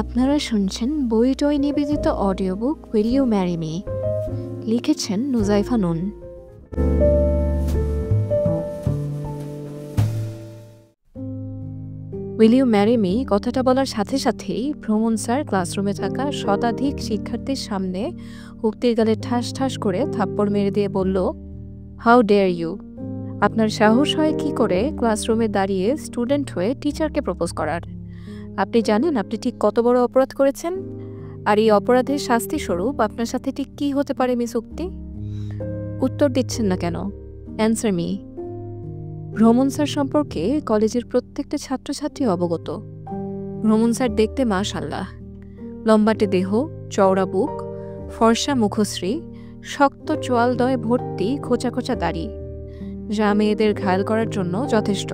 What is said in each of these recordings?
আপনারা শুনছেন বইটই নিবেদিত audio book will you marry me, লিখেছেন নুজাইফা নুন। উইল ইউ ম্যারি মি কথাটা বলার সাথে সাথেই ভ্রমণ স্যার ক্লাসরুমে থাকা শতাধিক শিক্ষার্থীর সামনে উক্তির গালে ঠাস ঠাস করে থাপ্পড় মেরে দিয়ে বলল, হাউ ডেয়ার ইউ! আপনার সাহস হয় কি করে ক্লাসরুমে দাঁড়িয়ে স্টুডেন্ট হয়ে টিচারকে প্রপোজ করার? আপনি জানেন আপনি ঠিক কত বড় অপরাধ করেছেন? আর এই অপরাধের শাস্তি স্বরূপ আপনার সাথে ঠিক কী হতে পারে মিস উক্তি? উত্তর দিচ্ছেন না কেন? Answer me. ভ্রমণ স্যার সম্পর্কে কলেজের প্রত্যেকটা ছাত্রছাত্রী অবগত। ভ্রমণ স্যার দেখতে মাশাআল্লাহ, লম্বাটে দেহ, চওড়া বুক, ফর্সা মুখশ্রী, শক্ত চোয়ালদয় ভর্তি খোঁচা খোঁচা দাড়ি, যা মেয়েদের ঘায়াল করার জন্য যথেষ্ট।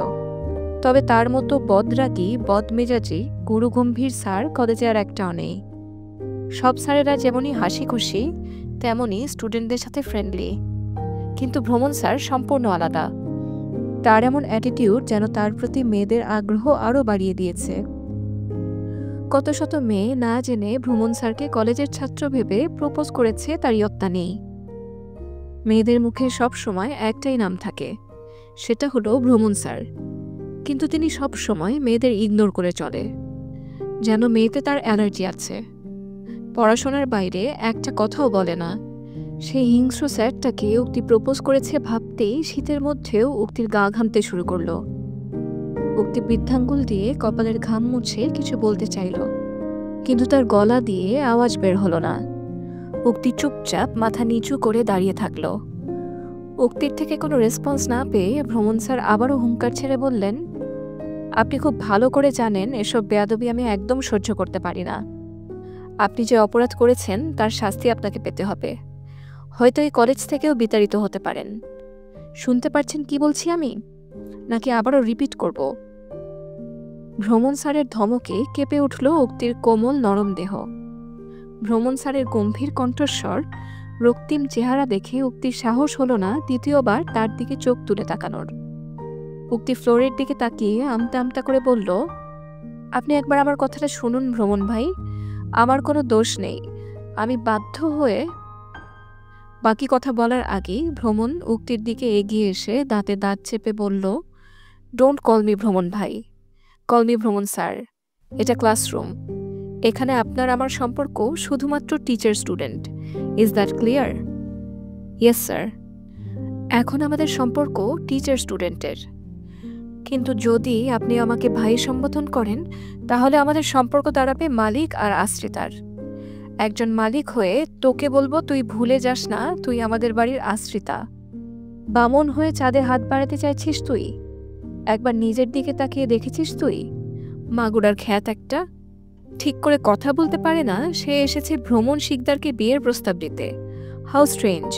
তবে তার মতো বদরাগী, বদমেজাজি, গুরুগম্ভীর স্যার কলেজে আর একটাও নেই। সব স্যারেরা যেমনই হাসি খুশি, তেমনই স্টুডেন্টদের সাথে ফ্রেন্ডলি, কিন্তু ভ্রমণ স্যার সম্পূর্ণ আলাদা। তার এমন অ্যাটিটিউড যেন তার প্রতি মেয়েদের আগ্রহ আরও বাড়িয়ে দিয়েছে। কত শত মেয়ে না জেনে ভ্রমণ স্যারকে কলেজের ছাত্র ভেবে প্রপোজ করেছে, তার ইয়ত্তা নেই। মেয়েদের মুখে সব সময় একটাই নাম থাকে, সেটা হলো ভ্রমণ স্যার। কিন্তু তিনি সব সময় মেয়েদের ইগনোর করে চলে, যেন মেয়েতে তার অ্যালার্জি আছে। পড়াশোনার বাইরে একটা কথাও বলে না। সেই হিংস্র স্যারটাকে উক্তি প্রপোজ করেছে ভাবতেই শীতের মধ্যেও উক্তির গা ঘামতে শুরু করলো। উক্তি বৃদ্ধাঙ্গুল দিয়ে কপালের ঘাম মুছে কিছু বলতে চাইল, কিন্তু তার গলা দিয়ে আওয়াজ বের হলো না। উক্তি চুপচাপ মাথা নিচু করে দাঁড়িয়ে থাকলো। উক্তির থেকে কোনো রেসপন্স না পেয়ে ভ্রমণ স্যার আবারও হুঙ্কার ছেড়ে বললেন, আপনি খুব ভালো করে জানেন এসব বেয়াদবি আমি একদম সহ্য করতে পারি না। আপনি যে অপরাধ করেছেন তার শাস্তি আপনাকে পেতে হবে। হয়তো এই কলেজ থেকেও বিতাড়িত হতে পারেন। শুনতে পারছেন কি বলছি আমি, নাকি আবারও রিপিট করব? ভ্রমণ স্যারের ধমকে কেঁপে উঠল উক্তির কোমল নরম দেহ। ভ্রমণ স্যারের গম্ভীর কণ্ঠস্বর, রক্তিম চেহারা দেখে উক্তির সাহস হলো না দ্বিতীয়বার তার দিকে চোখ তুলে তাকানোর। উক্তি ফ্লোরের দিকে তাকিয়ে আমতা আমতা করে বলল, আপনি একবার আমার কথাটা শুনুন ভ্রমণ ভাই, আমার কোনো দোষ নেই, আমি বাধ্য হয়ে। বাকি কথা বলার আগেই ভ্রমণ উক্তির দিকে এগিয়ে এসে দাঁতে দাঁত চেপে বলল, ডোন্ট কল মি ভ্রমণ ভাই, কল মি ভ্রমণ স্যার। এটা ক্লাসরুম, এখানে আপনার আমার সম্পর্ক শুধুমাত্র teacher student. Is that clear? Yes sir. এখন আমাদের সম্পর্ক টিচার স্টুডেন্টের, কিন্তু যদি আপনি আমাকে ভাই সম্বোধন করেন তাহলে আমাদের সম্পর্ক দাঁড়াবে মালিক আর আশ্রিতার। একজন মালিক হয়ে তোকে বলবো, তুই ভুলে যাস না তুই আমাদের বাড়ির আশ্রিতা। বামন হয়ে চাঁদে হাত বাড়াতে চাইছিস তুই? একবার নিজের দিকে তাকিয়ে দেখেছিস তুই? মাগুরার খ্যাত একটা, ঠিক করে কথা বলতে পারে না, সে এসেছে ভ্রমণ শিকদারকে বিয়ের প্রস্তাব দিতে। How strange!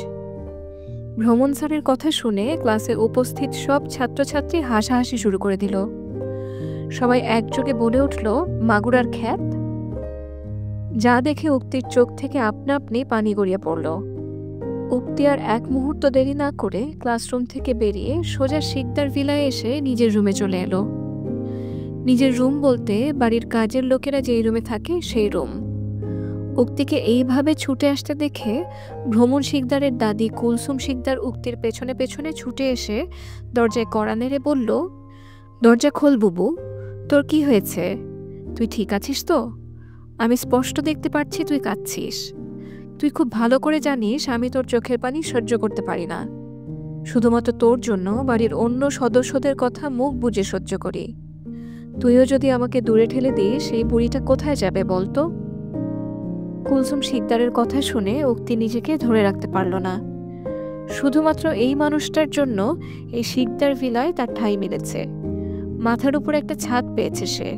ভ্রমণ স্যারের কথা শুনে ক্লাসে উপস্থিত সব ছাত্রছাত্রী হাসাহাসি শুরু করে দিল। সবাই একযোগে বলে উঠল, মাগুরার খ্যাত! যা দেখে উক্তির চোখ থেকে আপনা আপনি পানি গড়িয়ে পড়ল। উক্তি আর এক মুহূর্ত দেরি না করে ক্লাসরুম থেকে বেরিয়ে সোজা শিকদার ভিলায় এসে নিজের রুমে চলে এলো। নিজের রুম বলতে বাড়ির কাজের লোকেরা যেই রুমে থাকে সেই রুম। উক্তিকে এইভাবে ছুটে আসতে দেখে ভ্রমণ শিকদারের দাদি কুলসুম শিকদার উক্তির পেছনে পেছনে ছুটে এসে দরজায় কড়া নেড়ে বলল, দরজা খোল বুবু, তোর কি হয়েছে? তুই ঠিক আছিস তো? আমি স্পষ্ট দেখতে পাচ্ছি তুই কাঁদছিস। তুই খুব ভালো করে জানিস আমি তোর চোখের পানি সহ্য করতে পারি না। শুধুমাত্র তোর জন্য বাড়ির অন্য সদস্যদের কথা মুখ বুজে সহ্য করি। তুইও যদি আমাকে দূরে ঠেলে দিস, সেই বুড়িটা কোথায় যাবে বলতো? কুলসুম শিকদারের কথা শুনে উক্তি নিজেকে ধরে রাখতে পারল না। শুধুমাত্র এই মানুষটার জন্য এই শিকদার ভিলায় তার ঠাঁই মিলেছে। মাথার উপর একটা ছাদ পেয়েছে সে,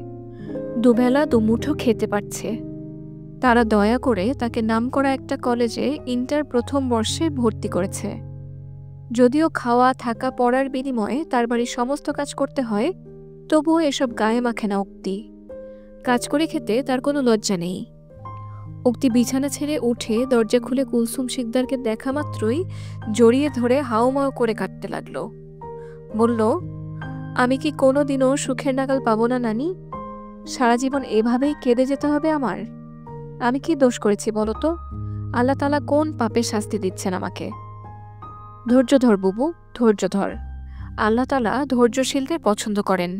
দুবেলা দুমুঠো খেতে পারছে। তারা দয়া করে তাকে নামকরা একটা কলেজে ইন্টার প্রথম বর্ষে ভর্তি করেছে। যদিও খাওয়া থাকা পড়ার বিনিময়ে তার বাড়ির সমস্ত কাজ করতে হয়, তবুও এসব গায়ে মাখে না উক্তি। কাজ করে খেতে তার কোনো লজ্জা নেই। উক্তি বিছানা ছেড়ে উঠে দরজা খুলে কুলসুম শিকদারকে দেখা মাত্রই জড়িয়ে ধরে হাউমাউ করে কাটতে লাগলো। বলল, আমি কি কোনো দিনও সুখের নাগাল পাবো না নানি? সারা জীবন এভাবেই কেঁদে যেতে হবে আমার? আমি কি দোষ করেছি বলো তো? আল্লাহ তাআলা কোন পাপের শাস্তি দিচ্ছেন আমাকে? ধৈর্য ধর বুবু, ধৈর্য ধর। আল্লাহ তাআলা ধৈর্যশীলদের পছন্দ করেন।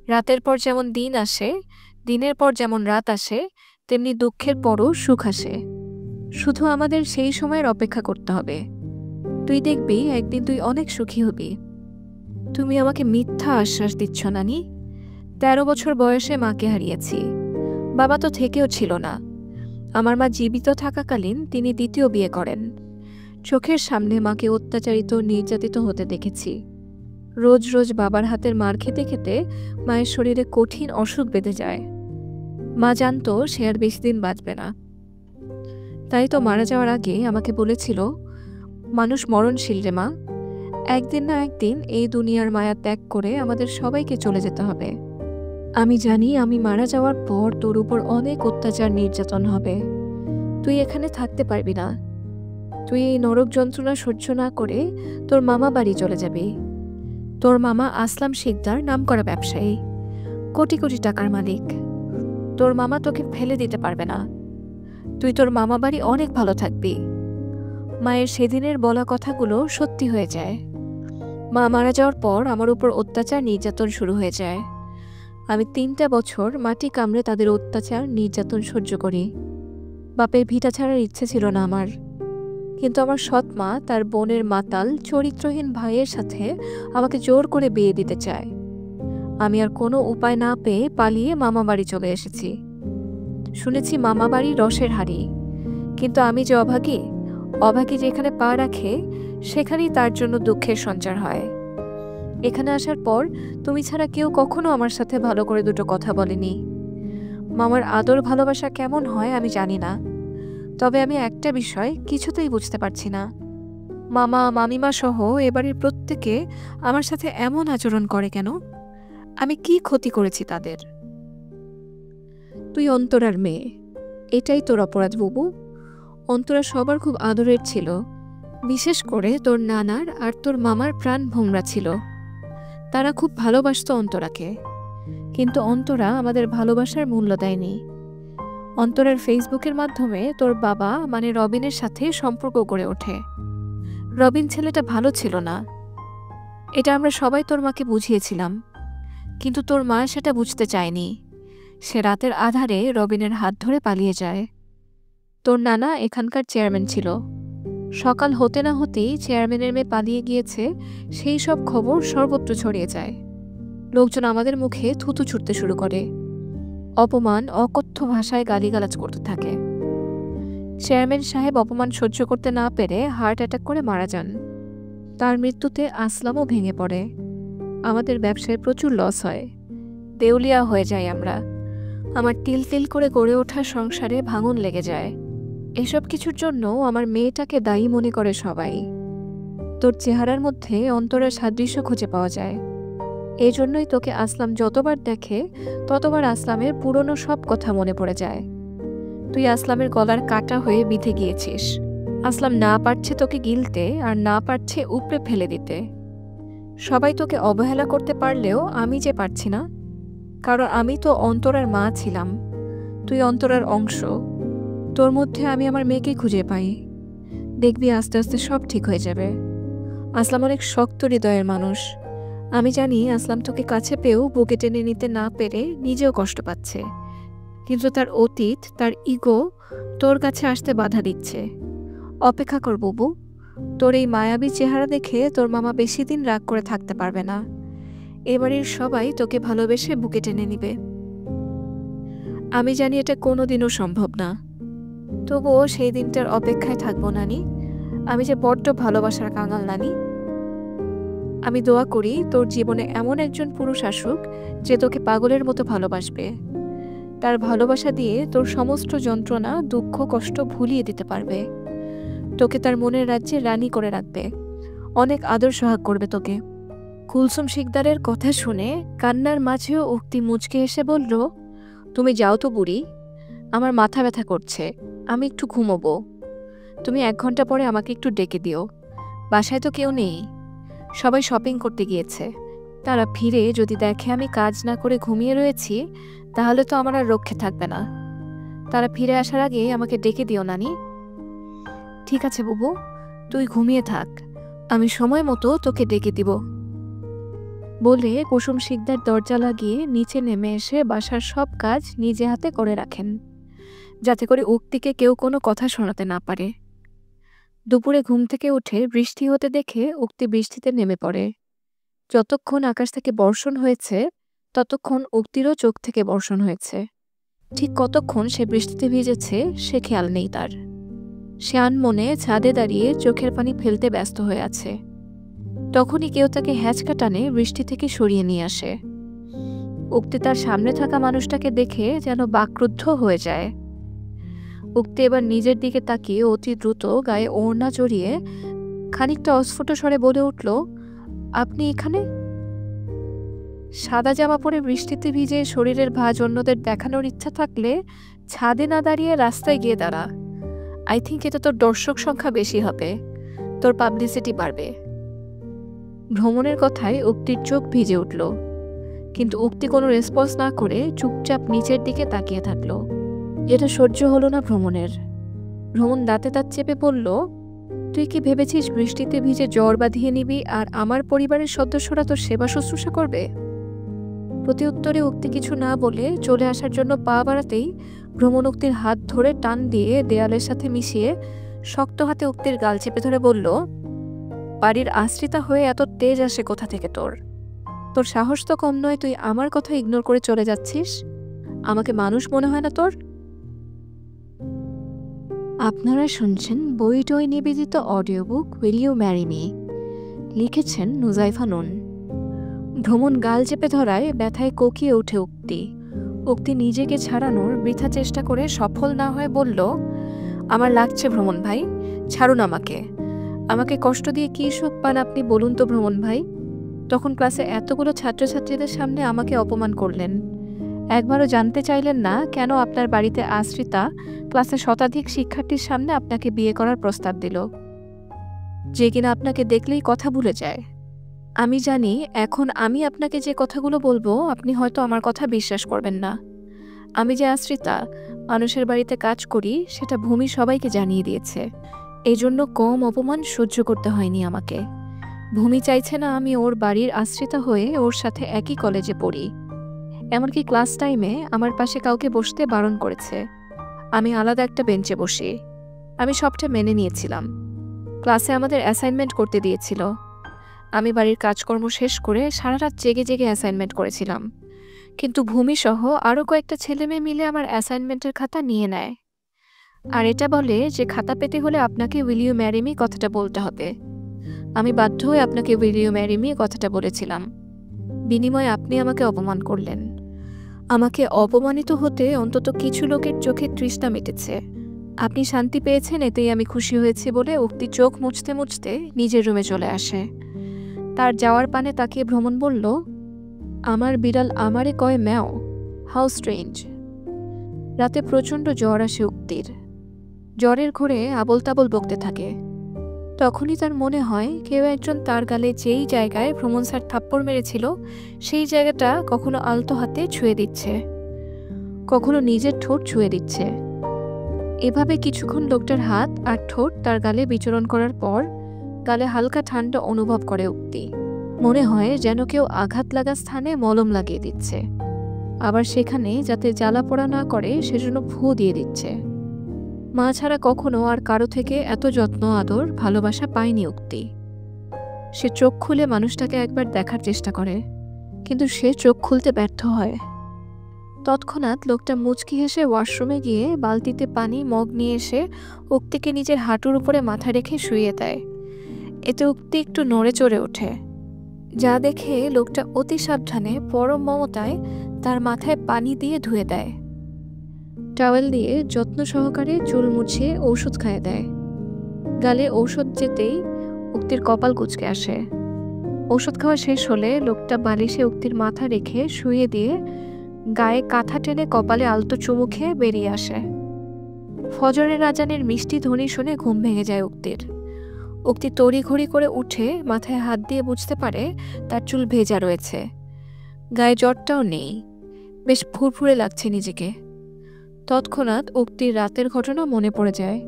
রাতের পর যেমন দিন আসে, দিনের পর যেমন রাত আসে, তেমনি দুঃখের পরও সুখ আসে। শুধু আমাদের সেই সময়ের অপেক্ষা করতে হবে। তুই দেখবি একদিন তুই অনেক সুখী হবি। তুমি আমাকে মিথ্যা আশ্বাস দিচ্ছ নানি। ১৩ বছর বয়সে মাকে হারিয়েছি। বাবা তো থেকেও ছিল না। আমার মা জীবিত থাকাকালীন তিনি দ্বিতীয় বিয়ে করেন। চোখের সামনে মাকে অত্যাচারিত নির্যাতিত হতে দেখেছি। রোজ রোজ বাবার হাতের মার খেতে খেতে মায়ের শরীরে কঠিন অসুখ বেঁধে যায়। মা জানতো সে আর বেশি দিন বাঁচবে না। তাই তো মারা যাওয়ার আগে আমাকে বলেছিল, মানুষ মরণশীল রে মা, একদিন না একদিন এই দুনিয়ার মায়া ত্যাগ করে আমাদের সবাইকে চলে যেতে হবে। আমি জানি আমি মারা যাওয়ার পর তোর উপর অনেক অত্যাচার নির্যাতন হবে। তুই এখানে থাকতে পারবি না। তুই এই নরক যন্ত্রণা সহ্য না করে তোর মামা বাড়ি চলে যাবি। তোর মামা আসলাম শিকদার নামকরা ব্যবসায়ী, কোটি কোটি টাকার মালিক। তোর মামা তোকে ফেলে দিতে পারবে না। তুই তোর মামা বাড়ি অনেক ভালো থাকবি। মায়ের সেদিনের বলা কথাগুলো সত্যি হয়ে যায়। মা মারা যাওয়ার পর আমার উপর অত্যাচার নির্যাতন শুরু হয়ে যায়। আমি ৩টা বছর মাটি কামড়ে তাদের অত্যাচার নির্যাতন সহ্য করি। বাপের ভিটা ছাড়ার ইচ্ছে ছিল না আমার, কিন্তু আমার সৎ মা তার বোনের মাতাল চরিত্রহীন ভাইয়ের সাথে আমাকে জোর করে বিয়ে দিতে চায়। আমি আর কোনো উপায় না পেয়ে পালিয়ে মামা বাড়ি চলে এসেছি। শুনেছি মামা বাড়ি রসের হাড়ি, কিন্তু আমি যে অভাগী, অভাগী যেখানে পা রাখে সেখানেই তার জন্য দুঃখের সঞ্চার হয়। এখানে আসার পর তুমি ছাড়া কেউ কখনো আমার সাথে ভালো করে দুটো কথা বলেনি। মামার আদর ভালোবাসা কেমন হয় আমি জানি না, তবে আমি একটা বিষয় কিছুতেই বুঝতে পারছি না। মামা মামিমা সহ এবাড়ির প্রত্যেকে আমার সাথে এমন আচরণ করে কেন? আমি কি ক্ষতি করেছি তাদের? তুই অন্তরার মেয়ে, এটাই তোর অপরাধ বুবু। অন্তরা সবার খুব আদরের ছিল, বিশেষ করে তোর নানার আর তোর মামার প্রাণ ভোমরা ছিল। তারা খুব ভালোবাসতো অন্তরাকে, কিন্তু অন্তরা আমাদের ভালোবাসার মূল্য দেয়নি। অন্তরার ফেসবুকের মাধ্যমে তোর বাবা মানে রবিনের সাথে সম্পর্ক গড়ে ওঠে। রবিন ছেলেটা ভালো ছিল না, এটা আমরা সবাই তোর মাকে বুঝিয়েছিলাম, কিন্তু তোর মা সেটা বুঝতে চায়নি। সে রাতের আধারে রবিনের হাত ধরে পালিয়ে যায়। তোর নানা এখানকার চেয়ারম্যান ছিল। সকাল হতে না হতেই চেয়ারম্যানের মেয়ে পালিয়ে গিয়েছে, সেই সব খবর সর্বত্র ছড়িয়ে যায়। লোকজন আমাদের মুখে থুতু ছুটতে শুরু করে, অপমান অকথ্য ভাষায় গালিগালাজ করতে থাকে। চেয়ারম্যান সাহেব অপমান সহ্য করতে না পেরে হার্ট অ্যাটাক করে মারা যান। তার মৃত্যুতে আসলামও ভেঙে পড়ে। আমাদের ব্যবসায় প্রচুর লস হয়, দেউলিয়া হয়ে যাই আমরা। আমার তিল তিল করে গড়ে ওঠা সংসারে ভাঙন লেগে যায়। এসব কিছুর জন্য আমার মেয়েটাকে দায়ী মনে করে সবাই। তোর চেহারার মধ্যে অন্তরের সাদৃশ্য খুঁজে পাওয়া যায়। এই জন্যই তোকে আসলাম যতবার দেখে ততবার আসলামের পুরনো সব কথা মনে পড়ে যায়। তুই আসলামের গলার কাটা হয়ে বিঁধে গিয়েছিস। আসলাম না পারছে তোকে গিলতে আর না পারছে উপড়ে ফেলে দিতে। সবাই তোকে অবহেলা করতে পারলেও আমি যে পারছি না, কারণ আমি তো অন্তরার মা ছিলাম। তুই অন্তরার অংশ। তোর মধ্যে আমি আমার মেয়েকে খুঁজে পাই। দেখবি আস্তে আস্তে সব ঠিক হয়ে যাবে। আসলাম অনেক শক্ত হৃদয়ের মানুষ। আমি জানি আসলাম তোকে কাছে পেয়েও বুকে টেনে নিতে না পেরে নিজেও কষ্ট পাচ্ছে, কিন্তু তার অতীত, তার ইগো তোর কাছে আসতে বাধা দিচ্ছে। অপেক্ষা কর বুবু, তোর এই মায়াবী চেহারা দেখে তোর মামা বেশি দিন রাগ করে থাকতে পারবে না। এবারের সবাই তোকে ভালোবেসে বুকে টেনে নিবে। আমি জানি এটা কোনোদিনও সম্ভব না, তবুও সেই দিনটার অপেক্ষায় থাকবো নানি। আমি যে বড্ড ভালোবাসার কাঙাল নানি। আমি দোয়া করি তোর জীবনে এমন একজন পুরুষ আসুক যে তোকে পাগলের মতো ভালোবাসবে। তার ভালোবাসা দিয়ে তোর সমস্ত যন্ত্রণা, দুঃখ, কষ্ট ভুলিয়ে দিতে পারবে। তোকে তার মনের রাজ্যে রানী করে রাখবে, অনেক আদর সোহাগ করবে তোকে। কুলসুম শিকদারের কথা শুনে কান্নার মাঝেও উক্তি মুচকে এসে বলল, তুমি যাও তো বুড়ি, আমার মাথা ব্যথা করছে, আমি একটু ঘুমোবো। তুমি 1 ঘন্টা পরে আমাকে একটু ডেকে দিও। বাসায় তো কেউ নেই, সবাই শপিং করতে গিয়েছে। তারা ফিরে যদি দেখে আমি কাজ না করে ঘুমিয়ে রয়েছি, তাহলে তো আমার আর রক্ষে থাকবে না। তারা ফিরে আসার আগে আমাকে ডেকে দিও নানি। ঠিক আছে বুবু, তুই ঘুমিয়ে থাক, আমি সময় মতো তোকে ডেকে দিব বলে কুসুম শিকদার দরজা লাগিয়ে নিচে নেমে এসে বাসার সব কাজ নিজে হাতে করে রাখেন, যাতে করে উক্তিকে কেউ কোনো কথা শোনাতে না পারে। দুপুরে ঘুম থেকে উঠে বৃষ্টি হতে দেখে উক্তি বৃষ্টিতে নেমে পড়ে। যতক্ষণ আকাশ থেকে বর্ষণ হয়েছে ততক্ষণ উক্তিরও চোখ থেকে বর্ষণ হয়েছে। ঠিক কতক্ষণ সে বৃষ্টিতে ভিজেছে সে খেয়াল নেই তার। সে আনমনে ছাদে দাঁড়িয়ে চোখের পানি ফেলতে ব্যস্ত হয়ে আছে। তখনই কেউ তাকে হ্যাঁচকা টানে বৃষ্টি থেকে সরিয়ে নিয়ে আসে। উক্তি তার সামনে থাকা মানুষটাকে দেখে যেন বাকরুদ্ধ হয়ে যায়। উক্তি এবার নিজের দিকে তাকিয়ে অতি দ্রুত গায়ে ওড়না জড়িয়ে খানিকটা অস্ফুট স্বরে বলে উঠল, আপনি এখানে? সাদা জামা পরে বৃষ্টিতে ভিজে শরীরের ভাঁজ অন্যদের দেখানোর ইচ্ছা থাকলে ছাদে না দাঁড়িয়ে রাস্তায় গিয়ে দাঁড়া। আই থিঙ্ক এতে তোর দর্শক সংখ্যা বেশি হবে, তোর পাবলিসিটি বাড়বে। ভ্রমণের কথায় উক্তির চোখ ভিজে উঠল, কিন্তু উক্তি কোনো রেসপন্স না করে চুপচাপ নিচের দিকে তাকিয়ে থাকলো। এটা সহ্য হলো না ভ্রমণের। ভ্রমণ দাঁতে দাঁত চেপে বলল, তুই কি ভেবেছিস বৃষ্টিতে ভিজে জ্বর বাঁধিয়ে নিবি আর আমার পরিবারের সদস্যরা তোর সেবা শুশ্রূষা করবে? প্রতি উত্তরে উক্তি কিছু না বলে চলে আসার জন্য পা বাড়াতেই ভ্রমণ উক্তির হাত ধরে টান দিয়ে দেয়ালের সাথে মিশিয়ে শক্ত হাতে উক্তির গাল চেপে ধরে বলল, বাড়ির আশ্রিতা হয়ে এত তেজ আসে কোথা থেকে তোর? তোর সাহস তো কম নয়, তুই আমার কথা ইগনোর করে চলে যাচ্ছিস। আমাকে মানুষ মনে হয় না তোর? আপনারা শুনছেন বইটই নিবেদিত audio book will you marry me, লিখেছেন নুজাইফা নুন। ভ্রমণ গাল চেপে ধরায় ব্যথায় কোকিয়ে ওঠে উক্তি। উক্তি নিজেকে ছাড়ানোর বৃথা চেষ্টা করে সফল না হয়ে বলল, আমার লাগছে ভ্রমণ ভাই, ছাড়ুন আমাকে। আমাকে কষ্ট দিয়ে কী সুখ পান আপনি বলুন তো ভ্রমণ ভাই? তখন ক্লাসে এতগুলো ছাত্রছাত্রীদের সামনে আমাকে অপমান করলেন। একবারও জানতে চাইলেন না কেন আপনার বাড়িতে আশ্রিতা ক্লাসে শতাধিক শিক্ষার্থীর সামনে আপনাকে বিয়ে করার প্রস্তাব দিল, যে কিনা আপনাকে দেখলেই কথা ভুলে যায়। আমি জানি এখন আমি আপনাকে যে কথাগুলো বলবো আপনি হয়তো আমার কথা বিশ্বাস করবেন না। আমি যে আশ্রিতা মানুষের বাড়িতে কাজ করি সেটা ভূমি সবাইকে জানিয়ে দিয়েছে। এই জন্য কম অপমান সহ্য করতে হয়নি আমাকে। ভূমি চাইছে না আমি ওর বাড়ির আশ্রিতা হয়ে ওর সাথে একই কলেজে পড়ি। এমনকি ক্লাস টাইমে আমার পাশে কাউকে বসতে বারণ করেছে। আমি আলাদা একটা বেঞ্চে বসি। আমি সবটা মেনে নিয়েছিলাম। ক্লাসে আমাদের অ্যাসাইনমেন্ট করতে দিয়েছিল। আমি বাড়ির কাজকর্ম শেষ করে সারা রাত জেগে জেগে অ্যাসাইনমেন্ট করেছিলাম, কিন্তু ভূমিসহ আরও কয়েকটা ছেলেমেয়ে মিলে আমার অ্যাসাইনমেন্টের খাতা নিয়ে নেয়। আর এটা বলে যে খাতা পেতে হলে আপনাকে উইল ইউ ম্যারি মি কথাটা বলতে হবে। আমি বাধ্য হয়ে আপনাকে উইল ইউ ম্যারি মি কথাটা বলেছিলাম। বিনিময়ে আপনি আমাকে অপমান করলেন। আমাকে অপমানিত হতে অন্তত কিছু লোকের চোখে তৃষ্ণা মিটেছে। আপনি শান্তি পেয়েছেন, এতেই আমি খুশি হয়েছি বলে উক্তি চোখ মুছতে মুছতে নিজের রুমে চলে আসে। তার যাওয়ার পানে তাকিয়ে ভ্রমণ বলল, আমার বিড়াল আমারে কয় ম্যাও, হাউ স্ট্রেঞ্জ। রাতে প্রচণ্ড জ্বর আসে উক্তির। জ্বরের ঘোরে আবল তাবল বকতে থাকে। তখনই তার মনে হয় কেউ একজন তার গালে যেই জায়গায় ভ্রমণ স্যার থাপ্পড় মেরেছিল সেই জায়গাটা কখনো আলতো হাতে ছুঁয়ে দিচ্ছে, কখনো নিজের ঠোঁট ছুঁয়ে দিচ্ছে। এভাবে কিছুক্ষণ লোকটার হাত আর ঠোঁট তার গালে বিচরণ করার পর গালে হালকা ঠান্ডা অনুভব করে উক্তি। মনে হয় যেন কেউ আঘাত লাগা স্থানে মলম লাগিয়ে দিচ্ছে, আবার সেখানে যাতে জ্বালা পোড়া না করে সেজন্য ফু দিয়ে দিচ্ছে। মা ছাড়া কখনো আর কারো থেকে এত যত্ন আদর ভালোবাসা পায়নি উক্তি। সে চোখ খুলে মানুষটাকে একবার দেখার চেষ্টা করে, কিন্তু সে চোখ খুলতে ব্যর্থ হয়। তৎক্ষণাৎ লোকটা মুচকি হেসে ওয়াশরুমে গিয়ে বালতিতে পানি মগ নিয়ে এসে উক্তিকে নিজের হাঁটুর উপরে মাথা রেখে শুইয়ে দেয়। এতে উক্তি একটু নড়ে চড়ে ওঠে, যা দেখে লোকটা অতি সাবধানে পরম মমতায় তার মাথায় পানি দিয়ে ধুয়ে দেয়। টাওয়েল দিয়ে যত্ন সহকারে চুল মুছিয়ে ঔষধ খাইয়ে দেয়। গালে ঔষধ যেতেই উক্তির কপাল কুঁচকে আসে। ঔষধ খাওয়া শেষ হলে লোকটা বালিশে উক্তির মাথা রেখে শুইয়ে দিয়ে গায়ে কাঁথা টেনে কপালে আলতো চুমু খেয়ে বেরিয়ে আসে। ফজরের আজানের মিষ্টি ধ্বনি শুনে ঘুম ভেঙে যায় উক্তির। উক্তি তড়িঘড়ি করে উঠে মাথায় হাত দিয়ে বুঝতে পারে তার চুল ভেজা রয়েছে, গায়ে জ্বরটাও নেই, বেশ ফুরফুরে লাগছে নিজেকে। তৎক্ষণাৎ উক্তির রাতের ঘটনা মনে পড়ে যায়,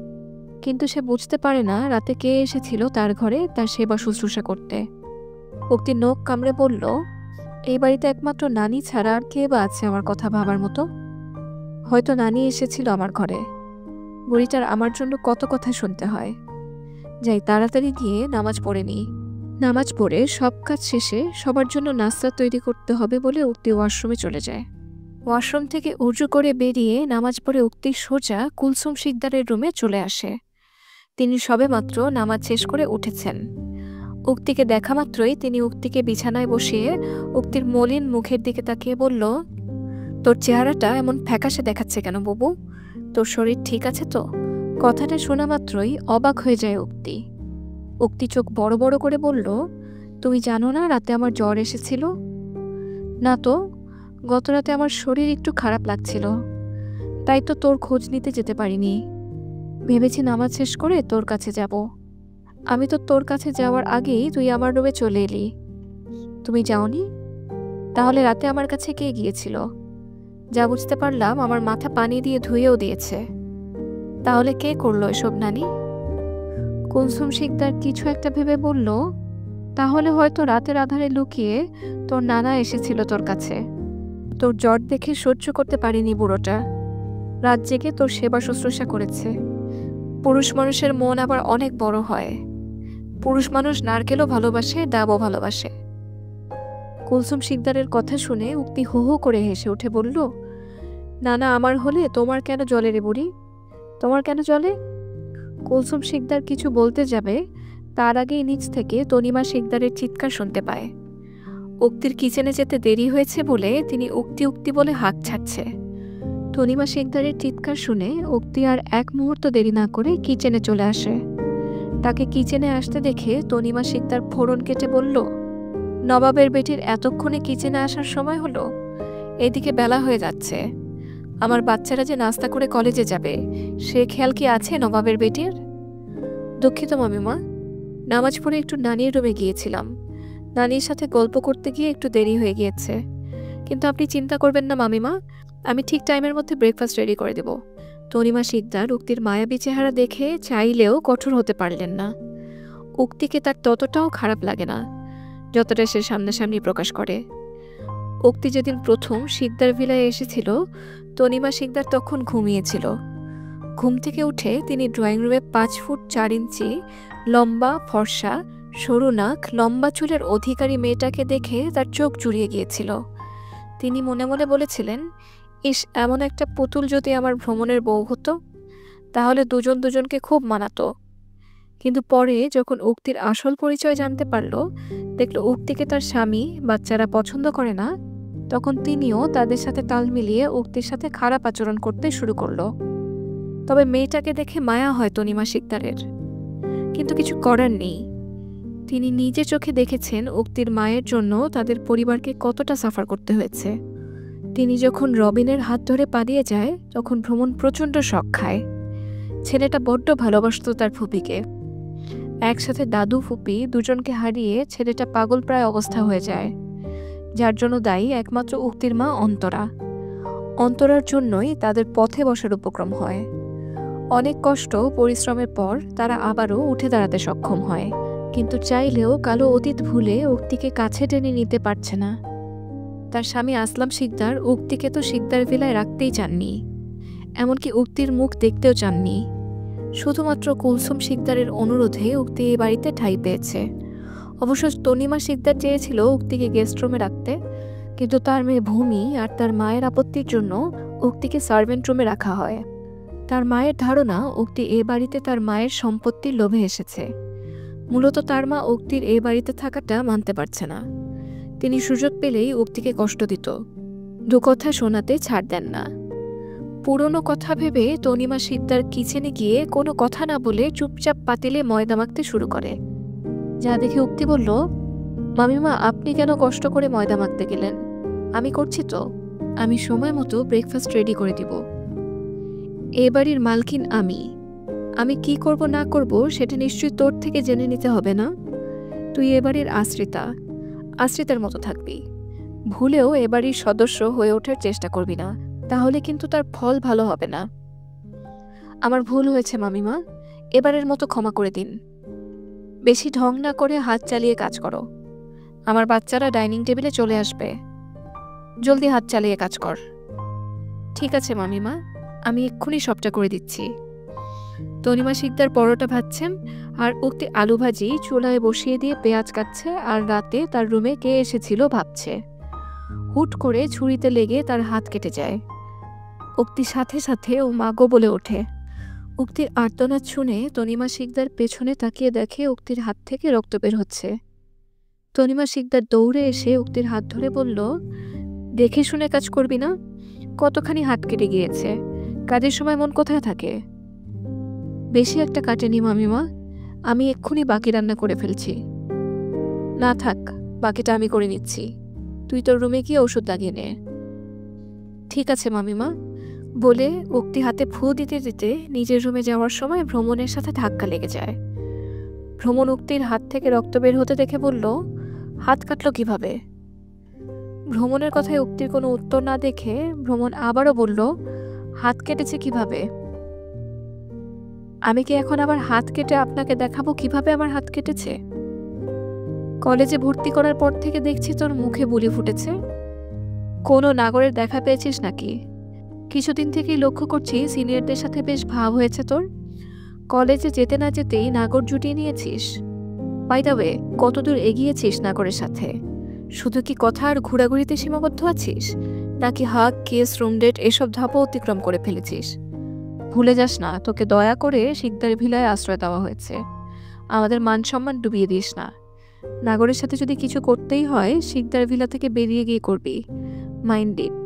কিন্তু সে বুঝতে পারে না রাতে কে এসেছিল তার ঘরে তার সেবা শুশ্রূষা করতে। উক্তি নখ কামড়ে বলল, এই বাড়িতে একমাত্র নানি ছাড়া আর কে বা আছে আমার কথা ভাবার মতো? হয়তো নানি এসেছিল আমার ঘরে। বুড়িটার আমার জন্য কত কথা শুনতে হয়। যাই তাড়াতাড়ি গিয়ে নামাজ পড়ে নিই। নামাজ পড়ে সব কাজ শেষে সবার জন্য নাস্তা তৈরি করতে হবে বলে উক্তি ওয়াশরুমে চলে যায়। ওয়াশরুম থেকে উজু করে বেরিয়ে নামাজ পড়ে উক্তি সোজা কুলসুম শিকদারের রুমে চলে আসে। তিনি সবেমাত্র নামাজ শেষ করে উঠেছেন। উক্তিকে দেখা মাত্রই তিনি উক্তিকে বিছানায় বসিয়ে উক্তির মলিন মুখের দিকে তাকিয়ে বলল, তোর চেহারাটা এমন ফ্যাকাশে দেখাচ্ছে কেন বাবু? তোর শরীর ঠিক আছে তো? কথাটা শোনা মাত্রই অবাক হয়ে যায় উক্তি। উক্তি চোখ বড় বড় করে বলল, তুমি জানো না রাতে আমার জ্বর এসেছিল? না তো, গত রাতে আমার শরীর একটু খারাপ লাগছিল, তাই তো তোর খোঁজ নিতে যেতে পারিনি। ভেবেছি নামাজ শেষ করে তোর কাছে যাব। আমি তো তোর কাছে যাওয়ার আগেই তুই আমার রুমে চলে এলি। তুমি যাওনি? তাহলে রাতে আমার কাছে কে গিয়েছিল? যা বুঝতে পারলাম আমার মাথা পানি দিয়ে ধুয়েও দিয়েছে। তাহলে কে করলো এসব নানি? কুলসুম শিকদার কিছু একটা ভেবে বলল, তাহলে হয়তো রাতের আধারে লুকিয়ে তোর নানা এসেছিল তোর কাছে। তোর জ্বর দেখে সহ্য করতে পারিনি বুড়োটা, রাত জেগে তোর সেবা শুশ্রূষা করেছে। পুরুষ মানুষের মন আবার অনেক বড় হয়। পুরুষ মানুষ নারকেলও ভালোবাসে, ডাবও ভালোবাসে। কুলসুম শিকদারের কথা শুনে উক্তি হো হো করে হেসে উঠে বলল, নানা আমার হলে তোমার কেন জলে রে বুড়ি? তোমার কেন জলে? কুলসুম শিকদার কিছু বলতে যাবে, তার আগেই নিচ থেকে তনিমা শিকদারের চিৎকার শুনতে পায়। উক্তির কিচেনে যেতে দেরি হয়েছে বলে তিনি উক্তি উক্তি বলে হাঁক ছাড়ছে। তনিমা শিকদারের চিৎকার শুনে উক্তি আর এক মুহূর্ত দেরি না করে কিচেনে চলে আসে। তাকে কিচেনে আসতে দেখে তনিমা শিকদার ফোড়ন কেটে বলল, নবাবের বেটির এতক্ষণে কিচেনে আসার সময় হলো? এদিকে বেলা হয়ে যাচ্ছে। আমার বাচ্চারা যে নাস্তা করে কলেজে যাবে সে খেয়াল কি আছে নবাবের বেটির? দুঃখিত মামিমা, নামাজ পড়ে একটু নানির রুমে গিয়েছিলাম। নানির সাথে গল্প করতে গিয়ে একটু দেরি হয়ে গিয়েছে। কিন্তু আপনি চিন্তা করবেন না মামিমা, আমি ঠিক টাইমের মধ্যে ব্রেকফাস্ট রেডি করে দেব। তনিমা শিকদার উক্তির মায়াবী চেহারা দেখে চাইলেও কঠোর হতে পারলেন না। উক্তিকে তার ততটাও খারাপ লাগে না যতটা সে সামনাসামনি প্রকাশ করে। উক্তি যেদিন প্রথম শিকদার ভিলায় এসেছিল, তনিমা শিকদার তখন ঘুমিয়েছিল। ঘুম থেকে উঠে তিনি ড্রয়িং রুমে 5 ফুট 4 ইঞ্চি লম্বা ফর্সা সরু নাক লম্বা চুলের অধিকারী মেয়েটাকে দেখে তার চোখ জুড়িয়ে গিয়েছিল। তিনি মনে মনে বলেছিলেন, ইস, এমন একটা পুতুল যদি আমার ভ্রমণের বউ হতো তাহলে দুজন দুজনকে খুব মানাতো। কিন্তু পরে যখন উক্তির আসল পরিচয় জানতে পারল, দেখল উক্তিকে তার স্বামী বাচ্চারা পছন্দ করে না, তখন তিনিও তাদের সাথে তাল মিলিয়ে উক্তির সাথে খারাপ আচরণ করতে শুরু করলো। তবে মেয়েটাকে দেখে মায়া হয় তনিমা শিকদারের, কিন্তু কিছু করার নেই। তিনি নিজে চোখে দেখেছেন উক্তির মায়ের জন্য তাদের পরিবারকে কতটা সাফার করতে হয়েছে। তিনি যখন রবিনের হাত ধরে পালিয়ে যায় তখন ভ্রমণ প্রচণ্ড শক খায়। ছেলেটা বড্ড ভালোবাসত তার ফুপিকে। একসাথে দাদু ফুপি দুজনকে হারিয়ে ছেলেটা পাগল প্রায় অবস্থা হয়ে যায়, যার জন্য দায়ী একমাত্র উক্তির মা অন্তরা। অন্তরার জন্যই তাদের পথে বসার উপক্রম হয়। অনেক কষ্ট পরিশ্রমের পর তারা আবারও উঠে দাঁড়াতে সক্ষম হয়, কিন্তু চাইলেও কালো অতীত ভুলে উক্তিকে কাছে টেনে নিতে পারছে না। তার স্বামী আসলাম শিকদার উক্তিকে তো শিকদার ভিলায় রাখতেই চাননি, এমনকি উক্তির মুখ দেখতেও চাননি। শুধুমাত্র কুলসুম শিকদারের অনুরোধে উক্তি এই বাড়িতে ঠাঁই পেয়েছে। অবশ্য তনিমা শিকদার চেয়েছিল উক্তিকে গেস্ট রুমে রাখতে, কিন্তু তার মেয়ে ভূমি আর তার মায়ের আপত্তির জন্য উক্তিকে সার্ভেন্ট রুমে রাখা হয়। তার মায়ের ধারণা উক্তি এ বাড়িতে তার মায়ের সম্পত্তির লোভে এসেছে। মূলত তার মা উক্তির এ বাড়িতে থাকাটা মানতে পারছে না। তিনি সুযোগ পেলেই উক্তিকে কষ্ট দিত, দু কথা শোনাতে ছাড় দেন না। পুরনো কথা ভেবে তনিমা শিকদার কিচেনে গিয়ে কোনো কথা না বলে চুপচাপ পাতিলে ময়দা মাখতে শুরু করে। যা দেখে উক্তি বলল, মামিমা আপনি কেন কষ্ট করে ময়দা মাখতে গেলেন? আমি করছি তো, আমি সময় মতো ব্রেকফাস্ট রেডি করে দিব। এ বাড়ির মালকিন আমি, আমি কি করব না করব সেটা নিশ্চয়ই তোর থেকে জেনে নিতে হবে না? তুই এ বাড়ির আশ্রিতা, আশ্রিতার মতো থাকবি। ভুলেও এ বাড়ির সদস্য হয়ে ওঠার চেষ্টা করবি না, তাহলে কিন্তু তার ফল ভালো হবে না। আমার ভুল হয়েছে মামিমা, এবারের মতো ক্ষমা করে দিন। বেশি ঢং না করে হাত চালিয়ে কাজ করো। আমার বাচ্চারা ডাইনিং টেবিলে চলে আসবে। জলদি হাত চালিয়ে কাজ কর। ঠিক আছে মামিমা, আমি এক্ষুনি সবটা করে দিচ্ছি। তনিমা শিকদার পরোটা ভাজছেন আর উক্তি আলু ভাজি চুলায় বসিয়ে দিয়ে পেঁয়াজ কাটছে আর রাতে তার রুমে কে এসেছিল ভাবছে। হুট করে ছুরিতে লেগে তার হাত কেটে যায়। উক্তির সাথে সাথে ও মাগো বলে ওঠে। উক্তির আর্তনাদ শুনে তনিমা শিকদার পেছনে তাকিয়ে দেখে উক্তির হাত থেকে রক্ত বের হচ্ছে। তনিমা শিকদার দৌড়ে এসে উক্তির হাত ধরে বলল, দেখে শুনে কাজ করবি না? কতখানি হাত কেটে গিয়েছে, কাজের সময় মন কোথায় থাকে? বেশি একটা কাটেনি মামিমা, আমি এক্ষুনি বাকি রান্না করে ফেলছি। না থাক, বাকিটা আমি করে নিচ্ছি। তুই তোর রুমে গিয়ে ওষুধ লাগিয়ে নে। ঠিক আছে মামিমা বলে উক্তি হাতে ফু দিতে দিতে নিজের রুমে যাওয়ার সময় ভ্রমণের সাথে ধাক্কা লেগে যায়। ভ্রমণ উক্তির হাত থেকে রক্ত বের হতে দেখে বলল, হাত কাটলো কিভাবে? ভ্রমণের কথায় উক্তির কোনো উত্তর না দেখে ভ্রমণ আবারও বলল, হাত কেটেছে কিভাবে? আমি কি এখন আবার হাত কেটে আপনাকে দেখাবো কিভাবে আমার হাত কেটেছে? কলেজে ভর্তি করার পর থেকে দেখছি তোর মুখে বুলি ফুটেছে। কোনো নাগরের দেখা পেয়েছিস নাকি? কিছুদিন থেকেই লক্ষ্য করছি সিনিয়রদের সাথে বেশ ভাব হয়েছে তোর। কলেজে যেতে না যেতেই নাগর জুটিয়ে নিয়েছিস। বাই দ্য ওয়ে, কতদূর এগিয়েছিস নাগরের সাথে? শুধু কি কথা আর ঘোরাঘুরিতে সীমাবদ্ধ আছিস, নাকি হাগ, কেস, রুম ডেট এসব ধাপও অতিক্রম করে ফেলেছিস? ভুলে যাস না, তোকে দয়া করে শিকদার ভিলায় আশ্রয় দেওয়া হয়েছে। আমাদের মান সম্মান ডুবিয়ে দিস না। নাগরের সাথে যদি কিছু করতেই হয় শিকদার ভিলা থেকে বেরিয়ে গিয়ে করবি। Mind it.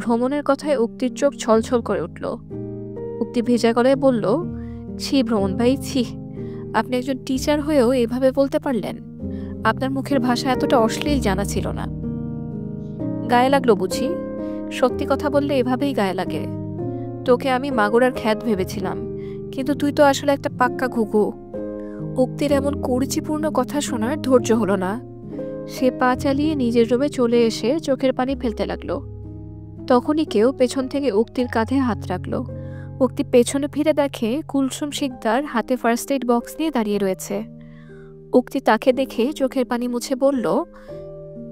ভ্রমণের কথায় উক্তির চোখ ছলছল করে উঠল। উক্তি ভেজা গলায় বলল, ছি ভ্রমণ ভাই, ছি। আপনি একজন টিচার হয়েও এভাবে বলতে পারলেন? আপনার মুখের ভাষা এতটা অশ্লীল জানা ছিল না। গায়ে লাগলো বুঝি? সত্যি কথা বললে এভাবেই গায়ে লাগে। তোকে আমি মাগুরার খ্যাত ভেবেছিলাম, কিন্তু তুই তো আসলে একটা পাক্কা ঘুঘু। উক্তির এমন কুরুচিপূর্ণ কথা শোনার ধৈর্য হলো না। সে পা চালিয়ে নিজের রুমে চলে এসে চোখের পানি ফেলতে লাগলো। তখনই কেউ পেছন থেকে উক্তির কাঁধে হাত রাখলো। উক্তি পেছনে ফিরে দেখে কুলসুম শিকদার হাতে ফার্স্ট এইড বক্স নিয়ে দাঁড়িয়ে রয়েছে। উক্তি তাকে দেখে চোখের পানি মুছে বলল,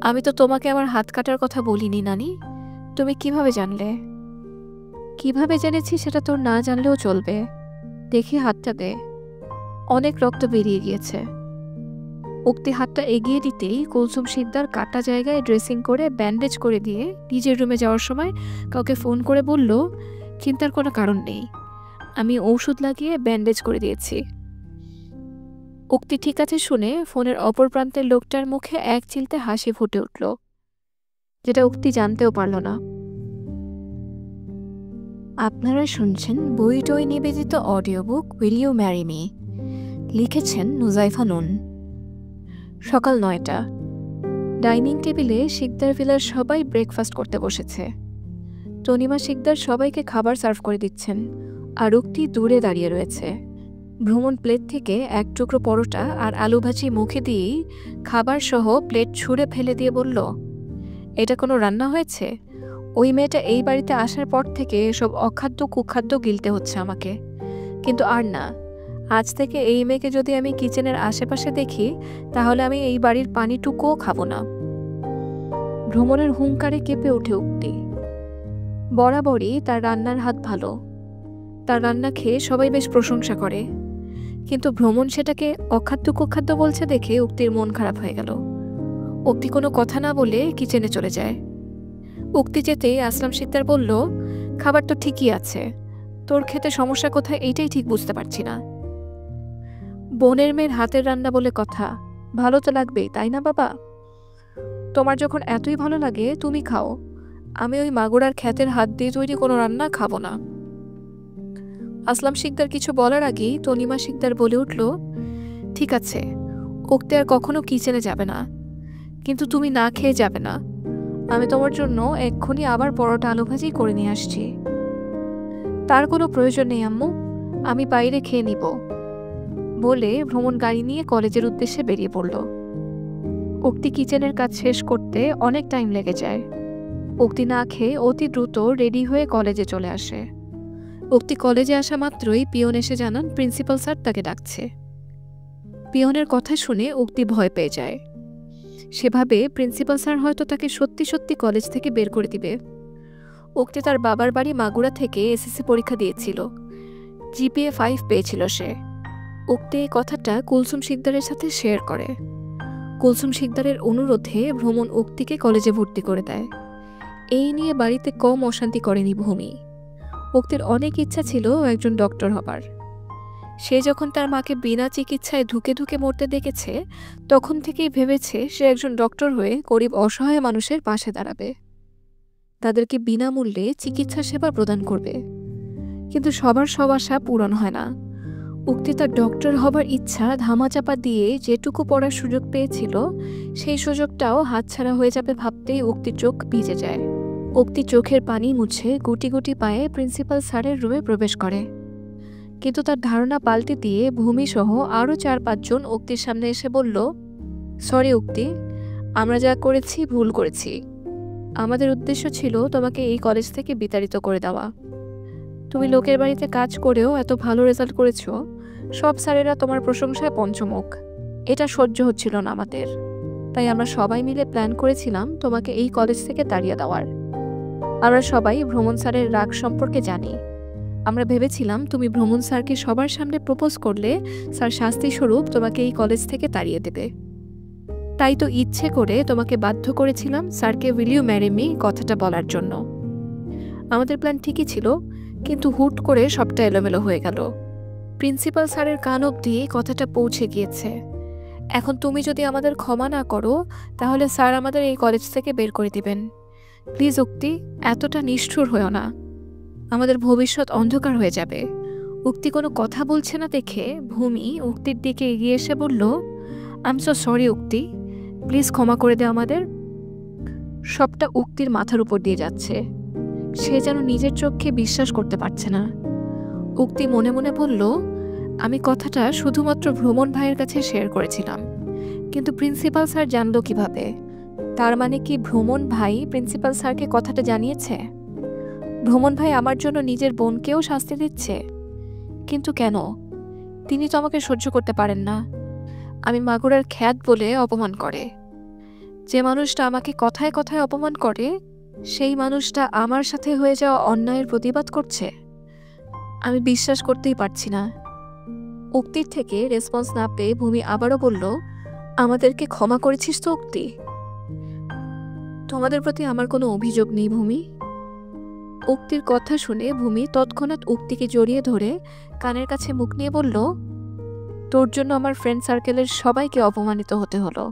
আমি তো তোমাকে আমার হাত কাটার কথা বলিনি নানি। তুমি কিভাবে জানলে? কিভাবে জেনেছি সেটা তোর না জানলেও চলবে। দেখি হাতটা দে, অনেক রক্ত বেরিয়ে গিয়েছে। উক্তি হাতটা এগিয়ে দিতেই কুলসুম শিকদার কাটা জায়গায় ড্রেসিং করে ব্যান্ডেজ করে দিয়ে নিজের রুমে যাওয়ার সময় কাউকে ফোন করে বলল, চিন্তার কোনো কারণ নেই, আমি ঔষধ লাগিয়ে ব্যান্ডেজ করে দিয়েছি। উক্তি ঠিক আছে শুনে ফোনের অপর প্রান্তের লোকটার মুখে এক চিলতে হাসি ফুটে উঠল, যেটা উক্তি জানতেও পারল না। আপনারা শুনছেন বইটই নিবেদিত audio book will you marry me, লিখেছেন নুজাইফা নুন। সকাল 9টা। ডাইনিং টেবিলে শিকদার ভিলার সবাই ব্রেকফাস্ট করতে বসেছে। তনিমা শিকদার সবাইকে খাবার সার্ভ করে দিচ্ছেন আর উক্তি দূরে দাঁড়িয়ে রয়েছে। ভ্রমণ প্লেট থেকে এক টুকরো পরোটা আর আলু ভাজি মুখে দিয়েই খাবার সহ প্লেট ছুঁড়ে ফেলে দিয়ে বলল, এটা কোনো রান্না হয়েছে? ওই মেয়েটা এই বাড়িতে আসার পর থেকে সব অখাদ্য কুখাদ্য গিলতে হচ্ছে আমাকে। কিন্তু আর না, আজ থেকে এই মেয়েকে যদি আমি কিচেনের আশেপাশে দেখি তাহলে আমি এই বাড়ির পানিটুকুও খাবো না। ভ্রমণের হুঙ্কারে কেঁপে ওঠে উক্তি। বরাবরই তার রান্নার হাত ভালো, তার রান্না খেয়ে সবাই বেশ প্রশংসা করে, কিন্তু ভ্রমণ সেটাকে অখাদ্য কুখাদ্য বলছে দেখে উক্তির মন খারাপ হয়ে গেল। উক্তি কোনো কথা না বলে কিচেনে চলে যায়। উক্তি যেতেই আসলাম শিকদার বলল, খাবার তো ঠিকই আছে, তোর খেতে সমস্যা কোথায় এইটাই ঠিক বুঝতে পারছি না। বোনের মেয়ের হাতের রান্না বলে কথা, ভালো তো লাগবেই তাই না বাবা? তোমার যখন এতই ভালো লাগে তুমি খাও, আমি ওই মাগুরার খ্যাতের হাত দিয়ে তৈরি কোনো রান্না খাবো না। আসলাম শিকদার কিছু বলার আগেই তনিমা শিকদার বলে উঠল, ঠিক আছে, উক্তি আর কখনো কিচেনে যাবে না, কিন্তু তুমি না খেয়ে যাবে না। আমি তোমার জন্য এক্ষুনি আবার পরোটা আলু ভাজি করে নিয়ে আসছি। তার কোনো প্রয়োজন নেই আম্মু, আমি বাইরে খেয়ে নিব বলে ভ্রমণ গাড়ি নিয়ে কলেজের উদ্দেশ্যে বেরিয়ে পড়ল। উক্তি কিচেনের কাজ শেষ করতে অনেক টাইম লেগে যায়। উক্তি না খেয়ে অতি দ্রুত রেডি হয়ে কলেজে চলে আসে। উক্তি কলেজে আসা মাত্রই পিয়ন এসে জানান প্রিন্সিপাল স্যার তাকে ডাকছে। পিয়নের কথা শুনে উক্তি ভয় পেয়ে যায়। সেভাবে প্রিন্সিপাল স্যার হয়তো তাকে সত্যি সত্যি কলেজ থেকে বের করে দিবে। উক্তি তার বাবার বাড়ি মাগুরা থেকে এসএসসি পরীক্ষা দিয়েছিল। জিপিএ 5 পেয়েছিল সে। উক্তি এই কথাটা কুলসুম শিকদারের সাথে শেয়ার করে। কুলসুম শিকদারের অনুরোধে ভ্রমণ উক্তিকে কলেজে ভর্তি করে দেয়। এই নিয়ে বাড়িতে কম অশান্তি করেনি ভূমি। উক্তির অনেক ইচ্ছা ছিল একজন ডক্টর হবার। সে যখন তার মাকে বিনা চিকিৎসায় ধুকে ধুকে মরতে দেখেছে, তখন থেকেই ভেবেছে সে একজন ডক্টর হয়ে গরিব অসহায় মানুষের পাশে দাঁড়াবে, তাদেরকে বিনামূল্যে চিকিৎসা সেবা প্রদান করবে। কিন্তু সবার সব আশা পূরণ হয় না। উক্তি তার ডক্টর হবার ইচ্ছা ধামাচাপা দিয়ে যেটুকু পড়ার সুযোগ পেয়েছিল, সেই সুযোগটাও হাতছাড়া হয়ে যাবে ভাবতেই উক্তির চোখ ভিজে যায়। উক্তি চোখের পানি মুছে গুটি গুটি পায়ে প্রিন্সিপাল স্যারের রুমে প্রবেশ করে। কিন্তু তার ধারণা পাল্টে দিয়ে ভূমিসহ আরও 4-5 জন উক্তির সামনে এসে বলল, সরি উক্তি, আমরা যা করেছি ভুল করেছি। আমাদের উদ্দেশ্য ছিল তোমাকে এই কলেজ থেকে বিতাড়িত করে দেওয়া। তুমি লোকের বাড়িতে কাজ করেও এত ভালো রেজাল্ট করেছ, সব স্যারেরা তোমার প্রশংসায় পঞ্চমুখ। এটা সহ্য হচ্ছিল না আমাদের, তাই আমরা সবাই মিলে প্ল্যান করেছিলাম তোমাকে এই কলেজ থেকে তাড়িয়ে দেওয়ার। আমরা সবাই ভ্রমণ স্যারের রাগ সম্পর্কে জানি। আমরা ভেবেছিলাম তুমি ভ্রমণ স্যারকে সবার সামনে প্রপোজ করলে স্যার শাস্তিস্বরূপ তোমাকে এই কলেজ থেকে তাড়িয়ে দেবে। তাই তো ইচ্ছে করে তোমাকে বাধ্য করেছিলাম স্যারকে উইল ইউ ম্যারি মি কথাটা বলার জন্য। আমাদের প্ল্যান ঠিকই ছিল, কিন্তু হুট করে সবটা এলোমেলো হয়ে গেল। প্রিন্সিপাল স্যারের কান অবধি কথাটা পৌঁছে গিয়েছে। এখন তুমি যদি আমাদের ক্ষমা না করো, তাহলে স্যার আমাদের এই কলেজ থেকে বের করে দিবেন। প্লিজ উক্তি, এতটা নিষ্ঠুর হয়েও না, আমাদের ভবিষ্যৎ অন্ধকার হয়ে যাবে। উক্তি কোনো কথা বলছে না দেখে ভূমি উক্তির দিকে এগিয়ে এসে বলল, আই এম সো সরি উক্তি, প্লিজ ক্ষমা করে দে আমাদের। সবটা উক্তির মাথার উপর দিয়ে যাচ্ছে। সে যেন নিজের চোখে বিশ্বাস করতে পারছে না। উক্তি মনে মনে বলল, আমি কথাটা শুধুমাত্র ভ্রমণ ভাইয়ের কাছে শেয়ার করেছিলাম, কিন্তু প্রিন্সিপাল স্যার জানলো কিভাবে? তার মানে কি ভ্রমণ ভাই প্রিন্সিপাল স্যারকে কথাটা জানিয়েছে? ভ্রমণ ভাই আমার জন্য নিজের বোনকেও শাস্তি দিচ্ছে, কিন্তু কেন? তিনি তো আমাকে সহ্য করতে পারেন না। আমি মাগুরার খ্যাত বলে অপমান করে। যে মানুষটা আমাকে কথায় কথায় অপমান করে, সেই মানুষটা আমার সাথে হয়ে যাওয়া অন্যায়ের প্রতিবাদ করছে। আমি বিশ্বাস করতেই পারছি না। উক্তির থেকে রেসপন্স না পেয়ে ভূমি আবারও বলল, আমাদেরকে ক্ষমা করেছিস তো উক্তি? তোমাদের প্রতি আমার কোনো অভিযোগ নেই ভূমি। উক্তির কথা শুনে ভূমি তৎক্ষণাৎ উক্তিকে জড়িয়ে ধরে কানের কাছে মুখ নিয়ে বলল, তোর জন্য আমার ফ্রেন্ড সার্কেলের সবাইকে অপমানিত হতে হলো।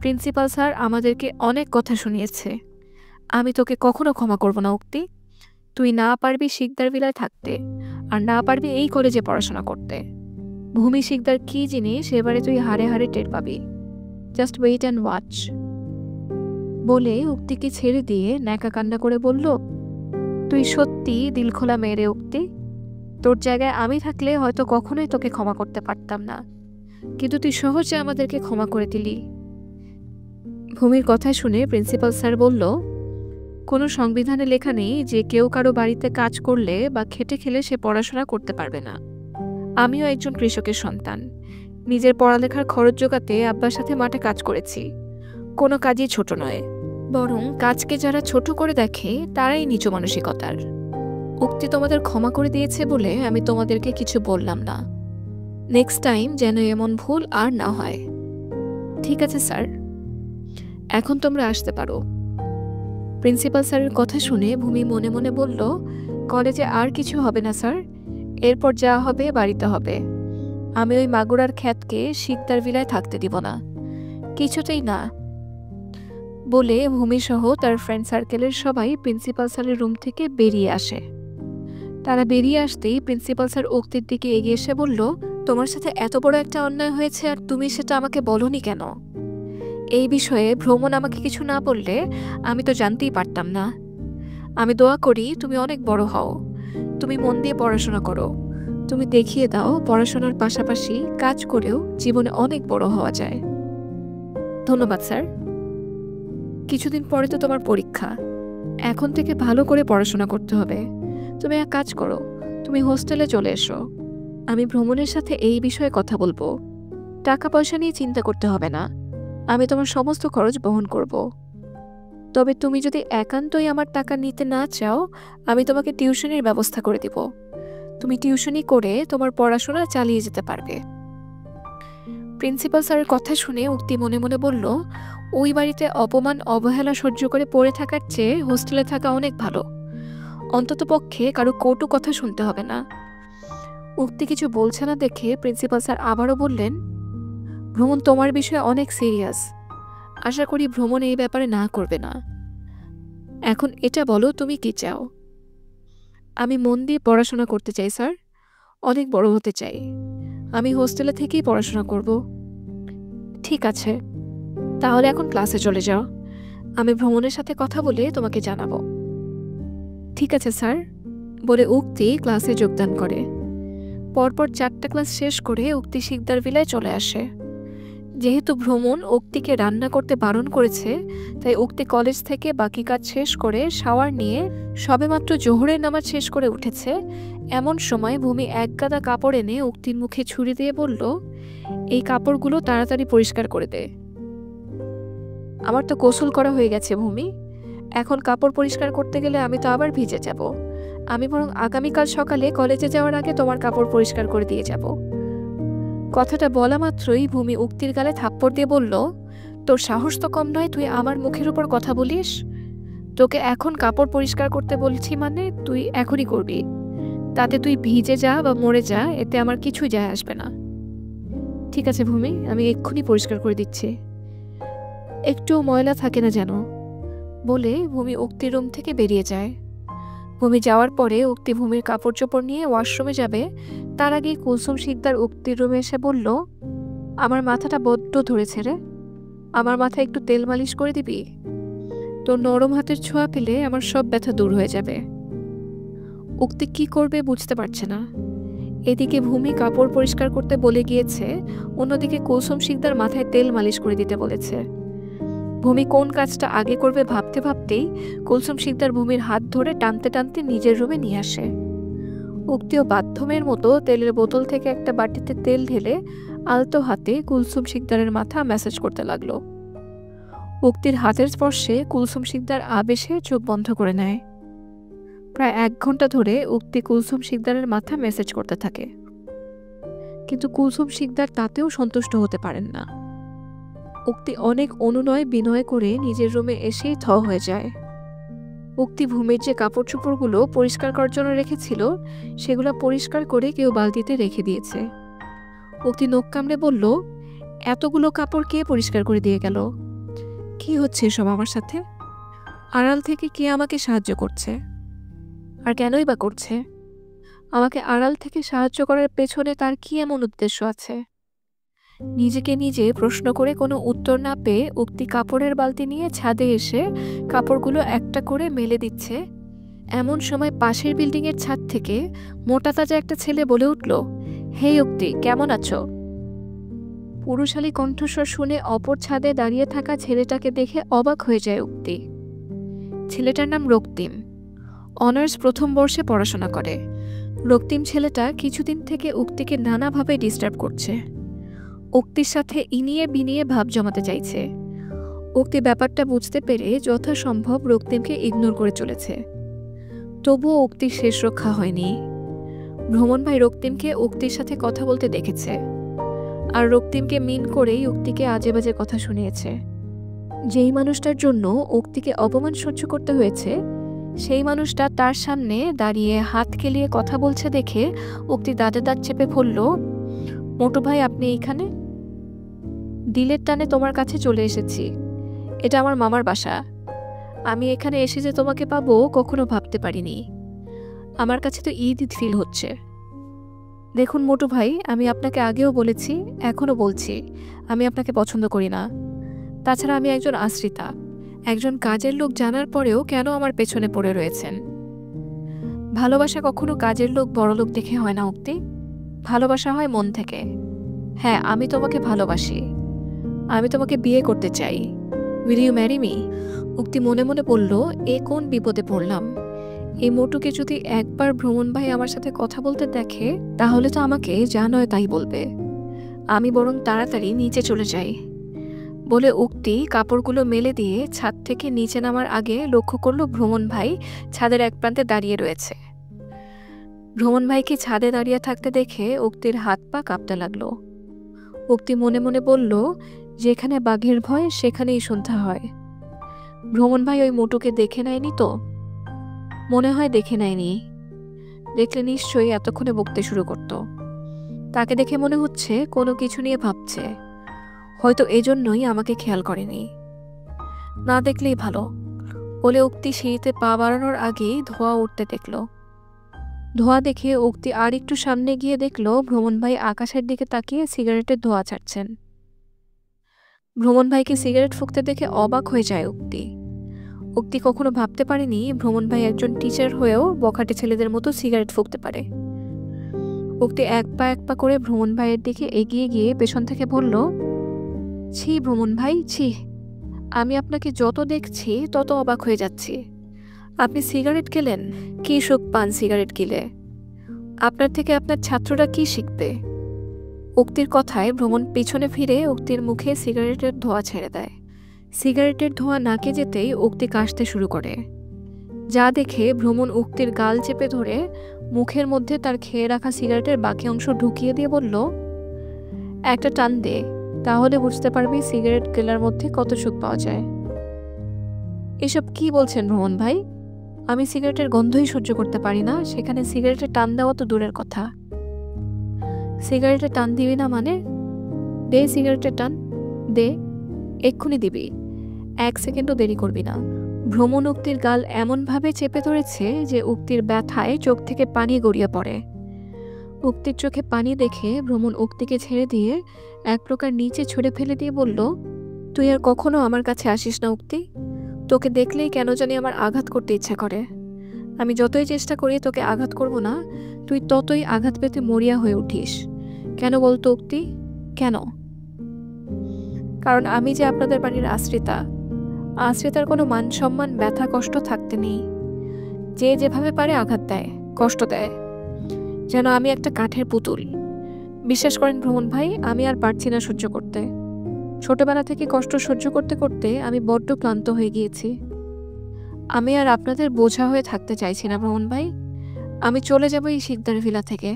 প্রিন্সিপাল স্যার আমাদেরকে অনেক কথা শুনিয়েছে। আমি তোকে কখনো ক্ষমা করব না উক্তি। তুই না পারবি শিকদার ভিলায় থাকতে, আর না পারবি এই কলেজে পড়াশোনা করতে। ভূমি শিকদার কি জিনিস এবারে তুই হাড়ে হাড়ে টের পাবি। Just wait and watch. বলে উক্তিকে ছেড়ে দিয়ে ন্যাকা কান্না করে বলল, তুই সত্যি দিলখোলা মেরে উক্তি। তোর জায়গায় আমি থাকলে হয়তো কখনোই তোকে ক্ষমা করতে পারতাম না, কিন্তু তুই সহজে আমাদেরকে ক্ষমা করে দিলি। ভূমির কথা শুনে প্রিন্সিপাল স্যার বলল, কোনো সংবিধানে লেখা নেই যে কেউ কারো বাড়িতে কাজ করলে বা খেটে খেলে সে পড়াশোনা করতে পারবে না। আমিও একজন কৃষকের সন্তান। নিজের পড়ালেখার খরচ জোগাতে আব্বার সাথে মাঠে কাজ করেছি। কোনো কাজই ছোট নয়, বরং কাজকে যারা ছোট করে দেখে তারাই নিচু মানসিকতার। উক্তি তোমাদের ক্ষমা করে দিয়েছে বলে আমি তোমাদেরকে কিছু বললাম না। নেক্সট টাইম যেন এমন ভুল আর না হয়। ঠিক আছে স্যার, এখন তোমরা আসতে পারো। প্রিন্সিপাল স্যারের কথা শুনে ভূমি মনে মনে বলল, কলেজে আর কিছু হবে না স্যার, এরপর যা হবে বাড়িতে হবে। আমি ওই মাগুরার খ্যাতকে শিকদার ভিলায় থাকতে দিব না, কিছুতেই না। বলে ভূমিসহ তার ফ্রেন্ড সার্কেলের সবাই প্রিন্সিপাল স্যারের রুম থেকে বেরিয়ে আসে। তারা বেরিয়ে আসতেই প্রিন্সিপাল স্যার উক্তির দিকে এগিয়ে এসে বলল, তোমার সাথে এত বড় একটা অন্যায় হয়েছে আর তুমি সেটা আমাকে বলোনি কেন? এই বিষয়ে ভ্রমণ আমাকে কিছু না বললে আমি তো জানতেই পারতাম না। আমি দোয়া করি তুমি অনেক বড় হও, তুমি মন দিয়ে পড়াশোনা করো, তুমি দেখিয়ে দাও পড়াশোনার পাশাপাশি কাজ করেও জীবনে অনেক বড় হওয়া যায়। ধন্যবাদ স্যার। কিছুদিন পরে তো তোমার পরীক্ষা, এখন থেকে ভালো করে পড়াশোনা করতে হবে। তুমি এক কাজ করো, তুমি হোস্টেলে চলে এসো। আমি ভ্রমণের সাথে এই বিষয়ে কথা বলবো। টাকা পয়সা নিয়ে চিন্তা করতে হবে না, আমি তোমার সমস্ত খরচ বহন করব। তবে তুমি যদি একান্তই আমার টাকা নিতে না চাও, আমি তোমাকে টিউশনির ব্যবস্থা করে দিব। তুমি টিউশনি করে তোমার পড়াশোনা চালিয়ে যেতে পারবে। প্রিন্সিপাল স্যারের কথা শুনে উক্তি মনে মনে বলল, ওই বাড়িতে অপমান অবহেলা সহ্য করে পড়ে থাকার চেয়ে হোস্টেলে থাকা অনেক ভালো। অন্ততপক্ষে কারো কটু কথা শুনতে হবে না। উক্তি কিছু বলছে না দেখে প্রিন্সিপাল স্যার আবারও বললেন, ভ্রমণ তোমার বিষয়ে অনেক সিরিয়াস। আশা করি ভ্রমণ এই ব্যাপারে না করবে না। এখন এটা বলো তুমি কি চাও? আমি মন দিয়ে পড়াশোনা করতে চাই স্যার, অনেক বড় হতে চাই। আমি হোস্টেলে থেকেই পড়াশোনা করব। ঠিক আছে, তাহলে এখন ক্লাসে চলে যাও। আমি ভ্রমণের সাথে কথা বলে তোমাকে জানাবো। ঠিক আছে স্যার, বলে উক্তি ক্লাসে যোগদান করে। পরপর 4টা ক্লাস শেষ করে উক্তি শিকদার ভিলায় চলে আসে। যেহেতু ভ্রমণ উক্তিকে রান্না করতে বারণ করেছে, তাই উক্তি কলেজ থেকে বাকি কাজ শেষ করে শাওয়ার নিয়ে সবেমাত্র জোহরের নামাজ শেষ করে উঠেছে। এমন সময় ভূমি এক গাদা কাপড় এনে উক্তির মুখে ছুরি দিয়ে বলল, এই কাপড়গুলো তাড়াতাড়ি পরিষ্কার করে দে। আমার তো গোসল করা হয়ে গেছে ভূমি, এখন কাপড় পরিষ্কার করতে গেলে আমি তো আবার ভিজে যাব। আমি বরং আগামীকাল সকালে কলেজে যাওয়ার আগে তোমার কাপড় পরিষ্কার করে দিয়ে যাব। কথাটা বলা মাত্রই ভূমি উক্তির গালে থাপ্পড় দিয়ে বলল, তোর সাহস তো কম নয়, তুই আমার মুখের উপর কথা বলিস? তোকে এখন কাপড় পরিষ্কার করতে বলছি মানে তুই এখনই করবি। তাতে তুই ভিজে যা বা মরে যা, এতে আমার কিছুই যায় আসবে না। ঠিক আছে ভূমি, আমি এক্ষুনি পরিষ্কার করে দিচ্ছি, একটু ময়লা থাকে না যেন, বলে ভূমি উক্তির রুম থেকে বেরিয়ে যায়। ভূমি যাওয়ার পরে উক্তি ভূমির কাপড় চোপড় নিয়ে ওয়াশরুমে যাবে, তার আগেই কুলসুম শিকদার উক্তির রুমে এসে বলল, আমার মাথাটা বড্ড ধরেছে রে, আমার মাথায় একটু তেল মালিশ করে দিবি? তোর নরম হাতের ছোঁয়া পেলে আমার সব ব্যথা দূর হয়ে যাবে। উক্তি কি করবে বুঝতে পারছে না। এদিকে ভূমি কাপড় পরিষ্কার করতে বলে গিয়েছে, অন্যদিকে কুলসুম শিকদার মাথায় তেল মালিশ করে দিতে বলেছে। ভূমি কোন কাজটা আগে করবে ভাবতে ভাবতেই কুলসুম শিকদার ভূমির হাত ধরে টানতে টানতে নিজের রুমে নিয়ে আসে। উক্তিও বাধ্যমের মতো তেলের বোতল থেকে একটা বাটিতে তেল ঢেলে আলতো হাতে কুলসুম শিকদারের মাথা ম্যাসাজ করতে লাগলো। উক্তির হাতের স্পর্শে কুলসুম শিকদার আবেশে চোখ বন্ধ করে নেয়। প্রায় 1 ঘন্টা ধরে উক্তি কুলসুম শিকদারের মাথা ম্যাসাজ করতে থাকে, কিন্তু কুলসুম শিকদার তাতেও সন্তুষ্ট হতে পারেন না। উক্তি অনেক অনুনয় বিনয় করে নিজের রুমে এসেই থ হয়ে যায়। উক্তি ভূমির যে কাপড় চোপড়গুলো পরিষ্কার করার জন্য রেখেছিল, সেগুলো পরিষ্কার করে কেউ বালতিতে রেখে দিয়েছে। উক্তি নখ কামড়ে বলল, এতগুলো কাপড় কে পরিষ্কার করে দিয়ে গেল? কি হচ্ছে এসব আমার সাথে? আড়াল থেকে কে আমাকে সাহায্য করছে? আর কেনই বা করছে? আমাকে আড়াল থেকে সাহায্য করার পেছনে তার কি এমন উদ্দেশ্য আছে? নিজেকে নিজে প্রশ্ন করে কোনো উত্তর না পেয়ে উক্তি কাপড়ের বালতি নিয়ে ছাদে এসে কাপড়গুলো একটা করে মেলে দিচ্ছে। এমন সময় পাশের বিল্ডিংয়ের ছাদ থেকে মোটা তাজা একটা ছেলে বলে উঠল, হে উক্তি, কেমন আছো? পুরুষালী কণ্ঠস্বর শুনে অপর ছাদে দাঁড়িয়ে থাকা ছেলেটাকে দেখে অবাক হয়ে যায় উক্তি। ছেলেটার নাম রক্তিম, অনার্স প্রথম বর্ষে পড়াশোনা করে। রক্তিম ছেলেটা কিছুদিন থেকে উক্তিকে নানাভাবে ডিস্টার্ব করছে। উক্তির সাথে ইনিয়ে বিনিয়ে ভাব জমাতে চাইছে। উক্তি ব্যাপারটা বুঝতে পেরে যথাসম্ভব রক্তিমকে ইগনোর করে চলেছে। তবুও উক্তির শেষ রক্ষা হয়নি। ভ্রমণ ভাই রক্তিমকে উক্তির সাথে কথা বলতে দেখেছে, আর রক্তিমকে মিন করেই উক্তিকে আজে বাজে কথা শুনিয়েছে। যেই মানুষটার জন্য উক্তিকে অপমান সহ্য করতে হয়েছে, সেই মানুষটা তার সামনে দাঁড়িয়ে হাত খেলিয়ে কথা বলছে দেখে উক্তি দাঁতে দাঁত চেপে বলল, মোটু ভাই আপনি এইখানে? দিলের টানে তোমার কাছে চলে এসেছি। এটা আমার মামার বাসা। আমি এখানে এসে যে তোমাকে পাবো কখনো ভাবতে পারিনি। আমার কাছে তো ঈদ ঈদ ফিল হচ্ছে। দেখুন মোটু ভাই, আমি আপনাকে আগেও বলেছি, এখনও বলছি, আমি আপনাকে পছন্দ করি না। তাছাড়া আমি একজন আশ্রিতা, একজন কাজের লোক জানার পরেও কেন আমার পেছনে পড়ে রয়েছেন? ভালোবাসা কখনো কাজের লোক বড়লোক দেখে হয় না উক্তি। ভালোবাসা হয় মন থেকে। হ্যাঁ, আমি তোমাকে ভালোবাসি। আমি তোমাকে বিয়ে করতে চাই। Will you marry me? Ukti মনে মনে বলল, এ কোন বিপদে পড়লাম। এই মোটুকে যদি একবার ভ্রমণ ভাই আমার সাথে কথা বলতে দেখে, তাহলে তো আমাকে যা নয় তাই বলবে। আমি বরং তাড়াতাড়ি নিচে চলে যাই। বলে উক্তি কাপড়গুলো মেলে দিয়ে ছাদ থেকে নিচে নামার আগে লক্ষ্য করলো ভ্রমণ ভাই ছাদের এক প্রান্তে দাঁড়িয়ে রয়েছে। ভ্রমণ ভাইকে ছাদে দাঁড়িয়ে থাকতে দেখে উক্তির হাত পা কাঁপতে লাগলো। উক্তি মনে মনে বলল, যেখানে বাঘের ভয় সেখানেই সন্ধ্যা হয়। ভ্রমণ ভাই ওই মোটুকে দেখে নেয়নি তো? মনে হয় দেখে নেয়নি। দেখলে নিশ্চয়ই এতক্ষণে বকতে শুরু করত। তাকে দেখে মনে হচ্ছে কোনো কিছু নিয়ে ভাবছে। হয়তো এজন্যই আমাকে খেয়াল করেনি। না দেখলেই ভালো বলে উক্তি সিঁড়িতে পা বাড়ানোর আগেই ধোঁয়া উঠতে দেখল। ধোঁয়া দেখে উক্তি আর একটু সামনে গিয়ে দেখল ভ্রমণ ভাই আকাশের দিকে তাকিয়ে সিগারেটের ধোঁয়া ছাড়ছেন। ভ্রমণ ভাইকে সিগারেট ফুঁকতে দেখে অবাক হয়ে যায় উক্তি। উক্তি কখনো ভাবতে পারেনি ভ্রমণ ভাই একজন টিচার হয়েও বখাটে ছেলেদের মতো সিগারেট ফুঁকতে পারে। উক্তি এক পা করে ভ্রমণ ভাইয়ের দিকে এগিয়ে গিয়ে পেছন থেকে বলল, ছি ভ্রমণ ভাই, ছি। আমি আপনাকে যত দেখছি তত অবাক হয়ে যাচ্ছি। আপনি সিগারেট খেলেন? কি সুখ পান সিগারেট গিলে? আপনার থেকে আপনার ছাত্ররা কি শিখবে? উক্তির কথায় ভ্রমণ পিছনে ফিরে উক্তির মুখে সিগারেটের ধোঁয়া ছেড়ে দেয়। সিগারেটের ধোঁয়া নাকে যেতেই উক্তি কাশতে শুরু করে। যা দেখে ভ্রমণ উক্তির গাল চেপে ধরে মুখের মধ্যে তার খেয়ে রাখা সিগারেটের বাকি অংশ ঢুকিয়ে দিয়ে বলল, একটা টান দে, তাহলে বুঝতে পারবি সিগারেট গেলার মধ্যে কত সুখ পাওয়া যায়। এসব কি বলছেন ভ্রমণ ভাই? আমি সিগারেটের গন্ধই সহ্য করতে পারি না, সেখানে সিগারেটের টান দেওয়া তো দূরের কথা। সিগারেটের টান দিবি না মানে? দে সিগারেটের টান, দে, এক্ষুনি দিবি, 1 সেকেন্ডও দেরি করবি না। ভ্রমণ উক্তির গাল এমনভাবে চেপে ধরেছে যে উক্তির ব্যথায় চোখ থেকে পানি গড়িয়ে পড়ে। উক্তির চোখে পানি দেখে ভ্রমণ উক্তিকে ছেড়ে দিয়ে এক প্রকার নিচে ছুঁড়ে ফেলে দিয়ে বলল, তুই আর কখনো আমার কাছে আসিস না উক্তি। তোকে দেখলেই কেন জানি আমার আঘাত করতে ইচ্ছা করে। আমি যতই চেষ্টা করি তোকে আঘাত করব না, তুই ততই আঘাত পেতে মরিয়া হয়ে উঠিস। কেন বলতো উক্তি, কেন? কারণ আমি যে আপনাদের বাড়ির আশ্রিতা। আশ্রিতার কোনো মান সম্মান ব্যথা কষ্ট থাকতে নেই। যে যেভাবে পারে আঘাত দেয়, কষ্ট দেয়, যেন আমি একটা কাঠের পুতুল। বিশ্বাস করেন ভ্রমণ ভাই, আমি আর পারছি না সহ্য করতে। ছোটবেলা থেকে কষ্ট সহ্য করতে করতে আমি বড্ড ক্লান্ত হয়ে গিয়েছি। আমি আর আপনাদের বোঝা হয়ে থাকতে চাইছি না ভ্রমণ ভাই। আমি চলে যাব এই শিকদার ভিলা থেকে।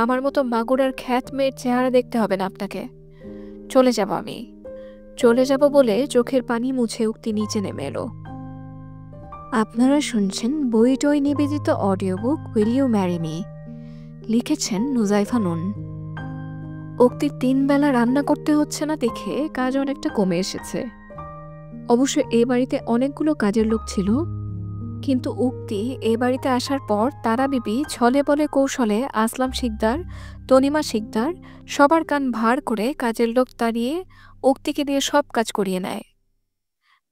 আমার মতো মাগুর আর খ্যাত মেয়ের চেহারা দেখতে হবে না আপনাকে। চলে যাব আমি, চলে যাব বলে চোখের পানি মুছে উক্তি নিচে নেমে এলো। আপনারা শুনছেন বইটই নিবেদিত audio book will you marry me, লিখেছেন নুজাইফা নুন। উক্তির 3 বেলা রান্না করতে হচ্ছে না দেখে কাজ অনেকটা কমে এসেছে। অবশ্য এ বাড়িতে অনেকগুলো কাজের লোক ছিল, কিন্তু উক্তি এ বাড়িতে আসার পর তারা বিবি ছলে বলে কৌশলে আসলাম শিকদার, তনিমা শিকদার সবার কান ভার করে কাজের লোক তাড়িয়ে উক্তিকে দিয়ে সব কাজ করিয়ে নেয়।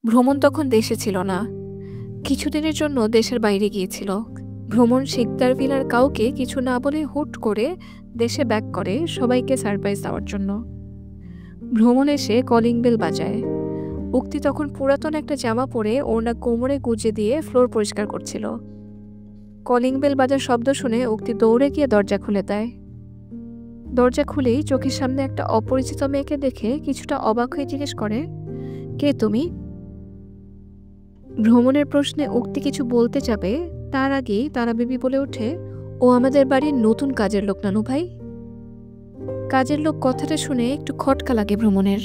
ভ্রমণ তখন দেশে ছিল না, কিছুদিনের জন্য দেশের বাইরে গিয়েছিল। ভ্রমণ শিকদার ভিলার কাউকে কিছু না বলে হুট করে দেশে ব্যাক করে সবাইকে সারপ্রাইজ দেওয়ার জন্য। ভ্রমণ এসে কলিং বেল বাজায়। উক্তি তখন পুরাতন একটা জামা পরে ওড়না কোমরে গুজে দিয়ে ফ্লোর পরিষ্কার করছিল। কলিং বেল বাজার শব্দ শুনে উক্তি দৌড়ে গিয়ে দরজা খুলে দেয়। দরজা খুলেই চোখের সামনে একটা অপরিচিত মেয়েকে দেখে কিছুটা অবাক হয়ে জিজ্ঞেস করে, কে তুমি? ভ্রমণের প্রশ্নে উক্তি কিছু বলতে যাবে তার আগেই তারা বিবি বলে ওঠে, ও আমাদের বাড়ির নতুন কাজের লোক নানু ভাই। কাজের লোক কথাটা শুনে একটু খটকা লাগে ভ্রমণের।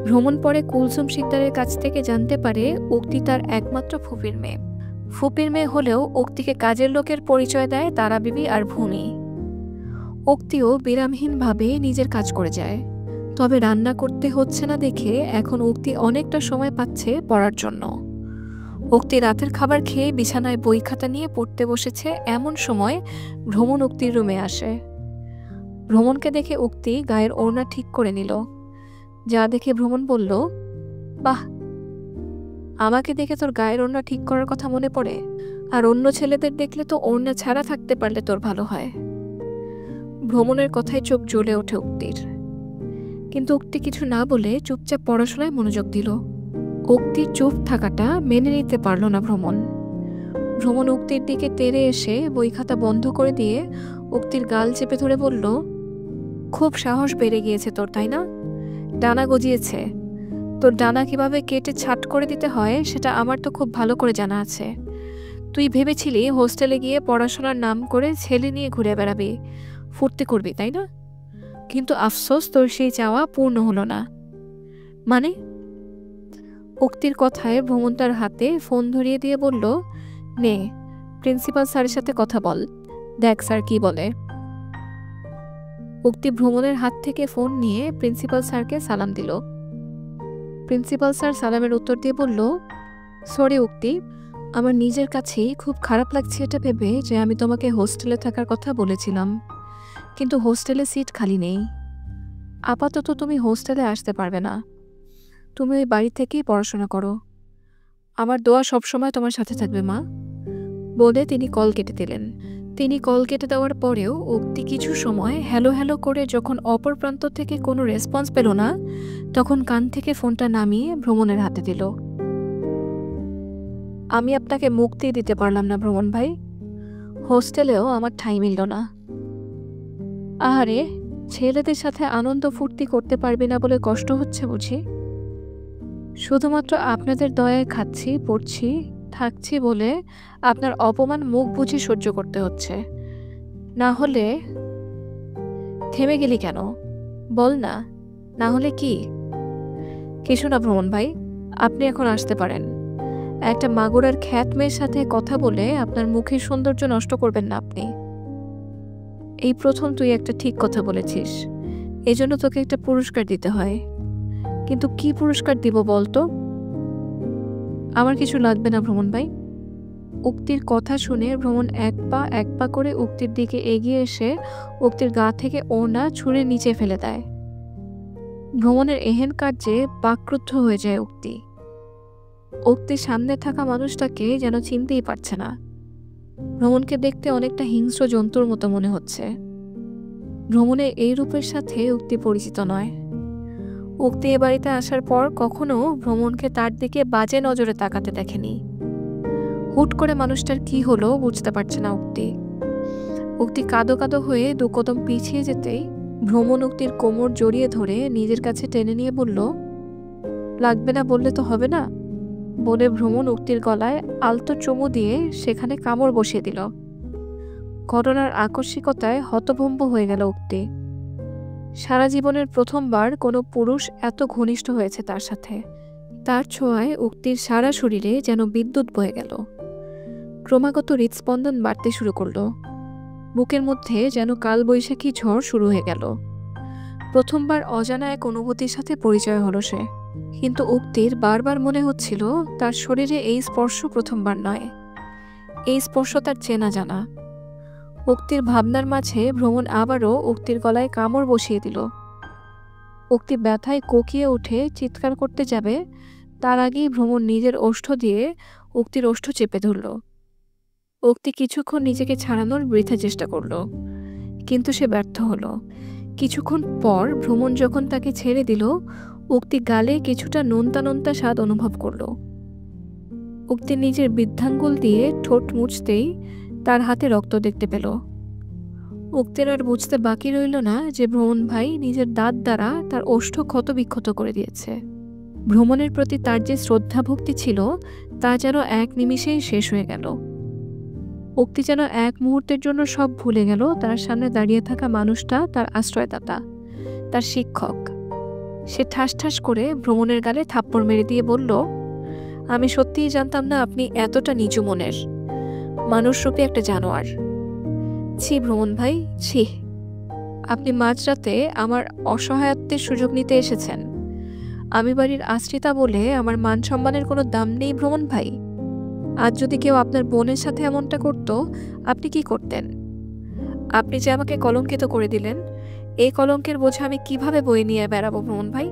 ভ্রমণ পরে কুলসুম শিকদারের কাছ থেকে জানতে পারে উক্তি তার একমাত্র ফুপির মেয়ে। ফুপির মেয়ে হলেও উক্তিকে কাজের লোকের পরিচয় দেয় তারা বিবি আর ভূমি। উক্তিও বিরামহীনভাবে নিজের কাজ করে যায়। তবে রান্না করতে হচ্ছে না দেখে এখন উক্তি অনেকটা সময় পাচ্ছে পড়ার জন্য। উক্তি রাতের খাবার খেয়ে বিছানায় বই খাতা নিয়ে পড়তে বসেছে, এমন সময় ভ্রমণ উক্তির রুমে আসে। ভ্রমণকে দেখে উক্তি গায়ের ওড়না ঠিক করে নিল। যা দেখে ভ্রমণ বলল, বাহ, আমাকে দেখে তোর গায়ের ওড়না ঠিক করার কথা মনে পড়ে? আর অন্য ছেলেদের দেখলে তো ওড়না ছাড়া থাকতে পারলে তোর ভালো হয়। ভ্রমণের কথায় চোখ জ্বলে ওঠে উক্তির, কিন্তু উক্তি কিছু না বলে চুপচাপ পড়াশোনায় মনোযোগ দিল। উক্তির চুপ থাকাটা মেনে নিতে পারল না ভ্রমণ। ভ্রমণ উক্তির দিকে তেড়ে এসে বই খাতা বন্ধ করে দিয়ে উক্তির গাল চেপে ধরে বলল, খুব সাহস বেড়ে গিয়েছে তোর, তাই না? ডানা গজিয়েছে। তোর ডানা কিভাবে কেটে ছাট করে দিতে হয় সেটা আমার তো খুব ভালো করে জানা আছে। তুই ভেবেছিলি হোস্টেলে গিয়ে পড়াশোনার নাম করে ছেলে নিয়ে ঘুরে বেড়াবি, ফুর্তি করবি, তাই না? কিন্তু আফসোস, তোর সেই চাওয়া পূর্ণ হলো না। মানে? উক্তির কথায় ভ্রমণ তার হাতে ফোন ধরিয়ে দিয়ে বলল, নে, প্রিন্সিপাল স্যারের সাথে কথা বল, দেখ স্যার কি বলে। উক্তি ভ্রমণের হাত থেকে ফোন নিয়ে প্রিন্সিপাল স্যারকে সালাম দিল। প্রিন্সিপাল স্যার সালামের উত্তর দিয়ে বলল, সরি উক্তি, আমার নিজের কাছেই খুব খারাপ লাগছে এটা ভেবে যে আমি তোমাকে হোস্টেলে থাকার কথা বলেছিলাম, কিন্তু হোস্টেলে সিট খালি নেই। আপাতত তুমি হোস্টেলে আসতে পারবে না। তুমি ওই বাড়ি থেকেই পড়াশোনা করো। আমার দোয়া সবসময় তোমার সাথে থাকবে মা। বলে তিনি কল কেটে দিলেন। তিনি কল কেটে দেওয়ার পরেও উক্তি কিছু সময় হ্যালো হ্যালো করে যখন অপর প্রান্ত থেকে কোনো রেসপন্স পেল না, তখন কান থেকে ফোনটা নামিয়ে ভ্রমণের হাতে দিল। আমি আপনাকে মুক্তি দিতে পারলাম না ভ্রমণ ভাই। হোস্টেলেও আমার ঠাঁই মিলল না। আহারে, ছেলেদের সাথে আনন্দ ফুর্তি করতে পারবি না বলে কষ্ট হচ্ছে বুঝি? শুধুমাত্র আপনাদের দয়ায় খাচ্ছি, পড়ছি, থাকছি বলে আপনার অপমান মুখ বুঝে সহ্য করতে হচ্ছে। না হলে। থেমে গেলি কেন? বল না, না হলে কি? কিছু না ভ্রমণ ভাই, আপনি এখন আসতে পারেন। একটা মাগুরার খ্যাত মেয়ের সাথে কথা বলে আপনার মুখের সৌন্দর্য নষ্ট করবেন না আপনি। এই প্রথম তুই একটা ঠিক কথা বলেছিস, এজন্য তোকে একটা পুরস্কার দিতে হয়। কিন্তু কি পুরস্কার দিব বলতো? আমার কিছু লাগবে না ভ্রমণ ভাই। উক্তির কথা শুনে ভ্রমণ এক পা করে উক্তির দিকে এগিয়ে এসে উক্তির গা থেকে ওড়না ছুঁড়ে নিচে ফেলে দেয়। ভ্রমণের এহেন কার্যে বাকরুদ্ধ হয়ে যায় উক্তি। উক্তির সামনে থাকা মানুষটাকে যেন চিনতেই পারছে না। ভ্রমণকে দেখতে অনেকটা হিংস্র জন্তুর মতো মনে হচ্ছে। ভ্রমণের এই রূপের সাথে উক্তি পরিচিত নয়। উক্তি এ বাড়িতে আসার পর কখনো ভ্রমণকে তার দিকে বাজে নজরে তাকাতে দেখেনি। হুট করে মানুষটার কি হলো বুঝতে পারছে না উক্তি। উক্তি কাঁদো কাঁদো হয়ে দু কদম পিছিয়ে যেতেই ভ্রমণ উক্তির কোমর জড়িয়ে ধরে নিজের কাছে টেনে নিয়ে বলল, লাগবে না বললে তো হবে না। বলে ভ্রমণ উক্তির গলায় আলতো চুমু দিয়ে সেখানে কামড় বসিয়ে দিল। ঘটনার আকস্মিকতায় হতভম্ব হয়ে গেল উক্তি। সারা জীবনের প্রথমবার কোনো পুরুষ এত ঘনিষ্ঠ হয়েছে তার সাথে। তার ছোঁয়ায় উক্তির সারা শরীরে যেন বিদ্যুৎ বয়ে গেল। ক্রমাগত হৃদস্পন্দন বাড়তে শুরু করলো। বুকের মধ্যে যেন কালবৈশাখী ঝড় শুরু হয়ে গেল। প্রথমবার অজানা এক অনুভূতির সাথে পরিচয় হলো সে। কিন্তু উক্তির বারবার মনে হচ্ছিল তার শরীরে এই স্পর্শ প্রথমবার নয়, এই স্পর্শ তার চেনা জানা। উক্তির ভাবনার মাঝে ভ্রমণ আবারও উক্তির গলায় কামড় বসিয়ে দিল। উক্তি ব্যথায় কোকিয়ে উঠে চিৎকার করতে যাবে, তার আগেই ভ্রমণ নিজের ওষ্ঠ দিয়ে উক্তির ওষ্ঠ চেপে ধরল। উক্তি কিছুক্ষণ নিজেকে ছাড়ানোর বৃথা চেষ্টা করল, কিন্তু সে ব্যর্থ হলো। কিছুক্ষণ পর ভ্রমণ যখন তাকে ছেড়ে দিল, উক্তি গালে কিছুটা নোনতা নোনতা স্বাদ অনুভব করল। উক্তি নিজের বৃদ্ধাঙ্গুল দিয়ে ঠোঁট মুছতেই তার হাতে রক্ত দেখতে পেল। উক্তির আর বুঝতে বাকি রইল না যে ভ্রমণ ভাই নিজের দাঁত দ্বারা তার ওষ্ঠ ক্ষত বিক্ষত করে দিয়েছে। ভ্রমণের প্রতি তার যে শ্রদ্ধা ভক্তি ছিল তা যেন এক নিমিষেই শেষ হয়ে গেল। উক্তি যেন এক মুহূর্তের জন্য সব ভুলে গেল তার সামনে দাঁড়িয়ে থাকা মানুষটা তার আশ্রয়দাতা, তার শিক্ষক। সে ঠাস ঠাস করে ভ্রমণের গালে থাপ্পড় মেরে দিয়ে বলল, আমি সত্যিই জানতাম না আপনি এতটা নিচু মনের, মানুষরূপী একটা জানোয়ার। ছি ভ্রমণ ভাই, ছি। আপনি মাঝরাতে আমার অসহায়ত্বের সুযোগ নিতে এসেছেন। আমি বাড়ির আশ্রিতা বলে আমার মান সম্মানের কোনো দাম নেই ভ্রমণ ভাই? আজ যদি কেউ আপনার বোনের সাথে এমনটা করত, আপনি কি করতেন? আপনি যে আমাকে কলঙ্কিত করে দিলেন, এই কলঙ্কের বোঝা আমি কিভাবে বয়ে নিয়ে বেড়াবো ভ্রমণ ভাই?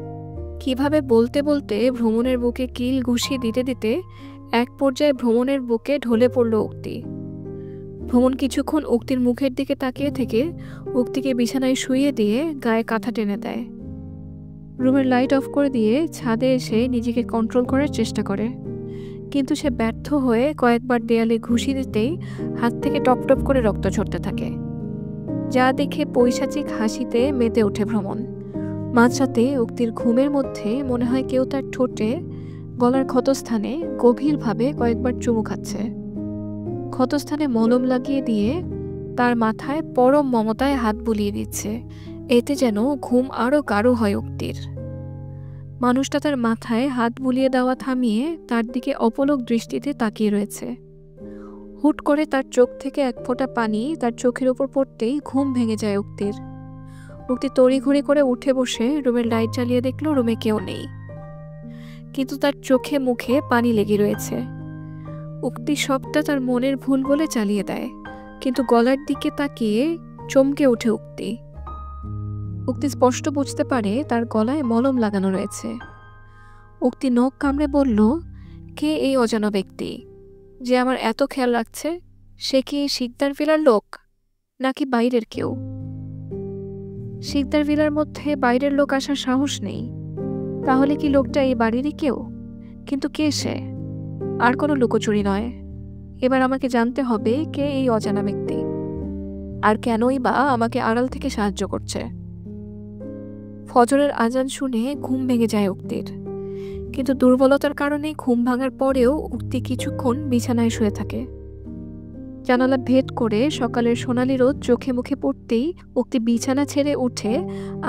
কিভাবে বলতে বলতে ভ্রমণের বুকে কিল ঘুষিয়ে দিতে দিতে এক পর্যায়ে ভ্রমণের বুকে ঢলে পড়ল উক্তি। ভ্রমণ কিছুক্ষণ উক্তির মুখের দিকে তাকিয়ে থেকে উক্তিকে বিছানায় শুইয়ে দিয়ে গায়ে কাঁথা টেনে দেয়। রুমের লাইট অফ করে দিয়ে ছাদে এসে নিজেকে কন্ট্রোল করার চেষ্টা করে, কিন্তু সে ব্যর্থ হয়ে কয়েকবার দেয়ালে ঘুষি দিতেই হাত থেকে টপ টপ করে রক্ত ঝরতে থাকে, যা দেখে পৈশাচিক হাসিতে মেতে ওঠে ভ্রমণ। মাঝরাতে উক্তির ঘুমের মধ্যে মনে হয় কেউ তার ঠোঁটে গলার ক্ষতস্থানে গভীরভাবে কয়েকবার চুমু খাচ্ছে। ক্ষতস্থানে মলম লাগিয়ে দিয়ে তার মাথায় পরম মমতায় হাত বুলিয়ে দিচ্ছে। এতে যেন ঘুম আরও গাঢ় হয় উক্তির। মানুষটা তার মাথায় হাত বুলিয়ে দেওয়া থামিয়ে তার দিকে অপলক দৃষ্টিতে তাকিয়ে রয়েছে। হুট করে তার চোখ থেকে এক ফোঁটা পানি তার চোখের ওপর পড়তেই ঘুম ভেঙে যায় উক্তির। উক্তি তড়িঘড়ি করে উঠে বসে রুমের লাইট জ্বালিয়ে দেখল রুমে কেউ নেই, কিন্তু তার চোখে মুখে পানি লেগে রয়েছে। উক্তি সবটা তার মনের ভুল বলে চালিয়ে দেয়, কিন্তু গলার দিকে তাকিয়ে চমকে ওঠে উক্তি। উক্তি স্পষ্ট বুঝতে পারে তার গলায় মলম লাগানো রয়েছে। উক্তি নখ কামড়ে বলল, কে এই অজানা ব্যক্তি যে আমার এত খেয়াল রাখছে? সে কি শিকদার ভিলার লোক নাকি বাইরের কেউ? শিকদার ভিলার মধ্যে বাইরের লোক আসার সাহস নেই, তাহলে কি লোকটা এই বাড়িরই কেউ? কিন্তু কে সে? আর কোনো লুকোচুরি নয়, এবার আমাকে জানতে হবে কে এই অজানা ব্যক্তি, আর কেনই বা আমাকে আড়াল থেকে সাহায্য করছে। ফজরের আজান শুনে ঘুম ভেঙে যায় উক্তির, কিন্তু দুর্বলতার কারণে ঘুম ভাঙার পরেও উক্তি কিছুক্ষণ বিছানায় শুয়ে থাকে। জানালা ভেদ করে সকালের সোনালি রোদ চোখে মুখে পড়তেই উক্তি বিছানা ছেড়ে উঠে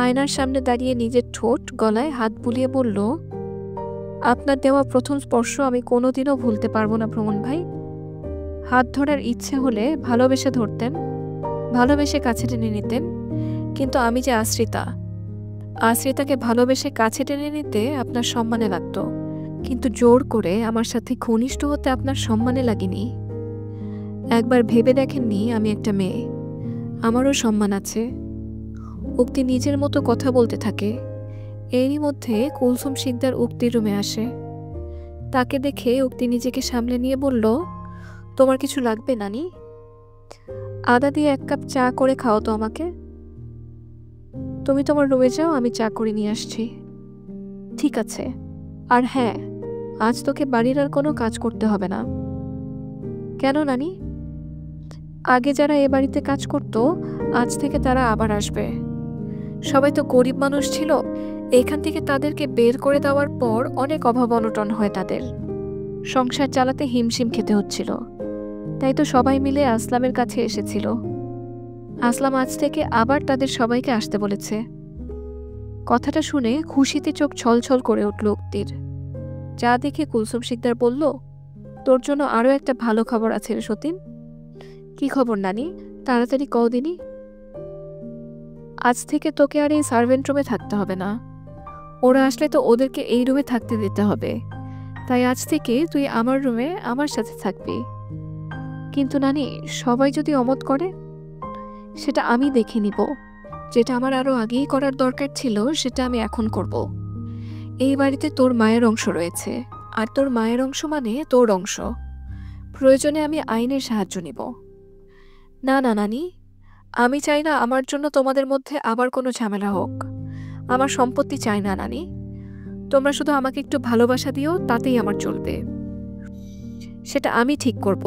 আয়নার সামনে দাঁড়িয়ে নিজের ঠোঁট গলায় হাত বুলিয়ে বলল, আপনার দেওয়া প্রথম স্পর্শ আমি কোনোদিনও ভুলতে পারবো না ভ্রমণ ভাই। হাত ধরার ইচ্ছে হলে ভালোবেসে ধরতেন, ভালোবেসে কাছে টেনে নিতেন, কিন্তু আমি যে আশ্রিতাকে ভালোবেসে কাছে টেনে নিতে আপনার সম্মানে লাগত, কিন্তু জোর করে আমার সাথে ঘনিষ্ঠ হতে আপনার সম্মানে লাগেনি। একবার ভেবে দেখেননি আমি একটা মেয়ে, আমারও সম্মান আছে। উক্তি নিজের মতো কথা বলতে থাকে। এরই মধ্যে কুলসুম শিকদার উক্তির রুমে আসে। তাকে দেখে উক্তি নিজেকে সামলে নিয়ে বলল, তোমার কিছু লাগবে নানি? আদা দিয়ে 1 কাপ চা করে খাও তো আমাকে। তুমি তোমার রুমে যাও, আমি চা করে নিয়ে আসছি। ঠিক আছে, আর হ্যাঁ, আজ তোকে বাড়ির আর কোনো কাজ করতে হবে না। কেন নানি? আগে যারা এ বাড়িতে কাজ করত আজ থেকে তারা আবার আসবে। সবাই তো গরিব মানুষ ছিল, এখান থেকে তাদেরকে বের করে দেওয়ার পর অনেক অভাব অনটন হয় তাদের, সংসার চালাতে হিমশিম খেতে হচ্ছিল। তাই তো সবাই মিলে আসলামের কাছে এসেছিল। আসলাম আজ থেকে আবার তাদের সবাইকে আসতে বলেছে। কথাটা শুনে খুশিতে চোখ ছলছল করে উঠল উক্তির। যা দেখে কুলসুম শিকদার বলল, তোর জন্য আরও একটা ভালো খবর আছে রে সতীন। কি খবর নানি? তাড়াতাড়ি কও দিনি। আজ থেকে তোকে আর এই সার্ভেন্ট রুমে থাকতে হবে না। ওরা আসলে তো ওদেরকে এই রুমে থাকতে দিতে হবে, তাই আজ থেকে তুই আমার রুমে আমার সাথে থাকবি। কিন্তু নানি, সবাই যদি অমত করে? সেটা আমি দেখে নিব। যেটা আমার আরও আগেই করার দরকার ছিল সেটা আমি এখন করব। এই বাড়িতে তোর মায়ের অংশ রয়েছে, আর তোর মায়ের অংশ মানে তোর অংশ। প্রয়োজনে আমি আইনের সাহায্য নিব। না না নানি, আমি চাই না আমার জন্য তোমাদের মধ্যে আবার কোনো ঝামেলা হোক। আমার সম্পত্তি চাই না নানি, তোমরা শুধু আমাকে একটু ভালোবাসা দিও, তাতেই আমার চলবে। সেটা আমি ঠিক করব।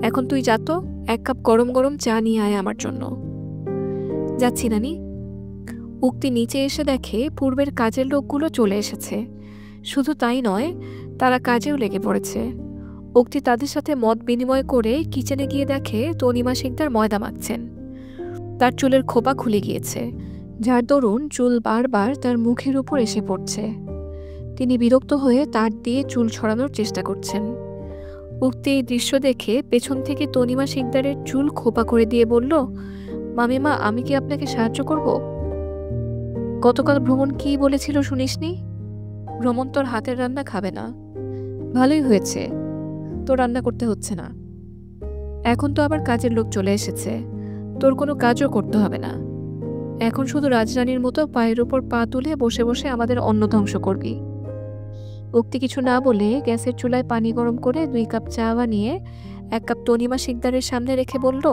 এখন তুই যা তো, 1 কাপ গরম গরম চা নিয়ে আয় আমার জন্য। যাচ্ছি নানি। উক্তি নিচে এসে দেখে পূর্বের কাজের লোকগুলো চলে এসেছে। শুধু তাই নয়, তারা কাজেও লেগে পড়েছে। উক্তি তাদের সাথে মত বিনিময় করে কিচেনে গিয়ে দেখে তনিমা শিকদার ময়দা মাখছেন। তার চুলের খোপা খুলে গিয়েছে, যার দরুন চুল বারবার তার মুখের উপর এসে পড়ছে। তিনি বিরক্ত হয়ে তার দিয়ে চুল ছড়ানোর চেষ্টা করছেন। উক্তি এই দৃশ্য দেখে পেছন থেকে তনিমা শিকদারের চুল খোপা করে দিয়ে বলল, মামিমা, আমি কি আপনাকে সাহায্য করব? গতকাল ভ্রমণ কি বলেছিল শুনিসনি? ভ্রমণ তোর হাতের রান্না খাবে না। ভালোই হয়েছে, তোর রান্না করতে হচ্ছে না। এখন তো আবার কাজের লোক চলে এসেছে, তোর কোনো কাজও করতে হবে না। এখন শুধু রাজরানীর মতো পায়ের উপর পা তুলে বসে বসে আমাদের অন্ন ধ্বংস করবি। উক্তি কিছু না বলে গ্যাসের চুলায় পানি গরম করে 2 কাপ চা বানিয়ে 1 কাপ তনিমা শিকদারের সামনে রেখে বলল,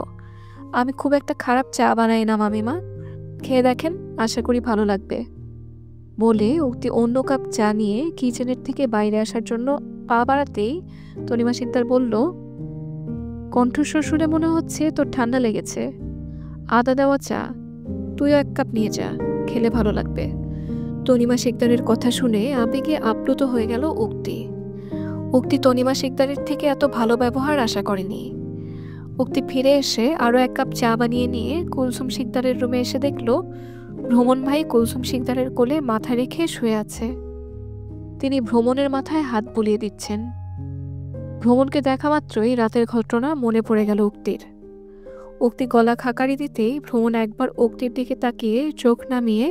আমি খুব একটা খারাপ চা বানাই না মামিমা, খেয়ে দেখেন, আশা করি ভালো লাগবে। বলে উক্তি অন্য কাপ চা নিয়ে কিচেনের থেকে বাইরে আসার জন্য পা বাড়াতেই তনিমা শিকদার বলল, কণ্ঠস্বর শুনে মনে হচ্ছে তোর ঠান্ডা লেগেছে। আদা দেওয়া চা, তুইও 1 কাপ নিয়ে যা, খেলে ভালো লাগবে। তনিমা শিকদারের কথা শুনে আবেগে আপ্লুত হয়ে গেল উক্তি। উক্তি তনিমা শিকদারের থেকে এত ভালো ব্যবহার আশা করেনি। উক্তি ফিরে এসে আরও 1 কাপ চা বানিয়ে নিয়ে কুলসুম শিকদারের রুমে এসে দেখল ভ্রমণ ভাই কুলসুম শিকদারের কোলে মাথা রেখে শুয়ে আছে। তিনি ভ্রমণের মাথায় হাত বুলিয়ে দিচ্ছেন। ভ্রমণকে দেখা মাত্রই রাতের ঘটনা মনে পড়ে গেল উক্তির। উক্তি গলা খাকারি দিতেই ভ্রমণ একবার উক্তির দিকে তাকিয়ে চোখ নামিয়ে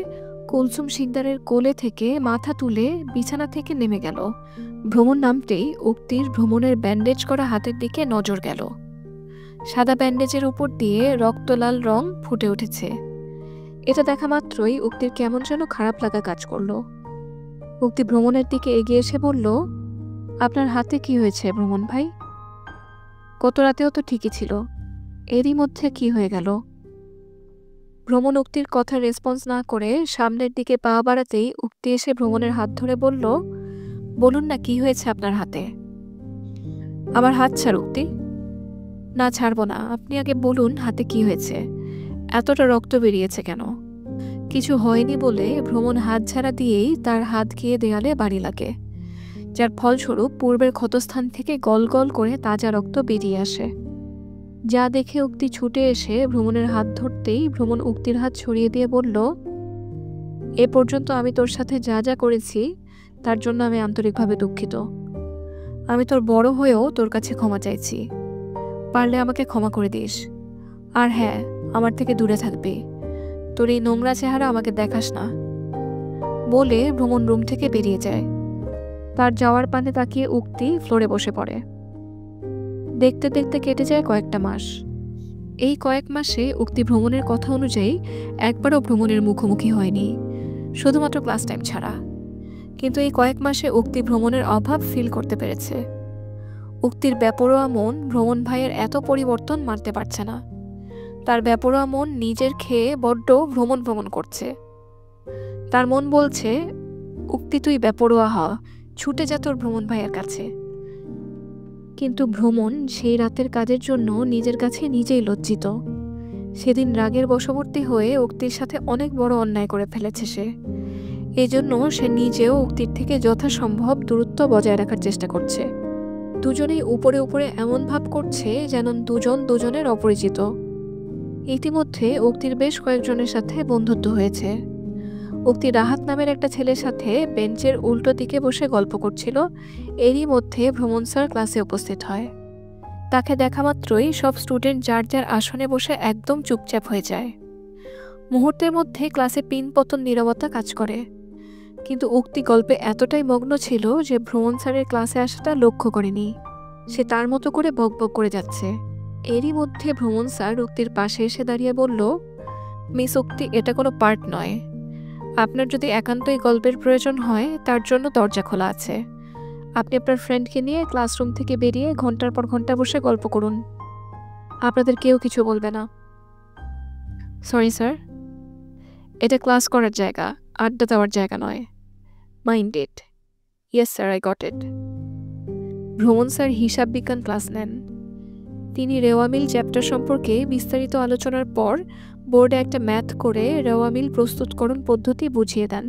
কুলসুম শিকদারের কোলে থেকে মাথা তুলে বিছানা থেকে নেমে গেল। ভ্রমণ নামতেই উক্তির ভ্রমণের ব্যান্ডেজ করা হাতের দিকে নজর গেল। সাদা ব্যান্ডেজের উপর দিয়ে রক্তলাল রং ফুটে উঠেছে। এটা দেখা মাত্রই উক্তির কেমন যেন খারাপ লাগা কাজ করল। উক্তি ভ্রমণের দিকে এগিয়ে এসে বলল, আপনার হাতে কি হয়েছে ভ্রমণ ভাই? গত রাতেও তো ঠিকই ছিল, এরই মধ্যে কি হয়ে গেল? ভ্রমণ উক্তির কথা রেসপন্স না করে সামনের দিকে পা বাড়াতেই উক্তি এসে ভ্রমণের হাত ধরে বলল, বলুন না কি হয়েছে আপনার হাতে? আমার হাত ছাড় উক্তি। না, ছাড়বো না, আপনি আগে বলুন হাতে কি হয়েছে, এতটা রক্ত বেরিয়েছে কেন? কিছু হয়নি বলে ভ্রমণ হাত ঝাড়া দিয়েই তার হাত গিয়ে দেয়ালে বাড়ি লাগে, যার ফলস্বরূপ পূর্বের ক্ষতস্থান থেকে গল গল করে তাজা রক্ত বেরিয়ে আসে। যা দেখে উক্তি ছুটে এসে ভ্রমণের হাত ধরতেই ভ্রমণ উক্তির হাত ছড়িয়ে দিয়ে বলল, এ পর্যন্ত আমি তোর সাথে যা যা করেছি তার জন্য আমি আন্তরিকভাবে দুঃখিত। আমি তোর বড় হয়েও তোর কাছে ক্ষমা চাইছি, পারলে আমাকে ক্ষমা করে দিস। আর হ্যাঁ, আমার থেকে দূরে থাকবি, তোর এই নোংরা চেহারা আমাকে দেখাস না। বলে ভ্রমণ রুম থেকে বেরিয়ে যায়। তার যাওয়ার পানে তাকিয়ে উক্তি ফ্লোরে বসে পড়ে। দেখতে দেখতে কেটে যায় কয়েকটা মাস। এই কয়েক মাসে উক্তি ভ্রমণের কথা অনুযায়ী একবারও ভ্রমণের মুখোমুখি হয়নি, শুধুমাত্র ক্লাস টাইম ছাড়া। কিন্তু এই কয়েক মাসে উক্তি ভ্রমণের অভাব ফিল করতে পেরেছে। উক্তির বেপরোয়া মন ভ্রমণ ভাইয়ের এত পরিবর্তন মানতে পারছে না। তার বেপরোয়া মন নিজের খেয়ে বড্ড ভ্রমণ ভ্রমণ করছে। তার মন বলছে, উক্তি তুই বেপরোয়া হ, ছুটে যা তোর ভ্রমণ ভাইয়ের কাছে। কিন্তু ভ্রমণ সেই রাতের কাজের জন্য নিজের কাছে নিজেই লজ্জিত। সেদিন রাগের বশবর্তী হয়ে উক্তির সাথে অনেক বড় অন্যায় করে ফেলেছে সে। এজন্য সে নিজেও উক্তির থেকে যথাসম্ভব দূরত্ব বজায় রাখার চেষ্টা করছে। দুজনেই উপরে উপরে এমন ভাব করছে যেন দুজন দুজনের অপরিচিত। ইতিমধ্যে উক্তির বেশ কয়েকজনের সাথে বন্ধুত্ব হয়েছে। উক্তি রাহাত নামের একটা ছেলের সাথে বেঞ্চের উল্টো দিকে বসে গল্প করছিল। এরই মধ্যে ভ্রমণ স্যার ক্লাসে উপস্থিত হয়। তাকে দেখা মাত্রই সব স্টুডেন্ট যার যার আসনে বসে একদম চুপচাপ হয়ে যায়। মুহূর্তের মধ্যে ক্লাসে পিনপতন নীরবতা কাজ করে। কিন্তু উক্তি গল্পে এতটাই মগ্ন ছিল যে ভ্রমণ স্যারের ক্লাসে আসাটা লক্ষ্য করেনি। সে তার মতো করে বকবক করে যাচ্ছে। এরই মধ্যে ভ্রমণ স্যার উক্তির পাশে এসে দাঁড়িয়ে বলল, মিস উক্তি, এটা কোনো পার্ট নয়। আপনার যদি একান্তই গল্পের প্রয়োজন হয় তার জন্য দরজা খোলা আছে। আপনি আপনার ফ্রেন্ডকে নিয়ে ক্লাসরুম থেকে বেরিয়ে ঘন্টার পর ঘন্টা বসে গল্প করুন, আপনাদের কেউ কিছু বলবে না। সরি স্যার, এটা ক্লাস করার জায়গা, আড্ডা দেওয়ার জায়গা নয়। Mind it. Yes sir, I got it. ভ্রমণ স্যার হিসাব বিজ্ঞান ক্লাস নেন। তিনি রেওয়া মিল চ্যাপ্টার সম্পর্কে বিস্তারিত আলোচনার পর বোর্ডে একটা ম্যাথ করে রেওয়া মিল প্রস্তুতকরণ পদ্ধতি বুঝিয়ে দেন।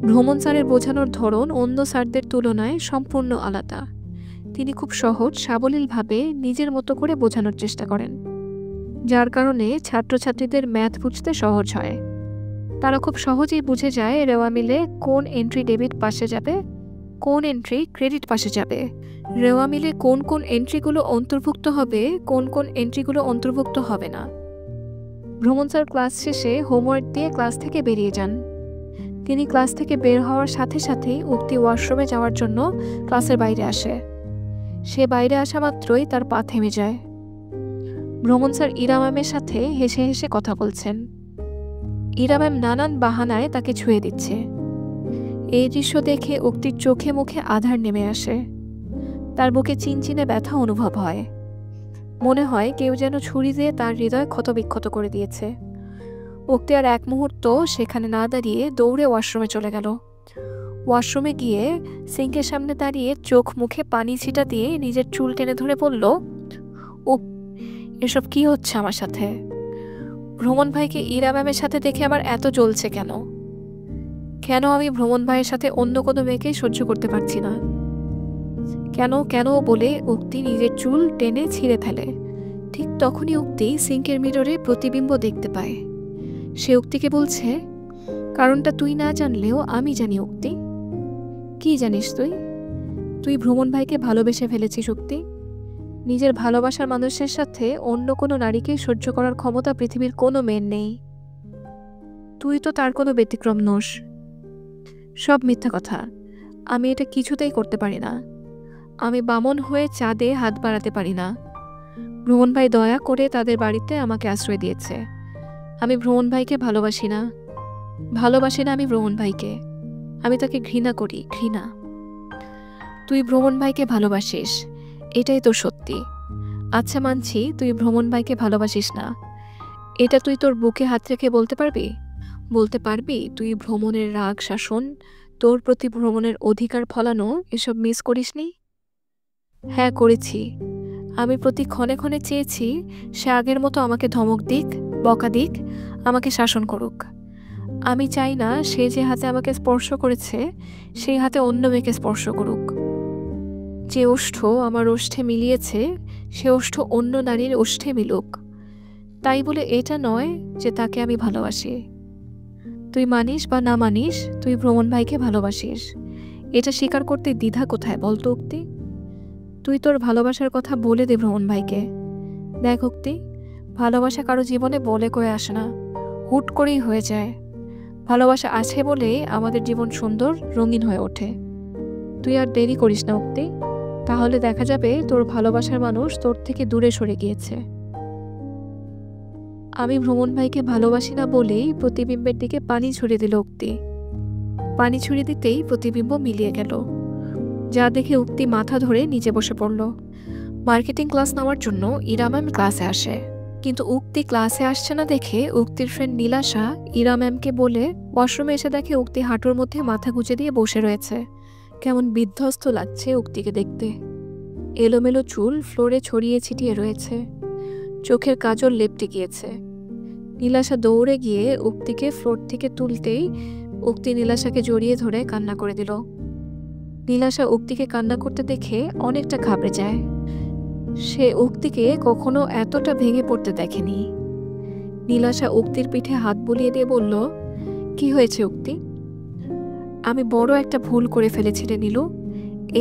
ভ্রমণ স্যারের বোঝানোর ধরন অন্য স্যারদের তুলনায় সম্পূর্ণ আলাদা। তিনি খুব সহজ সাবলীলভাবে নিজের মতো করে বোঝানোর চেষ্টা করেন, যার কারণে ছাত্রছাত্রীদের ম্যাথ বুঝতে সহজ হয়। তারা খুব সহজেই বুঝে যায় রেওয়া মিলে কোন এন্ট্রি ডেবিট পাশে যাবে, কোন এন্ট্রি ক্রেডিট পাশে যাবে, রেওয়া মিলে কোন কোন এন্ট্রিগুলো অন্তর্ভুক্ত হবে, কোন কোন এন্ট্রিগুলো অন্তর্ভুক্ত হবে না। ভ্রমণ স্যার ক্লাস শেষে হোমওয়ার্ক দিয়ে ক্লাস থেকে বেরিয়ে যান। তিনি ক্লাস থেকে বের হওয়ার সাথে সাথেই উক্তি ওয়াশরুমে যাওয়ার জন্য ক্লাসের বাইরে আসে। সে বাইরে আসা মাত্রই তার পা থেমে যায়। ভ্রমণ স্যার ইরা ম্যামের সাথে হেসে হেসে কথা বলছেন। ইরা ম্যাম নানান বাহানায় তাকে ছুঁয়ে দিচ্ছে। এই দৃশ্য দেখে উক্তির চোখে মুখে আধার নেমে আসে। তার বুকে চিনচিনে ব্যথা অনুভব হয়। মনে হয় কেউ যেন ছুরি দিয়ে তার হৃদয় ক্ষতবিক্ষত করে দিয়েছে। উক্তি আর এক মুহূর্ত সেখানে না দাঁড়িয়ে দৌড়ে ওয়াশরুমে চলে গেল। ওয়াশরুমে গিয়ে সিঙ্কের সামনে দাঁড়িয়ে চোখ মুখে পানি ছিটা দিয়ে নিজের চুল টেনে ধরে বলল, ও এসব কি হচ্ছে আমার সাথে? ভ্রমণ ভাইকে ইরা ম্যামের সাথে দেখে আমার এত জ্বলছে কেন? কেন আমি ভ্রমণ ভাইয়ের সাথে অন্য কোনো মেয়েকে সহ্য করতে পারছি না? কেন কেন বলে উক্তি নিজের চুল টেনে ছিঁড়ে ফেলে। ঠিক তখনই উক্তি সিঙ্কের মিররে প্রতিবিম্ব দেখতে পায়। সে উক্তিকে বলছে, কারণটা তুই না জানলেও আমি জানি উক্তি। কি জানিস তুই? তুই ভ্রমণ ভাইকে ভালোবেসে ফেলেছিস উক্তি। নিজের ভালোবাসার মানুষের সাথে অন্য কোনো নারীকে সহ্য করার ক্ষমতা পৃথিবীর কোনো মেয়ের নেই। তুই তো তার কোনো ব্যতিক্রম নোস। সব মিথ্যা কথা। আমি এটা কিছুতেই করতে পারি না। আমি বামন হয়ে চাঁদে হাত বাড়াতে পারি না। ভ্রমণ ভাই দয়া করে তাদের বাড়িতে আমাকে আশ্রয় দিয়েছে। আমি ভ্রমণ ভাইকে ভালোবাসি না। ভালোবাসি না আমি ভ্রমণ ভাইকে। আমি তাকে ঘৃণা করি, ঘৃণা। তুই ভ্রমণ ভাইকে ভালোবাসিস, এটাই তো সত্যি। আচ্ছা মানছি তুই ভ্রমণ ভাইকে ভালোবাসিস না। এটা তুই তোর বুকে হাত রেখে বলতে পারবি? বলতে পারবি তুই ভ্রমণের রাগ শাসন, তোর প্রতি ভ্রমণের অধিকার ফলানো এসব মিস করিসনি? হ্যাঁ করেছি। আমি প্রতি ক্ষণে ক্ষণে চেয়েছি সে আগের মতো আমাকে ধমক দিক, বকা দিক, আমাকে শাসন করুক। আমি চাই না সে যে হাতে আমাকে স্পর্শ করেছে সেই হাতে অন্য মেয়েকে স্পর্শ করুক। যে ওষ্ঠ আমার ওষ্ঠে মিলিয়েছে সে ওষ্ঠ অন্য নারীর ওষ্ঠে মিলুক। তাই বলে এটা নয় যে তাকে আমি ভালোবাসি। তুই মানিস বা না মানিস, তুই ভ্রমণ ভাইকে ভালোবাসিস। এটা স্বীকার করতে দ্বিধা কোথায় বলতো উক্তি? তুই তোর ভালোবাসার কথা বলে দে ভ্রমণ ভাইকে। দেখ উক্তি, ভালোবাসা কারো জীবনে বলে কয়ে আসে না, হুট করেই হয়ে যায়। ভালোবাসা আছে বলেই আমাদের জীবন সুন্দর, রঙিন হয়ে ওঠে। তুই আর দেরি করিস না উক্তি, তাহলে দেখা যাবে তোর ভালোবাসার মানুষ তোর থেকে দূরে সরে গিয়েছে। আমি ভ্রমণ ভাইকে ভালোবাসি না বলেই প্রতিবিম্বের দিকে পানি ছুড়ে দিল উক্তি। পানি ছুড়ে দিতেই প্রতিবিম্ব মিলিয়ে গেল, যা দেখে উক্তি মাথা ধরে নিচে বসে পড়ল। মার্কেটিং ক্লাস নেওয়ার জন্য ইরা ম্যাম ক্লাসে আসে, কিন্তু উক্তি ক্লাসে আসছে না দেখে উক্তির ফ্রেন্ড নীলাশা ইরা ম্যামকে বলে ওয়াশরুমে এসে দেখে উক্তি হাঁটুর মধ্যে মাথা গুঁজে দিয়ে বসে রয়েছে। কেমন বিধ্বস্ত লাগছে উক্তিকে দেখতে। এলোমেলো চুল ফ্লোরে ছড়িয়ে ছিটিয়ে রয়েছে, চোখের কাজল লেপটে গিয়েছে। নীলাশা দৌড়ে গিয়ে উক্তিকে ফ্লোর থেকে তুলতেই উক্তি নীলাশাকে জড়িয়ে ধরে কান্না করে দিল। নীলাশা উক্তিকে কান্না করতে দেখে অনেকটা ঘাবড়ে যায়। সে উক্তিকে কখনো এতটা ভেঙে পড়তে দেখেনি। নীলাশা উক্তির পিঠে হাত বুলিয়ে দিয়ে বলল, কি হয়েছে উক্তি? আমি বড় একটা ভুল করে ফেলেছি রে নীলু,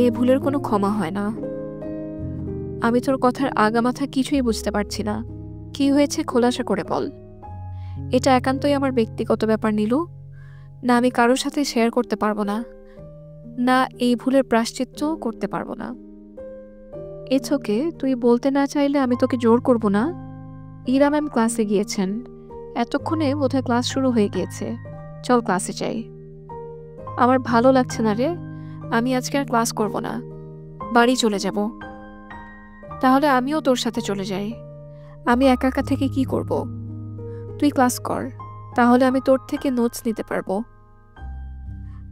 এ ভুলের কোনো ক্ষমা হয় না। আমি তোর কথার আগামাথা কিছুই বুঝতে পারছি না। কি হয়েছে খোলাসা করে বল। এটা একান্তই আমার ব্যক্তিগত ব্যাপার নীলু, না আমি কারোর সাথে শেয়ার করতে পারবো না, না এই ভুলের প্রায়শ্চিত্ত করতে পারবো না। এছকে তুই বলতে না চাইলে আমি তোকে জোর করব না। ইরা ম্যাম ক্লাসে গিয়েছেন, এতক্ষণে বোধহয় ক্লাস শুরু হয়ে গিয়েছে। চল ক্লাসে যাই। আমার ভালো লাগছে না রে, আমি আজকে আর ক্লাস করব না, বাড়ি চলে যাব। তাহলে আমিও তোর সাথে চলে যাই। আমি একা একা থেকে কি করব? তুই ক্লাস কর, তাহলে আমি তোর থেকে নোটস নিতে পারবো।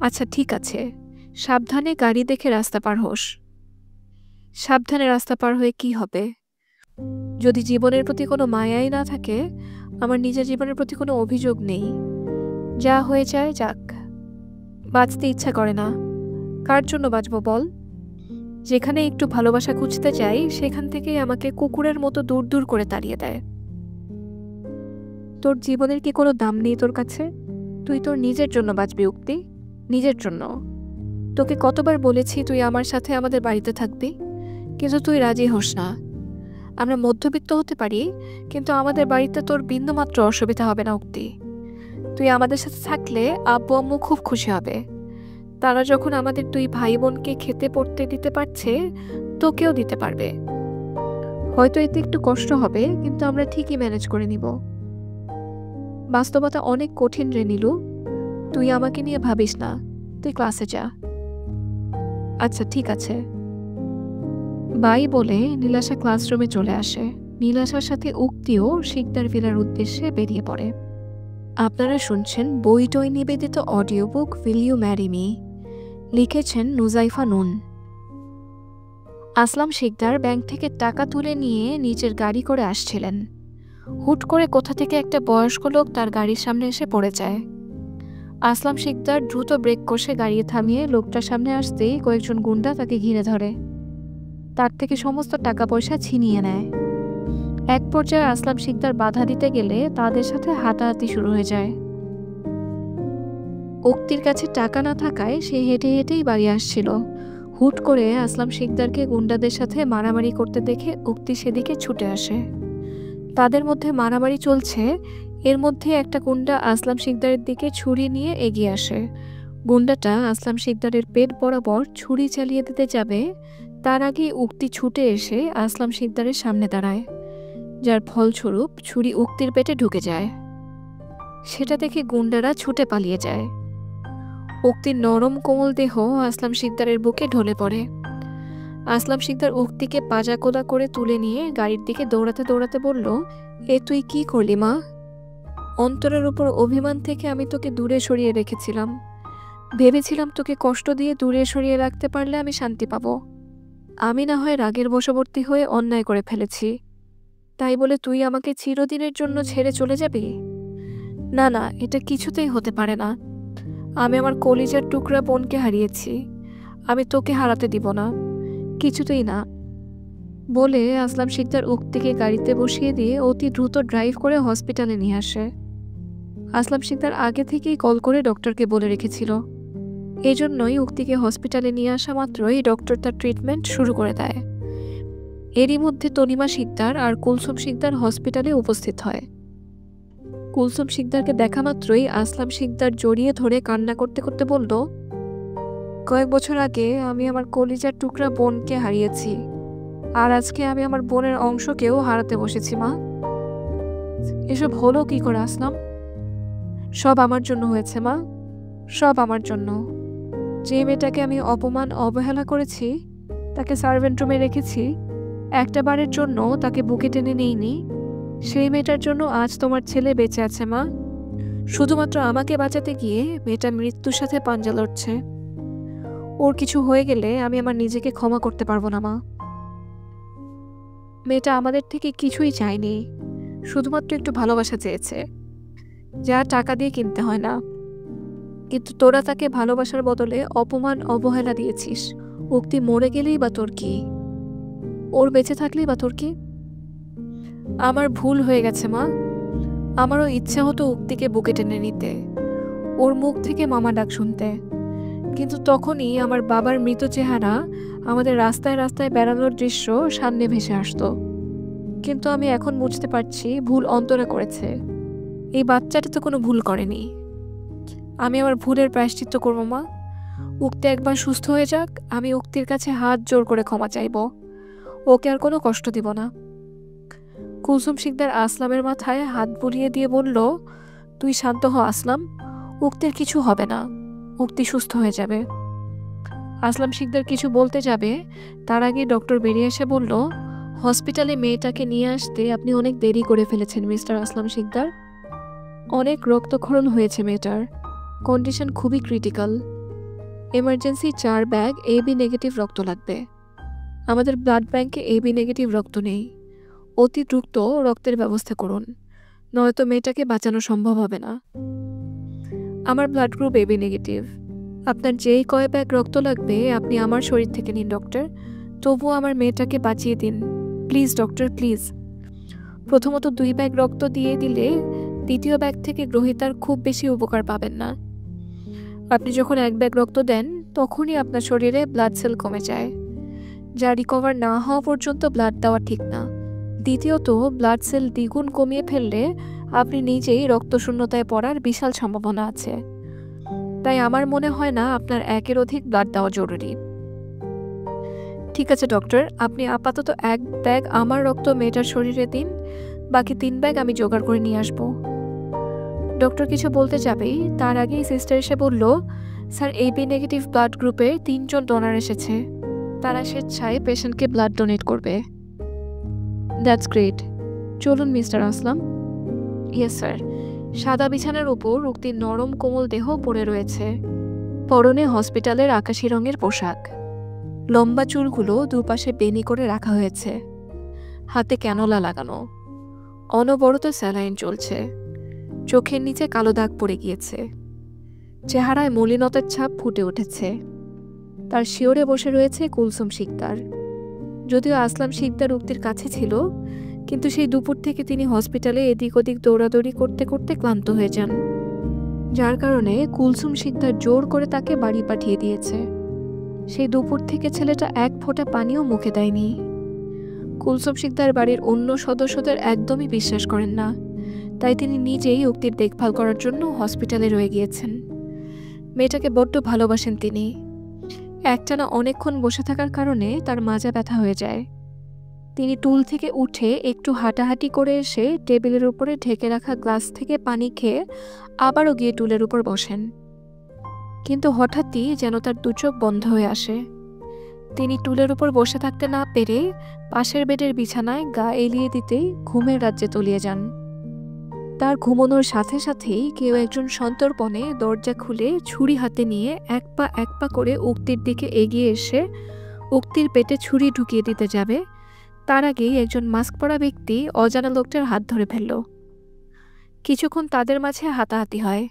আচ্ছা ঠিক আছে, সাবধানে গাড়ি দেখে রাস্তা পার হোস। সাবধানে রাস্তা পার হয়ে কি হবে? যদি জীবনের প্রতি কোনো মায়াই না থাকে, আমার নিজের জীবনের প্রতি কোনো অভিযোগ নেই। যা হয়ে যায় যাক, বাঁচতে ইচ্ছা করে না। কার জন্য বাঁচবো বল? যেখানে একটু ভালোবাসা খুঁজতে যাই সেখান থেকেই আমাকে কুকুরের মতো দূর দূর করে তাড়িয়ে দেয়। তোর জীবনের কি কোনো দাম নেই তোর কাছে? তুই তোর নিজের জন্য বাঁচবি উক্তি, নিজের জন্য। তোকে কতবার বলেছি তুই আমার সাথে আমাদের বাড়িতে থাকবি, কিন্তু তুই রাজি হোস না। আমরা মধ্যবিত্ত হতে পারি, কিন্তু আমাদের বাড়িতে তোর বিন্দুমাত্র অসুবিধা হবে না উক্তি। তুই আমাদের সাথে থাকলে আব্বু আম্মু খুব খুশি হবে। তারা যখন আমাদের দুই ভাই বোনকে খেতে পড়তে দিতে পারছে, তোকেও দিতে পারবে। হয়তো এতে একটু কষ্ট হবে, কিন্তু আমরা ঠিকই ম্যানেজ করে নিব। বাস্তবতা অনেক কঠিন রে নীলু, তুই আমাকে নিয়ে ভাবিস না। তুই ক্লাসে যা। আচ্ছা ঠিক আছে। বাই বলে নীলাশা ক্লাসরুমে চলে আসে। নীলাশার সাথে উক্তিও শিকদার ফেরার উদ্দেশ্যে বেরিয়ে পড়ে। আপনারা শুনছেন বইটই নিবেদিত audio book will you marry me, লিখেছেন নুজাইফা নুন। আসলাম শিকদার ব্যাংক থেকে টাকা তুলে নিয়ে নিজের গাড়ি করে আসছিলেন। হুট করে কোথা থেকে একটা বয়স্ক লোক তার গাড়ির সামনে এসে পড়ে যায়। আসলাম শিকদার দ্রুত ব্রেক কষে গাড়ি থামিয়ে লোকটার সামনে আসতেই কয়েকজন গুন্ডা তাকে ঘিরে ধরে। তার থেকে সমস্ত টাকা পয়সা ছিনিয়ে নেয়। এক পর্যায়ে আসলাম শিকদার বাধা দিতে গেলে তাদের সাথে হাতাহাতি শুরু হয়ে যায়। উক্তির কাছে টাকা না থাকায় সে হেঁটে হেঁটেই বাড়ি আসছিল। হুট করে আসলাম শিকদারকে গুন্ডাদের সাথে মারামারি করতে দেখে উক্তি সেদিকে ছুটে আসে। তাদের মধ্যে মারামারি চলছে, এর মধ্যে একটা গুন্ডা আসলাম শিকদারের দিকে ছুরি নিয়ে এগিয়ে আসে। গুন্ডাটা আসলাম শিকদারের পেট বরাবর ছুরি চালিয়ে দিতে যাবে, তার আগে উক্তি ছুটে এসে আসলাম শিকদারের সামনে দাঁড়ায়, যার ফলস্বরূপ ছুরি উক্তির পেটে ঢুকে যায়। সেটা দেখে গুন্ডারা ছুটে পালিয়ে যায়। উক্তির নরম কোমল দেহ আসলাম শিকদারের বুকে ঢলে পড়ে। আসলাম শিকদার উক্তিকে পাজাকোলা করে তুলে নিয়ে গাড়ির দিকে দৌড়াতে দৌড়াতে বলল, এ তুই কি করলি মা? অন্তরের উপর অভিমান থেকে আমি তোকে দূরে সরিয়ে রেখেছিলাম। ভেবেছিলাম তোকে কষ্ট দিয়ে দূরে সরিয়ে রাখতে পারলে আমি শান্তি পাব। আমি না হয় রাগের বশবর্তী হয়ে অন্যায় করে ফেলেছি, তাই বলে তুই আমাকে চিরদিনের জন্য ছেড়ে চলে যাবি? না না, এটা কিছুতেই হতে পারে না। আমি আমার কলিজার টুকরা বোনকে হারিয়েছি, আমি তোকে হারাতে দিব না, কিছুতেই না। বলে আসলাম শিকদার উক্তিকে গাড়িতে বসিয়ে দিয়ে অতি দ্রুত ড্রাইভ করে হসপিটালে নিয়ে আসে। আসলাম শিকদার আগে থেকেই কল করে ডক্টরকে বলে রেখেছিল, এই জন্যই উক্তিকে হসপিটালে নিয়ে আসা মাত্রই ডক্টর তার ট্রিটমেন্ট শুরু করে দেয়। এরই মধ্যে তনিমা শিকদার আর কুলসুম শিকদার হসপিটালে উপস্থিত হয়। কুলসুম শিকদারকে দেখা মাত্রই আসলাম শিকদার জড়িয়ে ধরে কান্না করতে করতে বলল, কয়েক বছর আগে আমি আমার কলিজার টুকরা বোনকে হারিয়েছি, আর আজকে আমি আমার বোনের অংশকেও হারাতে বসেছি মা। এসব হলো কি করে আসলাম? সব আমার জন্য হয়েছে মা, সব আমার জন্য। যে মেয়েটাকে আমি অপমান অবহেলা করেছি, তাকে সার্ভেন্ট রুমে রেখেছি, একটা বারের জন্য তাকে বুকে টেনে নিইনি, সেই মেয়েটার জন্য আজ তোমার ছেলে বেঁচে আছে মা। শুধুমাত্র আমাকে বাঁচাতে গিয়ে মেয়েটা মৃত্যুর সাথে পাঞ্জা লড়ছে। ওর কিছু হয়ে গেলে আমি আমার নিজেকে ক্ষমা করতে পারবো না মা। মেয়েটা আমাদের থেকে কিছুই চায়নি, শুধুমাত্র একটু ভালোবাসা চেয়েছে, যা টাকা দিয়ে কিনতে হয় না। কিন্তু তোরা তাকে ভালোবাসার বদলে অপমান অবহেলা দিয়েছিস। উক্তি মরে গেলেই বা তোর কি? ওর বেঁচে থাকলেই বা তোর কি? আমার ভুল হয়ে গেছে মা। আমারও ইচ্ছা হতো উক্তিকে বুকে টেনে নিতে, ওর মুখ থেকে মামা ডাক শুনতে, কিন্তু তখনই আমার বাবার মৃত চেহারা, আমাদের রাস্তায় রাস্তায় বেড়ানোর দৃশ্য সামনে ভেসে আসতো। কিন্তু আমি এখন বুঝতে পারছি ভুল অন্তরা করেছে, এই বাচ্চাটা তো কোনো ভুল করেনি। আমি আমার ভুলের প্রায়শ্চিত্ত করবো মা। উক্তি একবার সুস্থ হয়ে যাক, আমি উক্তির কাছে হাত জোর করে ক্ষমা চাইব, ওকে আর কোনো কষ্ট দিব না। কুলসুম শিকদার আসলামের মাথায় হাত বুলিয়ে দিয়ে বলল, তুই শান্ত হ আসলাম, উক্তির কিছু হবে না, উক্তি সুস্থ হয়ে যাবে। আসলাম শিকদার কিছু বলতে যাবে, তার আগে ডক্টর বেরিয়ে এসে বলল, হসপিটালে মেয়েটাকে নিয়ে আসতে আপনি অনেক দেরি করে ফেলেছেন মিস্টার আসলাম শিকদার। অনেক রক্তক্ষরণ হয়েছে মেয়েটার, কন্ডিশন খুবই critical. Emergency 4 bag AB negative রক্ত লাগবে। আমাদের ব্লাড ব্যাংকে এবি নেগেটিভ রক্ত নেই, অতি দ্রুত রক্তের ব্যবস্থা করুন, নয়তো মেয়েটাকে বাঁচানো সম্ভব হবে না। আমার ব্লাড গ্রুপ এবি নেগেটিভ। আপনার যেই কয় ব্যাগ রক্ত লাগবে আপনি আমার শরীর থেকে নিন ডক্টর, তবুও আমার মেয়েটাকে বাঁচিয়ে দিন প্লিজ ডক্টর, প্লিজ। প্রথমত 2 ব্যাগ রক্ত দিয়ে দিলে দ্বিতীয় ব্যাগ থেকে গ্রহীতার খুব বেশি উপকার পাবেন না। আপনি যখন 1 ব্যাগ রক্ত দেন তখনই আপনার শরীরে ব্লাড সেল কমে যায়, যা রিকভার না হওয়া পর্যন্ত ব্লাড দেওয়া ঠিক না। দ্বিতীয়ত, ব্লাড সেল দ্বিগুণ কমিয়ে ফেললে আপনি নিজেই রক্তশূন্যতায় পড়ার বিশাল সম্ভাবনা আছে। তাই আমার মনে হয় না আপনার 1-এর অধিক ব্লাড দেওয়া জরুরি। ঠিক আছে ডক্টর, আপনি আপাতত 1 ব্যাগ আমার রক্ত মেয়েটার শরীরে দিন, বাকি 3 ব্যাগ আমি জোগাড় করে নিয়ে আসবো। ডক্টর কিছু বলতে যাবেই তার আগেই সিস্টার এসে বলল, স্যার, এবি নেগেটিভ ব্লাড গ্রুপে 3 জন ডোনার এসেছে। তারা স্বেচ্ছায় পেশেন্টকে ব্লাড ডোনেট করবে। That's great. চলুন মিস্টার আসলাম। Yes sir. সাদা বিছানার উপর উক্তির নরম কোমল দেহ পড়ে রয়েছে। পরনে হসপিটালের আকাশি রঙের পোশাক। লম্বা চুলগুলো দুপাশে বেনি করে রাখা হয়েছে। হাতে ক্যানোলা লাগানো। অনবরত স্যালাইন চলছে। চোখের নিচে কালো দাগ পড়ে গিয়েছে। চেহারায় মলিনতার ছাপ ফুটে উঠেছে। তার শিওরে বসে রয়েছে কুলসুম শিকদার। যদিও আসলাম শিকদার উক্তির কাছে ছিল, কিন্তু সেই দুপুর থেকে তিনি হসপিটালে এদিক ওদিক দৌড়াদৌড়ি করতে করতে ক্লান্ত হয়ে যান, যার কারণে কুলসুম শিকদার জোর করে তাকে বাড়ি পাঠিয়ে দিয়েছে। সেই দুপুর থেকে ছেলেটা এক ফোঁটা পানিও মুখে দেয়নি। কুলসুম শিকদার বাড়ির অন্য সদস্যদের একদমই বিশ্বাস করেন না, তাই তিনি নিজেই উক্তির দেখভাল করার জন্য হসপিটালে রয়ে গিয়েছেন। মেয়েটাকে বড্ড ভালোবাসেন তিনি। একটানা অনেকক্ষণ বসে থাকার কারণে তার মাজা ব্যথা হয়ে যায়। তিনি টুল থেকে উঠে একটু হাঁটাহাঁটি করে এসে টেবিলের উপরে ঢেকে রাখা গ্লাস থেকে পানি খেয়ে আবারও গিয়ে টুলের উপর বসেন। কিন্তু হঠাৎই যেন তার দুচোখ বন্ধ হয়ে আসে। তিনি টুলের উপর বসে থাকতে না পেরে পাশের বেডের বিছানায় গা এলিয়ে দিতেই ঘুমের রাজ্যে তলিয়ে যান। তার ঘুমানোর সাথে সাথেই কেউ একজন সন্তর্পণে দরজা খুলে ছুরি হাতে নিয়ে এক পা করে উক্তির দিকে এগিয়ে এসে উক্তির পেটে ছুরি ঢুকিয়ে দিতে যাবে, তার আগেই একজন মাস্ক পরা ব্যক্তি অজানা লোকটার হাত ধরে ফেলল। কিছুক্ষণ তাদের মাঝে হাতাহাতি হয়।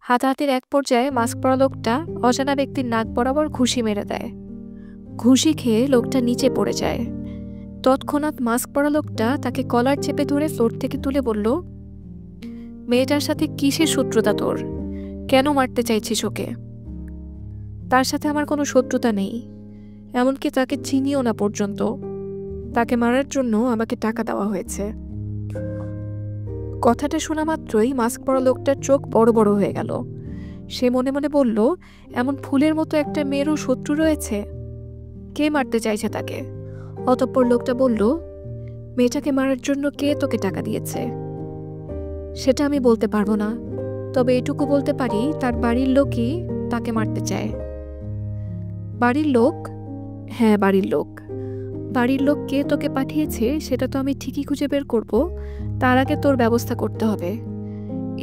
হাতাহাতির এক পর্যায়ে মাস্ক পরা লোকটা অজানা ব্যক্তির নাক বরাবর ঘুষি মেরে দেয়। ঘুষি খেয়ে লোকটা নিচে পড়ে যায়। তৎক্ষণাৎ মাস্ক পরা লোকটা তাকে কলার চেপে ধরে ফ্লোর থেকে তুলে বলল, মেয়েটার সাথে কিসের শত্রুতা তোর? কেন মারতে চাইছিস ওকে? তার সাথে আমার কোনো শত্রুতা নেই, এমনকি তাকে চিনিও না পর্যন্ত। তাকে মারার জন্য আমাকে টাকা দেওয়া হয়েছে। কথাটা শোনা মাত্রই মাস্ক পরা লোকটার চোখ বড় বড় হয়ে গেল। সে মনে মনে বলল, এমন ফুলের মতো একটা মেয়েরও শত্রু রয়েছে? কে মারতে চাইছে তাকে? অতঃপর লোকটা বলল, মেয়েটাকে মারার জন্য কে তোকে টাকা দিয়েছে? সেটা আমি বলতে পারবো না, তবে এটুকু বলতে পারি তার বাড়ির লোকই তাকে মারতে চায়। বাড়ির লোক? হ্যাঁ, বাড়ির লোক। বাড়ির লোক কে তোকে পাঠিয়েছে সেটা তো আমি ঠিকই খুঁজে বের করব, তার আগে তোর ব্যবস্থা করতে হবে।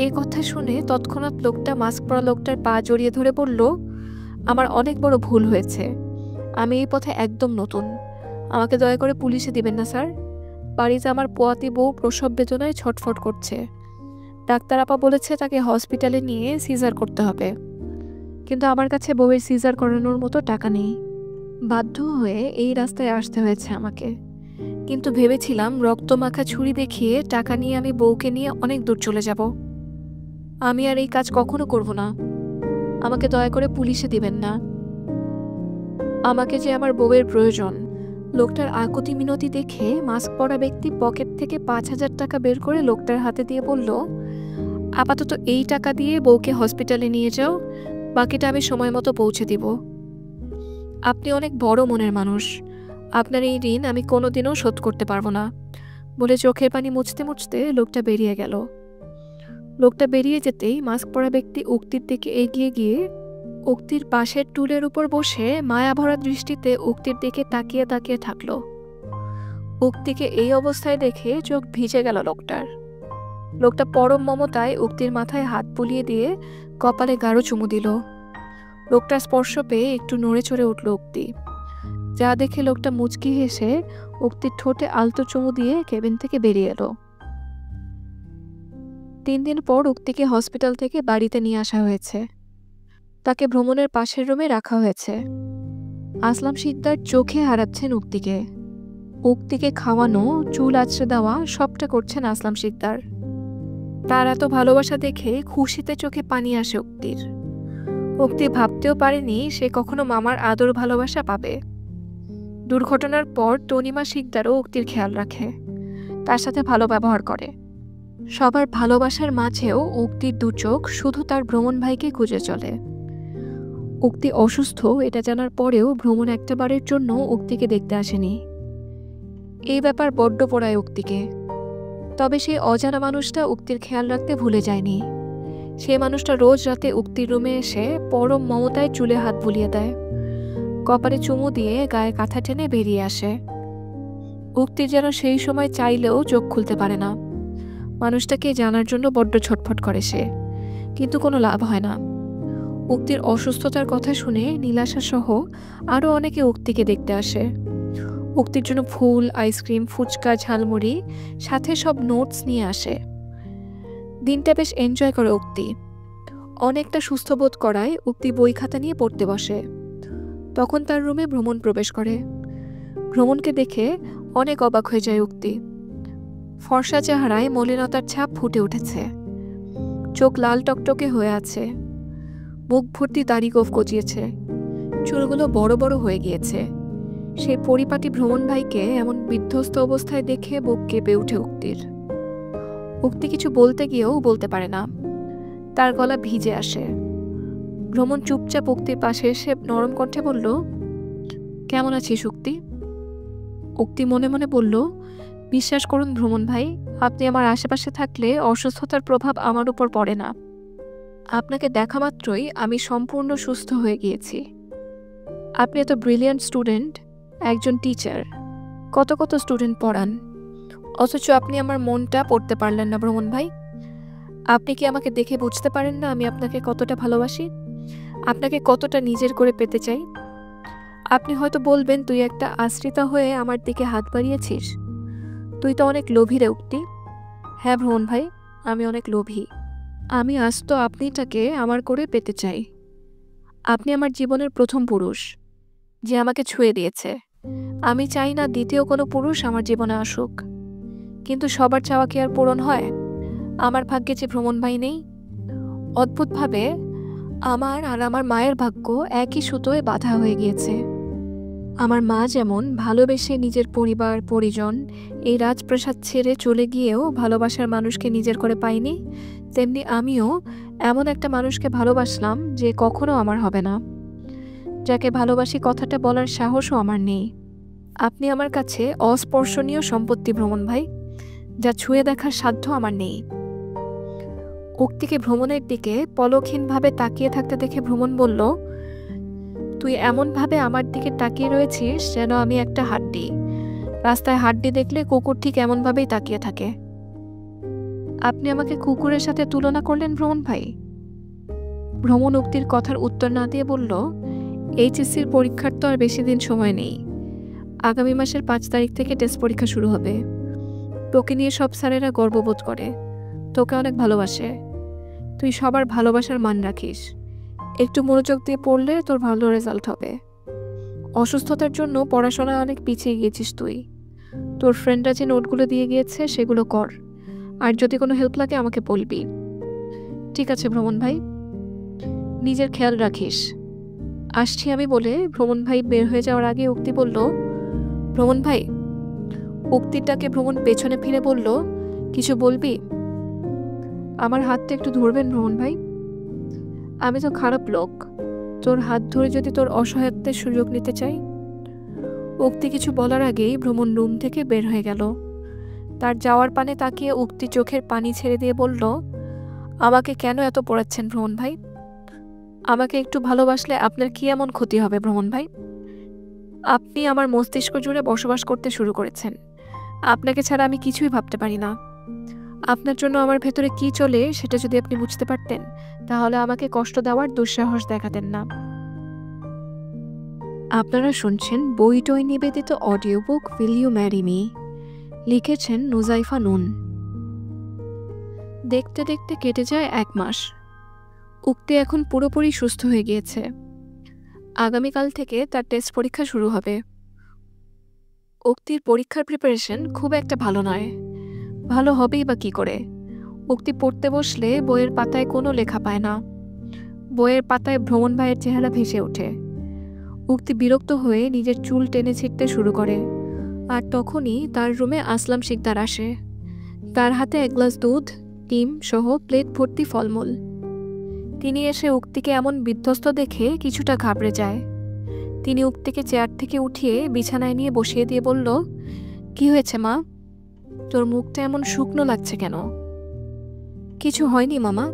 এই কথা শুনে তৎক্ষণাৎ লোকটা মাস্ক পরা লোকটার পা জড়িয়ে ধরে বলল, আমার অনেক বড় ভুল হয়েছে। আমি এই পথে একদম নতুন। আমাকে দয়া করে পুলিশে দিবেন না স্যার। বাড়িতে আমার পোয়াতি বউ প্রসব বেদনায় ছটফট করছে। ডাক্তার আপা বলেছে তাকে হসপিটালে নিয়ে সিজার করতে হবে, কিন্তু আমার কাছে বউয়ের সিজার করানোর মতো টাকা নেই। বাধ্য হয়ে এই রাস্তায় আসতে হয়েছে আমাকে। কিন্তু ভেবেছিলাম রক্তমাখা ছুরি দেখিয়ে টাকা নিয়ে আমি বউকে নিয়ে অনেক দূর চলে যাব। আমি আর এই কাজ কখনো করব না। আমাকে দয়া করে পুলিশে দিবেন না। আমাকে যে আমার বউয়ের প্রয়োজন। লোকটার আকুতি মিনতি দেখে মাস্ক পরা ব্যক্তি পকেট থেকে 5,000 টাকা বের করে লোকটার হাতে দিয়ে বলল, আপাতত এই টাকা দিয়ে বউকে হসপিটালে নিয়ে যাও, বাকিটা আমি সময় মতো পৌঁছে দিব। আপনি অনেক বড় মনের মানুষ, আপনার এই ঋণ আমি কোনোদিনও শোধ করতে পারবো না, বলে চোখের পানি মুছতে মুছতে লোকটা বেরিয়ে গেল। লোকটা বেরিয়ে যেতেই মাস্ক পরা ব্যক্তি উক্তির দিকে এগিয়ে গিয়ে উক্তির পাশের টুলের উপর বসে মায়াভরা দৃষ্টিতে উক্তির দিকে তাকিয়ে তাকিয়ে থাকল। উক্তিকে এই অবস্থায় দেখে চোখ ভিজে গেল লোকটার। লোকটা পরম মমতায় উক্তির মাথায় হাত বুলিয়ে দিয়ে কপালে গাঢ় চুমু দিল। লোকটার স্পর্শ পেয়ে একটু নড়ে চড়ে উঠল উক্তি, যা দেখে লোকটা মুচকি হেসে উক্তির ঠোঁটে আলতো চুমু দিয়ে কেবিন থেকে বেরিয়ে এলো। 3 দিন পর উক্তিকে হসপিটাল থেকে বাড়িতে নিয়ে আসা হয়েছে। তাকে ভ্রমণের পাশের রুমে রাখা হয়েছে। আসলাম শিকদার চোখে হারাচ্ছেন উক্তিকে। উক্তিকে খাওয়ানো, চুল আঁচড়ে দেওয়া সবটা করছেন আসলাম শিকদার। তার এত ভালোবাসা দেখে খুশিতে চোখে পানি আসে উক্তির। উক্তি ভাবতেও পারেনি সে কখনো মামার আদর ভালোবাসা পাবে। দুর্ঘটনার পর তনিমা শিকদারও উক্তির খেয়াল রাখে, তার সাথে ভালো ব্যবহার করে। সবার ভালোবাসার মাঝেও উক্তির দু চোখ শুধু তার ভ্রমণ ভাইকে খুঁজে চলে। উক্তি অসুস্থ এটা জানার পরেও ভ্রমণ একটা বারের জন্য উক্তিকে দেখতে আসেনি। এই ব্যাপার বড্ড পোড়ায় উক্তিকে। তবে সেই অজানা মানুষটা উক্তির খেয়াল রাখতে ভুলে যায়নি। সে মানুষটা রোজ রাতে উক্তির রুমে এসে পরম মমতায় চুলে হাত বুলিয়ে দেয়, কপালে চুমু দিয়ে গায়ে কাঁথা টেনে বেরিয়ে আসে। উক্তির যেন সেই সময় চাইলেও চোখ খুলতে পারে না। মানুষটাকে জানার জন্য বড্ড ছটফট করে সে, কিন্তু কোনো লাভ হয় না। উক্তির অসুস্থতার কথা শুনে নীলাশা সহ আরও অনেকে উক্তিকে দেখতে আসে। উক্তির জন্য ফুল, আইসক্রিম, ফুচকা, ঝালমুড়ি, সাথে সব নোটস নিয়ে আসে। দিনটা বেশ এনজয় করে উক্তি। অনেকটা সুস্থ বোধ করায় উক্তি বই খাতা নিয়ে পড়তে বসে। তখন তার রুমে ভ্রমণ প্রবেশ করে। ভ্রমণকে দেখে অনেক অবাক হয়ে যায় উক্তি। ফর্সা চেহারায় মলিনতার ছাপ ফুটে উঠেছে, চোখ লাল টকটকে হয়ে আছে, মুখ ভর্তি দাড়ি গোঁফ গজিয়েছে, চুলগুলো বড় বড় হয়ে গিয়েছে। সেই পরিপাটি ভ্রমণ ভাইকে এমন বিধ্বস্ত অবস্থায় দেখে বুক কেঁপে উঠে উক্তির। উক্তি কিছু বলতে গিয়েও বলতে পারে না, তার গলা ভিজে আসে। ভ্রমণ চুপচাপ উক্তির পাশে এসে নরম কণ্ঠে বলল, কেমন আছিস উক্তি? উক্তি মনে মনে বলল, বিশ্বাস করুন ভ্রমণ ভাই, আপনি আমার আশেপাশে থাকলে অসুস্থতার প্রভাব আমার উপর পড়ে না। আপনাকে দেখা মাত্রই আমি সম্পূর্ণ সুস্থ হয়ে গিয়েছি। আপনি এত ব্রিলিয়ান্ট স্টুডেন্ট, একজন টিচার, কত কত স্টুডেন্ট পড়ান, অথচ আপনি আমার মনটা পড়তে পারলেন না ভ্রমণ ভাই। আপনি কি আমাকে দেখে বুঝতে পারেন না আমি আপনাকে কতটা ভালোবাসি, আপনাকে কতটা নিজের করে পেতে চাই? আপনি হয়তো বলবেন, তুই একটা আশ্রিতা হয়ে আমার দিকে হাত বাড়িয়েছিস, তুই তো অনেক লোভী রে উক্তি। হ্যাঁ ভ্রমণ ভাই, আমি অনেক লোভী। আমি আজ তো আপনিটাকে আমার করে পেতে চাই। আপনি আমার জীবনের প্রথম পুরুষ যে আমাকে ছুঁয়ে দিয়েছে। আমি চাই না দ্বিতীয় কোনো পুরুষ আমার জীবনে আসুক। কিন্তু সবার চাওয়া কি আর পূরণ হয়? আমার ভাগ্যে যে ভ্রমণ ভাই নেই। অদ্ভুতভাবে আমার আর আমার মায়ের ভাগ্য একই সুতোয় বাঁধা হয়ে গিয়েছে। আমার মা যেমন ভালোবেসে নিজের পরিবার পরিজন এই রাজপ্রাসাদ ছেড়ে চলে গিয়েও ভালোবাসার মানুষকে নিজের করে পাইনি, তেমনি আমিও এমন একটা মানুষকে ভালোবাসলাম যে কখনো আমার হবে না, যাকে ভালোবাসি কথাটা বলার সাহসও আমার নেই। আপনি আমার কাছে অস্পর্শনীয় সম্পত্তি ভ্রমণ ভাই, যা ছুঁয়ে দেখার সাধ্য আমার নেই। উক্তিকে ভ্রমণের দিকে পলকহীনভাবে তাকিয়ে থাকতে দেখে ভ্রমণ বলল, তুই এমনভাবে আমার দিকে তাকিয়ে রয়েছিস যেন আমি একটা হাড্ডি। রাস্তায় হাড্ডি দেখলে কুকুর ঠিক এমনভাবেই তাকিয়ে থাকে। আপনি আমাকে কুকুরের সাথে তুলনা করলেন ভ্রমণ ভাই? ভ্রমণ উক্তির কথার উত্তর না দিয়ে বলল, এইচএসসির পরীক্ষার তো আর বেশি দিন সময় নেই। আগামী মাসের 5 তারিখ থেকে টেস্ট পরীক্ষা শুরু হবে। তোকে নিয়ে সব স্যারেরা গর্ববোধ করে, তোকে অনেক ভালোবাসে। তুই সবার ভালোবাসার মান রাখিস। একটু মনোযোগ দিয়ে পড়লে তোর ভালো রেজাল্ট হবে। অসুস্থতার জন্য পড়াশোনায় অনেক পিছিয়ে গিয়েছিস তুই। তোর ফ্রেন্ডরা যে নোটগুলো দিয়ে গিয়েছে সেগুলো কর, আর যদি কোনো হেল্প লাগে আমাকে বলবি। ঠিক আছে ভ্রমণ ভাই, নিজের খেয়াল রাখিস। আসছি আমি বলে ভ্রমণ ভাই বের হয়ে যাওয়ার আগে উক্তি বলল, ভ্রমণ ভাই। উক্তিটাকে ভ্রমণ পেছনে ফিরে বলল, কিছু বলবি? আমার হাতটা একটু ধরবেন ভ্রমণ ভাই? আমি তো খারাপ লোক, তোর হাত ধরে যদি তোর অসহায়ত্বের সুযোগ নিতে চাই। উক্তি কিছু বলার আগেই ভ্রমণ রুম থেকে বের হয়ে গেল। তার যাওয়ার পানে তাকিয়ে উক্তি চোখের পানি ছেড়ে দিয়ে বলল, আমাকে কেন এত পড়াচ্ছেন ভ্রমণ ভাই? আমাকে একটু ভালোবাসলে আপনার কি এমন ক্ষতি হবে ভ্রমণ ভাই? আপনি আমার মস্তিষ্ক জুড়ে বসবাস করতে শুরু করেছেন। আপনাকে ছাড়া আমি কিছুই ভাবতে পারি না। আপনার জন্য আমার ভেতরে কি চলে সেটা যদি আপনি বুঝতে পারতেন, তাহলে আমাকে কষ্ট দেওয়ার দুঃসাহস দেখাতেন না। আপনারা শুনছেন বইটই নিবেদিত audio book will you marry me, লিখেছেন নুজাইফা নুন। দেখতে দেখতে কেটে যায় 1 মাস। উক্তি এখন পুরোপুরি সুস্থ হয়ে গিয়েছে। আগামীকাল থেকে তার টেস্ট পরীক্ষা শুরু হবে। উক্তির পরীক্ষার প্রিপারেশন খুব একটা ভালো নয়। ভালো হবেই বা কী করে? উক্তি পড়তে বসলে বইয়ের পাতায় কোনো লেখা পায় না। বইয়ের পাতায় ভ্রমণ ভাইয়ের চেহারা ভেসে ওঠে। উক্তি বিরক্ত হয়ে নিজের চুল টেনে ছিঁড়তে শুরু করে। আর তখনই তার রুমে আসলাম শিকদার আসে। তার হাতে 1 গ্লাস দুধ, ডিম সহ প্লেট ভর্তি ফলমূল। তিনি এসে উক্তিকে এমন বিধ্বস্ত দেখে কিছুটা ঘাবড়ে যায়। তিনি উক্তিকে চেয়ার থেকে উঠিয়ে বিছানায় নিয়ে বসিয়ে দিয়ে বলল, কি হয়েছে মা? তোর মুখটা এমন শুকনো লাগছে কেন? কিছু হয়নি মামা,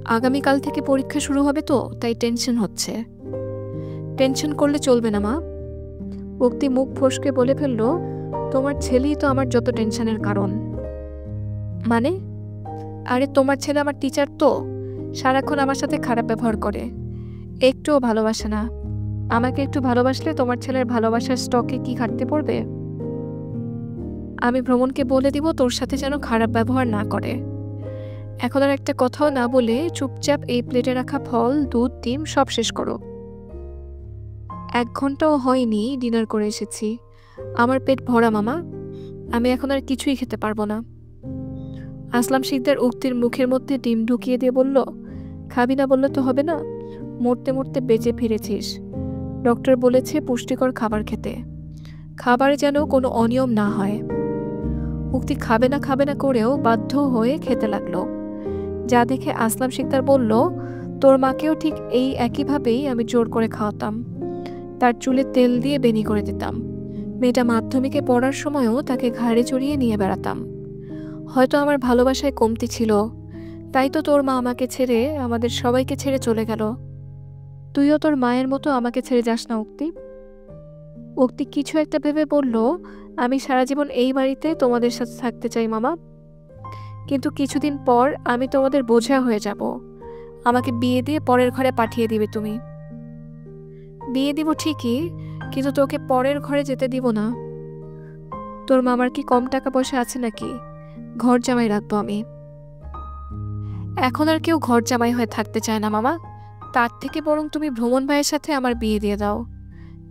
আগামীকাল থেকে পরীক্ষা শুরু হবে তো, তাই টেনশন হচ্ছে। টেনশন করলে চলবে না মা। উক্তি মুখ ফসকে বলে ফেলল, তোমার ছেলেই তো আমার যত টেনশনের কারণ। মানে? আরে তোমার ছেলে আমার টিচার তো, সারাক্ষণ আমার সাথে খারাপ ব্যবহার করে, একটুও ভালোবাসে না। আমাকে একটু ভালোবাসলে তোমার ছেলের ভালোবাসার স্টকে কি ঘাটতি পড়বে? আমি ভ্রমণকে বলে দিব তোর সাথে যেন খারাপ ব্যবহার না করে। এখন আর একটা কথাও না বলে চুপচাপ এই প্লেটে রাখা ফল, দুধ, ডিম সব শেষ করো। 1 ঘন্টাও হয়নি ডিনার করে এসেছি, আমার পেট ভরা মামা, আমি এখন আর কিছুই খেতে পারবো না। আসলাম শিকদার উক্তির মুখের মধ্যে ডিম ঢুকিয়ে দিয়ে বলল, খাবি না বললে তো হবে না, মরতে মরতে বেঁচে ফিরেছিস। ডক্টর বলেছে পুষ্টিকর খাবার খেতে, খাবারে যেন কোনো অনিয়ম না হয়। উক্তি খাবে না করেও বাধ্য হয়ে খেতে লাগলো, যা দেখে আসলাম শিকদার বলল, তোর মাকেও ঠিক এই একইভাবেই আমি জোর করে খাওয়াতাম, তার চুলে তেল দিয়ে বেনি করে দিতাম। মেয়েটা মাধ্যমিকে পড়ার সময়ও তাকে ঘাড়ে চড়িয়ে নিয়ে বেড়াতাম। হয়তো আমার ভালোবাসায় কমতি ছিল, তাই তো তোর মা আমাকে ছেড়ে, আমাদের সবাইকে ছেড়ে চলে গেল। তুইও তোর মায়ের মতো আমাকে ছেড়ে যাস না উক্তি। উক্তি কিছু একটা ভেবে বলল, আমি সারা জীবন এই বাড়িতে তোমাদের সাথে থাকতে চাই মামা, কিন্তু কিছুদিন পর আমি তোমাদের বোঝা হয়ে যাব, আমাকে বিয়ে দিয়ে পরের ঘরে পাঠিয়ে দিবে তুমি। বিয়ে দিব ঠিকই, কিন্তু তোকে পরের ঘরে যেতে দিব না। তোর মামার কি কম টাকা পয়সা আছে নাকি? ঘর জামাই রাখবো আমি। এখন আর কেউ ঘর জামাই হয়ে থাকতে চায় না মামা, তার থেকে বরং তুমি ভ্রমণ ভাইয়ের সাথে আমার বিয়ে দিয়ে দাও,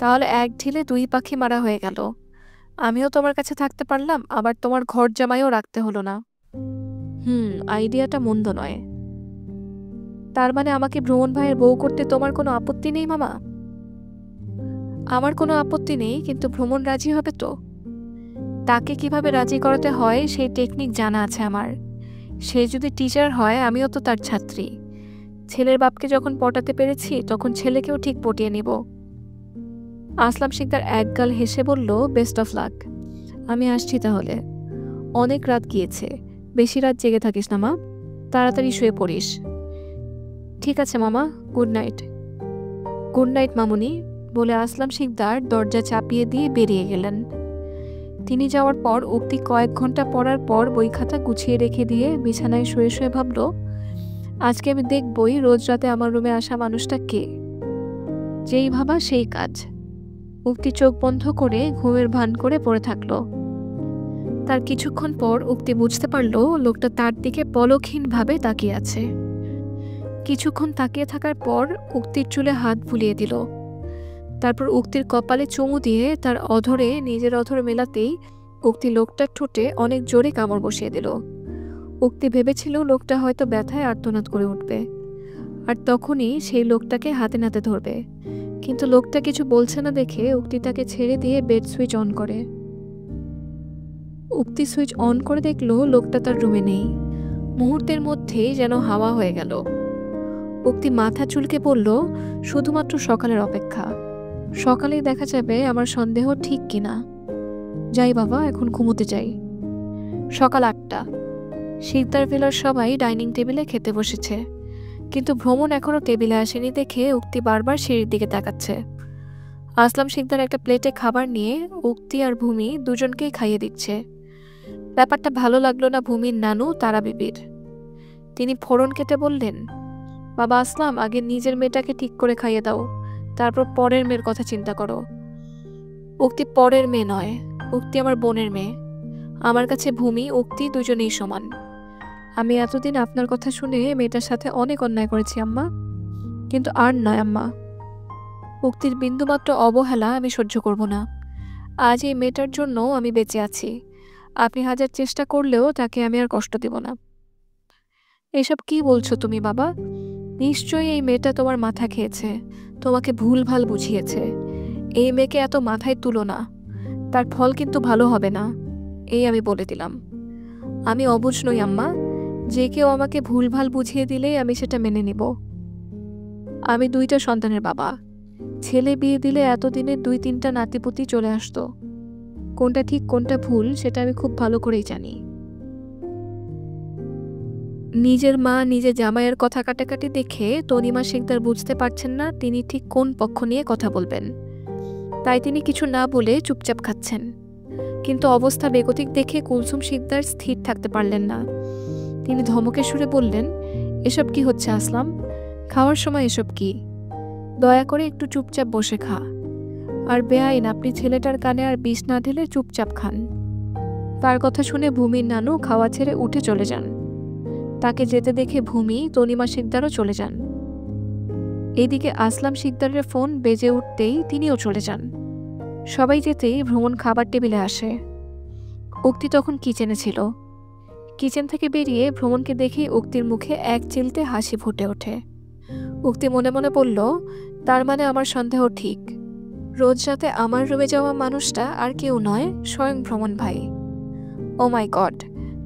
তাহলে 1 ঢিলে 2 পাখি মারা হয়ে গেল। আমিও তোমার কাছে থাকতে পারলাম, আবার তোমার ঘর জামাইও রাখতে হলো না। আইডিয়াটা মন্দ নয়। তার মানে আমাকে ভ্রমণ ভাইয়ের বউ করতে তোমার কোনো আপত্তি নেই মামা? আমার কোনো আপত্তি নেই, কিন্তু ভ্রমণ রাজি হবে তো? তাকে কিভাবে রাজি করাতে হয় সেই টেকনিক জানা আছে আমার। সে যদি টিচার হয়, আমিও তো তার ছাত্রী। ছেলের বাপকে যখন পটাতে পেরেছি, তখন ছেলেকেও ঠিক পটিয়ে নিব। আসলাম শিকদার একগাল হেসে বলল, বেস্ট অফ লাক। আমি আসছি তাহলে। অনেক রাত গিয়েছে, বেশি রাত জেগে থাকিস না মা, তাড়াতাড়ি শুয়ে পড়িস। ঠিক আছে মামা, গুড নাইট। গুড নাইট মামুনি, বলে আসলাম শিকদার দরজা চাপিয়ে দিয়ে বেরিয়ে গেলেন। তিনি যাওয়ার পর উক্তি কয়েক ঘন্টা পড়ার পর বই খাতা গুছিয়ে রেখে দিয়ে বিছানায় শুয়ে শুয়ে ভাবল, আজকে আমি দেখবই রোজ রাতে আমার রুমে আসা মানুষটা কে। যেই ভাবা সেই কাজ। উক্তি চোখ বন্ধ করে ঘুমের ভান করে পড়ে থাকলো। তার কিছুক্ষণ পর উক্তি বুঝতে পারল লোকটা তার দিকে পলকহীনভাবে তাকিয়ে আছে। কিছুক্ষণ তাকিয়ে থাকার পর উক্তির চুলে হাত বুলিয়ে দিল। তারপর উক্তির কপালে চুমু দিয়ে তার অধরে নিজের অধর মেলাতেই উক্তি লোকটার ঠোঁটে অনেক জোরে কামড় বসিয়ে দিল। উক্তি ভেবেছিল লোকটা হয়তো ব্যথায় আর্তনাদ করে উঠবে, আর তখনই সেই লোকটাকে হাতে নাতে ধরবে, কিন্তু লোকটা কিছু বলছে না দেখে উক্তি তাকে ছেড়ে দিয়ে বেড সুইচ অন করে। উক্তি সুইচ অন করে দেখলো লোকটা তার রুমে নেই। মুহূর্তের মধ্যেই যেন হাওয়া হয়ে গেল। উক্তি মাথা চুলকে বলল, শুধুমাত্র সকালের অপেক্ষা, সকালেই দেখা যাবে আমার সন্দেহ ঠিক কিনা। যাই বাবা, এখন ঘুমোতে যাই। সকাল 8টা। শিকদার ভিলার সবাই ডাইনিং টেবিলে খেতে বসেছে, কিন্তু ভ্রমণ এখনো টেবিলে আসেনি দেখে উক্তি বারবার সিঁড়ির দিকে তাকাচ্ছে। আসলাম শিকদার একটা প্লেটে খাবার নিয়ে উক্তি আর ভূমি দুজনকেই খাইয়ে দিচ্ছে। ব্যাপারটা ভালো লাগলো না ভূমির নানু তারা বিবির। তিনি ফোড়ন কেটে বললেন, বাবা আসলাম, আগে নিজের মেয়েটাকে ঠিক করে খাইয়ে দাও, তারপর পরের মেয়ের কথা চিন্তা করো। উক্তি পরের মেয়ে নয়, উক্তি আমার বোনের মেয়ে। আমার কাছে ভূমি উক্তি দুজনেই সমান। আমি এতদিন আপনার কথা শুনে মেয়েটার সাথে অনেক অন্যায় করেছি আম্মা, কিন্তু আর নয় আম্মা। উক্তির বিন্দুমাত্র অবহেলা আমি সহ্য করব না। আজ এই মেয়েটার জন্য আমি বেঁচে আছি, আপনি হাজার চেষ্টা করলেও তাকে আমি আর কষ্ট দেব না। এসব কি বলছো তুমি বাবা? নিশ্চয়ই এই মেয়েটা তোমার মাথা খেয়েছে, তোমাকে ভুলভাল বুঝিয়েছে। এই মেয়েকে এত মাথায় তুলো না, তার ফল কিন্তু ভালো হবে না, এই আমি বলে দিলাম। আমি অবুঝ নই আম্মা, যে কেউ আমাকে ভুলভাল বুঝিয়ে দিলেই আমি সেটা মেনে নিব। আমি 2টা সন্তানের বাবা, ছেলে বিয়ে দিলে এতদিনে 2-3টা নাতিপুতি চলে আসতো। কোনটা ঠিক কোনটা ভুল সেটা আমি খুব ভালো করেই জানি। নিজের মা নিজের জামাইয়ের কথা কাটাকাটি দেখে তনিমা শিকদার বুঝতে পারছেন না তিনি ঠিক কোন পক্ষ নিয়ে কথা বলবেন, তাই তিনি কিছু না বলে চুপচাপ খাচ্ছেন। কিন্তু অবস্থা বেগতিক দেখে কুলসুম শিকদার স্থির থাকতে পারলেন না। তিনি ধমকে সুরে বললেন, এসব কি হচ্ছে আসলাম? খাওয়ার সময় এসব কি? দয়া করে একটু চুপচাপ বসে খা। আর বেআইন, আপনি ছেলেটার কানে আর বিষ না ঢেলে চুপচাপ খান। তার কথা শুনে ভূমির নানু খাওয়া ছেড়ে উঠে চলে যান। তাকে যেতে দেখে ভূমি তনিমা শিকদারও চলে যান। এদিকে আসলাম শিকদারের ফোন বেজে উঠতেই তিনিও চলে যান। সবাই যেতেই ভ্রমণ খাবার টেবিলে আসে। উক্তি তখন কিচেনে ছিল। কিচেন থেকে বেরিয়ে ভ্রমণকে দেখে উক্তির মুখে এক চিলতে হাসি ফুটে ওঠে। উক্তি মনে মনে বলল, তার মানে আমার সন্দেহ ঠিক। রোজ রাতে আমার রুমে যাওয়া মানুষটা আর কেউ নয়, স্বয়ং ভ্রমণ ভাই। ও মাই গড,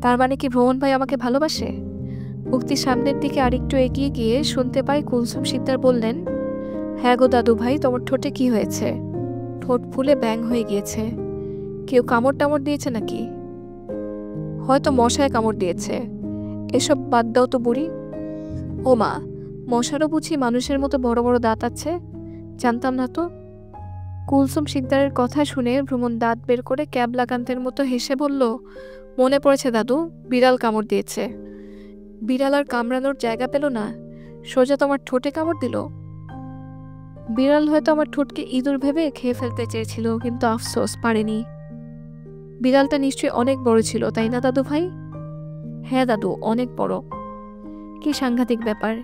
তার মানে কি ভ্রমণ ভাই আমাকে ভালোবাসে? উক্তি সামনের দিকে আরেকটু এগিয়ে গিয়ে শুনতে পাই কুলসুম শিকদার বললেন, হ্যাঁ গো দাদু ভাই, তোমার ঠোঁটে কি হয়েছে? ঠোঁট ফুলে ব্যাং হয়ে গিয়েছে। কেউ কামড় টামড় দিয়েছে নাকি? হয়তো মশায় কামড় দিয়েছে। এসব বাদ দাও তো বুড়ি। ও মা, মশারও বুঝি মানুষের মতো বড় বড় দাঁত আছে? জানতাম না তো। কুলসুম শিকদারের কথা শুনে ভ্রমণ দাঁত বের করে ক্যাবলাকান্তের মতো হেসে বলল, মনে পড়েছে দাদু, বিড়াল কামড় দিয়েছে। বিড়াল আর কামড়ানোর জায়গা পেল না, সোজা তোমার ঠোঁটে কামড় দিল। বিড়াল হয়তো আমার ঠোঁটকে ইঁদুর ভেবে খেয়ে ফেলতে চেয়েছিল, কিন্তু আফসোস পারেনি। বিড়ালটা নিশ্চয়ই অনেক বড় ছিল, তাই না দাদু ভাই? হ্যাঁ দাদু, অনেক বড়। কি সাংঘাতিক ব্যাপার!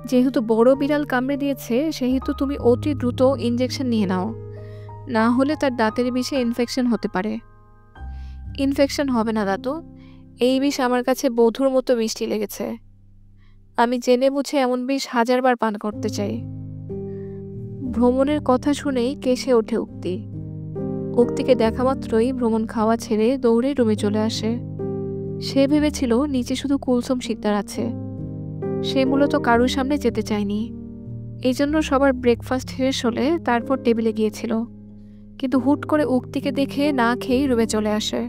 যেহেতু বড় বিড়াল কামড়ে দিয়েছে সেহেতু তুমি অতি দ্রুত ইনজেকশন নিয়ে নাও, না হলে তার দাঁতের বিষে ইনফেকশন হতে পারে। ইনফেকশন হবে না দাদু, এই বিষ আমার কাছে বধুর মতো মিষ্টি লেগেছে। আমি জেনে বুঝে এমন বিষ 1000 বার পান করতে চাই। ভ্রমণের কথা শুনেই কেসে ওঠে উক্তি। উক্তিকে দেখা মাত্রই ভ্রমণ খাওয়া ছেড়ে দৌড়ে রুমে চলে আসে। সে ভেবেছিল নিচে শুধু কুলসুম শিকদার আছে। সে মূলত কারুর সামনে যেতে চায়নি। এই জন্য সবার ব্রেকফাস্ট শেষ হলে তারপর টেবিলে গিয়েছিল। কিন্তু হুট করে উক্তিকে দেখে না খেয়েই রুমে চলে আসে।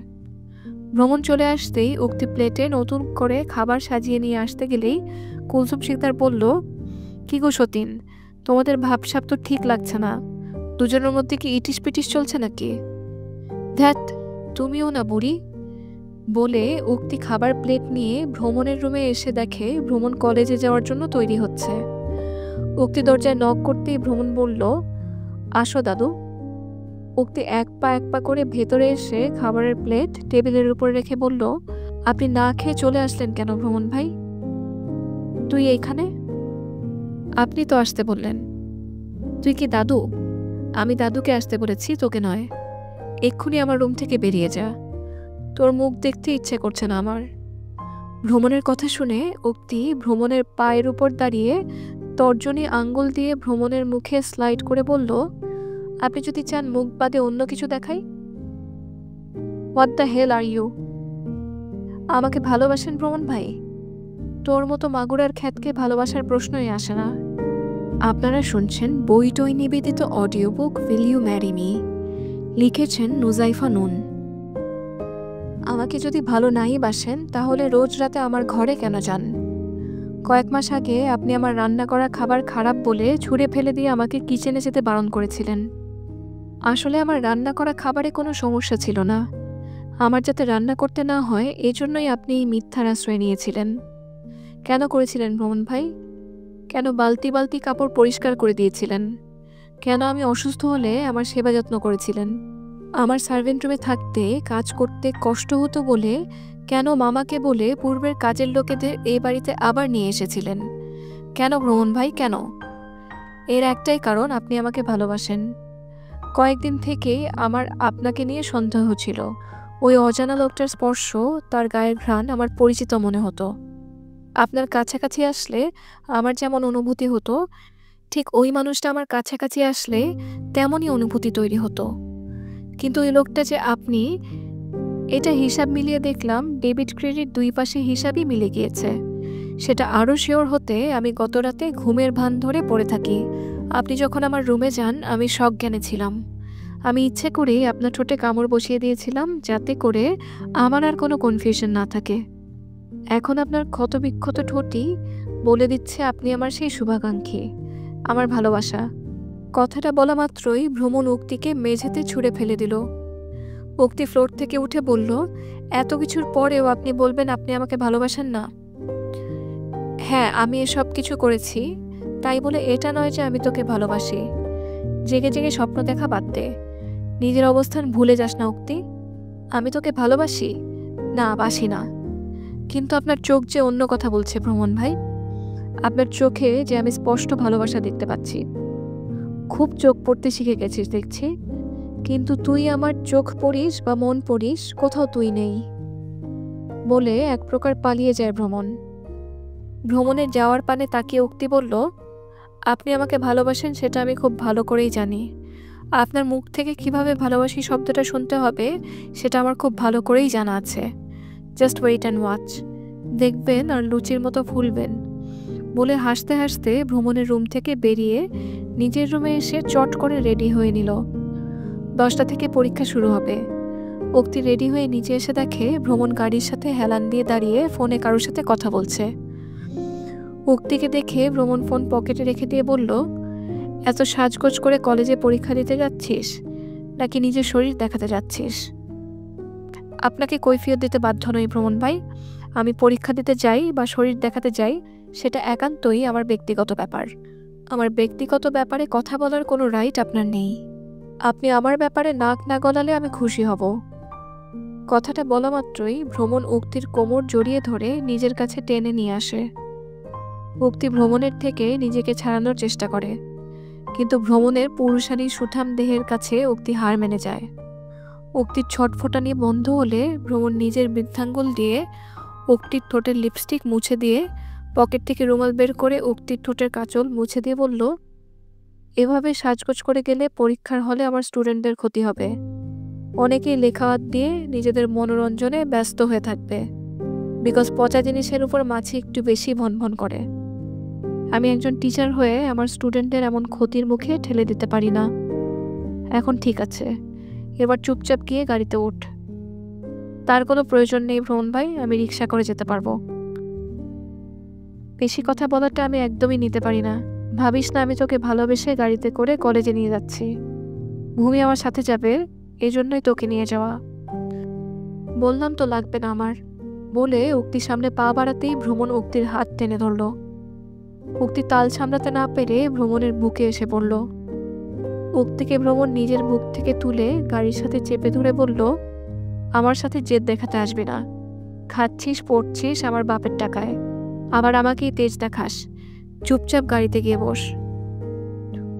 ভ্রমণ চলে আসতেই উক্তি প্লেটে নতুন করে খাবার সাজিয়ে নিয়ে আসতে গেলেই কুলসুম শিকদার বলল, কি গো সতীন, তোমাদের ভাবসাব তো ঠিক লাগছে না। দুজনের মধ্যে কি ইটিস পিটিস চলছে নাকি? ধ্যাত, তুমিও না বুড়ি। বলে উক্তি খাবার প্লেট নিয়ে ভ্রমণের রুমে এসে দেখে ভ্রমণ কলেজে যাওয়ার জন্য তৈরি হচ্ছে। উক্তি দরজায় নক করতেই ভ্রমণ বলল, আসো দাদু। উক্তি এক পা করে ভেতরে এসে খাবারের প্লেট টেবিলের উপরে রেখে বলল, আপনি না খেয়ে চলে আসলেন কেন ভ্রমণ ভাই? তুই এইখানে? আপনি তো আসতে বললেন। তুই কি দাদু? আমি দাদুকে আসতে বলেছি, তোকে নয়। এক্ষুনি আমার রুম থেকে বেরিয়ে যা। তোর মুখ দেখতে ইচ্ছে করছে না আমার। ভ্রমণের কথা শুনে উক্তি ভ্রমণের পায়ের উপর দাঁড়িয়ে তর্জনী আঙ্গুল দিয়ে ভ্রমণের মুখে স্লাইড করে বলল, আপনি যদি চান মুখ বাদে অন্য কিছু দেখাই। What the hell are you? আমাকে ভালোবাসেন ভ্রমণ ভাই? তোর মতো মাগুরার খ্যাতকে ভালোবাসার প্রশ্নই আসে না। আপনারা শুনছেন বইটই নিবেদিত audio book will you marry me, লিখেছেন নুজাইফা নুন। আমাকে যদি ভালো নাই বাসেন তাহলে রোজ রাতে আমার ঘরে কেন যান? কয়েক মাস আগে আপনি আমার রান্না করা খাবার খারাপ বলে ছুঁড়ে ফেলে দিয়ে আমাকে কিচেনে যেতে বারণ করেছিলেন। আসলে আমার রান্না করা খাবারে কোনো সমস্যা ছিল না। আমার যাতে রান্না করতে না হয় এজন্যই আপনি এই মিথ্যার আশ্রয় নিয়েছিলেন। কেন করেছিলেন ভ্রমণ ভাই? কেন বালতি বালতি কাপড় পরিষ্কার করে দিয়েছিলেন? কেন আমি অসুস্থ হলে আমার সেবা যত্ন করেছিলেন? আমার সার্ভেন্ট রুমে থাকতে কাজ করতে কষ্ট হতো বলে কেন মামাকে বলে পূর্বের কাজের লোকেদের এই বাড়িতে আবার নিয়ে এসেছিলেন? কেন ভ্রমণ ভাই, কেন? এর একটাই কারণ, আপনি আমাকে ভালোবাসেন। কয়েকদিন থেকেই আমার আপনাকে নিয়ে সন্দেহ ছিল। ওই অজানা লোকটার স্পর্শ, তার গায়ের ঘ্রাণ আমার পরিচিত মনে হতো। আপনার কাছাকাছি আসলে আমার যেমন অনুভূতি হতো, ঠিক ওই মানুষটা আমার কাছাকাছি আসলে তেমনই অনুভূতি তৈরি হতো। কিন্তু ওই লোকটা যে আপনি, এটা হিসাব মিলিয়ে দেখলাম ডেবিট ক্রেডিট দুই পাশে হিসাবই মিলে গিয়েছে। সেটা আরও শিওর হতে আমি গত রাতে ঘুমের ভান ধরে পড়ে থাকি। আপনি যখন আমার রুমে যান আমি সজ্ঞানে ছিলাম। আমি ইচ্ছে করেই আপনার ঠোঁটে কামড় বসিয়ে দিয়েছিলাম যাতে করে আমার আর কোনো কনফিউশন না থাকে। এখন আপনার ক্ষতবিক্ষত ঠোঁটই বলে দিচ্ছে আপনি আমার সেই শুভাকাঙ্ক্ষী, আমার ভালোবাসা। কথাটা বলা মাত্রই ভ্রমণ উক্তিকে মেঝেতে ছুঁড়ে ফেলে দিল। উক্তি ফ্লোর থেকে উঠে বলল, এত কিছুর পরেও আপনি বলবেন আপনি আমাকে ভালোবাসেন না? হ্যাঁ, আমি এসব কিছু করেছি, তাই বলে এটা নয় যে আমি তোকে ভালোবাসি। জেগে জেগে স্বপ্ন দেখা বাদ দে, নিজের অবস্থান ভুলে যাস না উক্তি। আমি তোকে ভালোবাসি? না, বাসি না। কিন্তু আপনার চোখ যে অন্য কথা বলছে ভ্রমণ ভাই। আপনার চোখে যে আমি স্পষ্ট ভালোবাসা দেখতে পাচ্ছি। খুব চোখ পড়তে শিখে গেছিস দেখছি, কিন্তু তুই আমার চোখ পড়িস বা মন পড়িস, কোথাও তুই নেই। বলে এক প্রকার পালিয়ে যায় ভ্রমণ। ভ্রমণের যাওয়ার পানে তাকিয়ে উক্তি বলল, আপনি আমাকে ভালোবাসেন সেটা আমি খুব ভালো করেই জানি। আপনার মুখ থেকে কিভাবে ভালোবাসি শব্দটা শুনতে হবে সেটা আমার খুব ভালো করেই জানা আছে। জাস্ট ওয়েট অ্যান্ড ওয়াচ, দেখবেন আর লুচির মতো ফুলবেন। বলে হাসতে হাসতে ভ্রমণের রুম থেকে বেরিয়ে নিজের রুমে এসে চট করে রেডি হয়ে নিল। 10টা থেকে পরীক্ষা শুরু হবে। উক্তি রেডি হয়ে নিচে এসে দেখে ভ্রমণ গাড়ির সাথে হেলান দিয়ে দাঁড়িয়ে ফোনে কারোর সাথে কথা বলছে। উক্তিকে দেখে ভ্রমণ ফোন পকেটে রেখে দিয়ে বলল, এত সাজগোজ করে কলেজে পরীক্ষা দিতে যাচ্ছিস নাকি নিজের শরীর দেখাতে যাচ্ছিস? আপনাকে কৈফিয়ত দিতে বাধ্য নই ভ্রমণ ভাই। আমি পরীক্ষা দিতে যাই বা শরীর দেখাতে যাই সেটা একান্তই আমার ব্যক্তিগত ব্যাপার। আমার ব্যক্তিগত ব্যাপারে কথা বলার কোনো রাইট আপনার নেই। আপনি আমার ব্যাপারে নাক না গলালে আমি খুশি হব। কথাটা বলা মাত্রই ভ্রমণ উক্তির কোমর জড়িয়ে ধরে নিজের কাছে টেনে নিয়ে আসে। উক্তি ভ্রমণের থেকে নিজেকে ছাড়ানোর চেষ্টা করে, কিন্তু ভ্রমণের পুরুষালী সুঠাম দেহের কাছে উক্তি হার মেনে যায়। উক্তির ছটফটানি বন্ধ হলে ভ্রমণ নিজের বৃদ্ধাঙ্গুল দিয়ে উক্তির ঠোঁটের লিপস্টিক মুছে দিয়ে পকেট থেকে রুমাল বের করে উক্তির ঠোঁটের কাজল মুছে দিয়ে বলল, এভাবে সাজগোজ করে গেলে পরীক্ষার হলে আমার স্টুডেন্টদের ক্ষতি হবে। অনেকেই লেখাওয়াত দিয়ে নিজেদের মনোরঞ্জনে ব্যস্ত হয়ে থাকবে, বিকজ পচা জিনিসের উপর মাছি একটু বেশি ভনভন করে। আমি একজন টিচার হয়ে আমার স্টুডেন্টদের এমন ক্ষতির মুখে ঠেলে দিতে পারি না। এখন ঠিক আছে, এবার চুপচাপ গিয়ে গাড়িতে উঠ। তার কোনো প্রয়োজন নেই ভ্রমণ ভাই, আমি রিক্সা করে যেতে পারবো। বেশি কথা বলাটা আমি একদমই নিতে পারি না। ভাবিস না আমি তোকে ভালোবেসে গাড়িতে করে কলেজে নিয়ে যাচ্ছি। ভূমি আমার সাথে যাবে, এজন্যই তোকে নিয়ে যাওয়া। বললাম তো লাগবে না আমার। বলে উক্তির সামনে পা বাড়াতেই ভ্রমণ উক্তির হাত টেনে ধরল। উক্তি তাল সামলাতে না পেরে ভ্রমণের বুকে এসে পড়ল। উক্তিকে ভ্রমণ নিজের বুক থেকে তুলে গাড়ির সাথে চেপে ধরে বলল, আমার সাথে জেদ দেখাতে আসবি না। খাচ্ছিস পড়ছিস আমার বাপের টাকায়, আবার আমাকেই তেজ দেখাস। চুপচাপ গাড়িতে গিয়ে বস।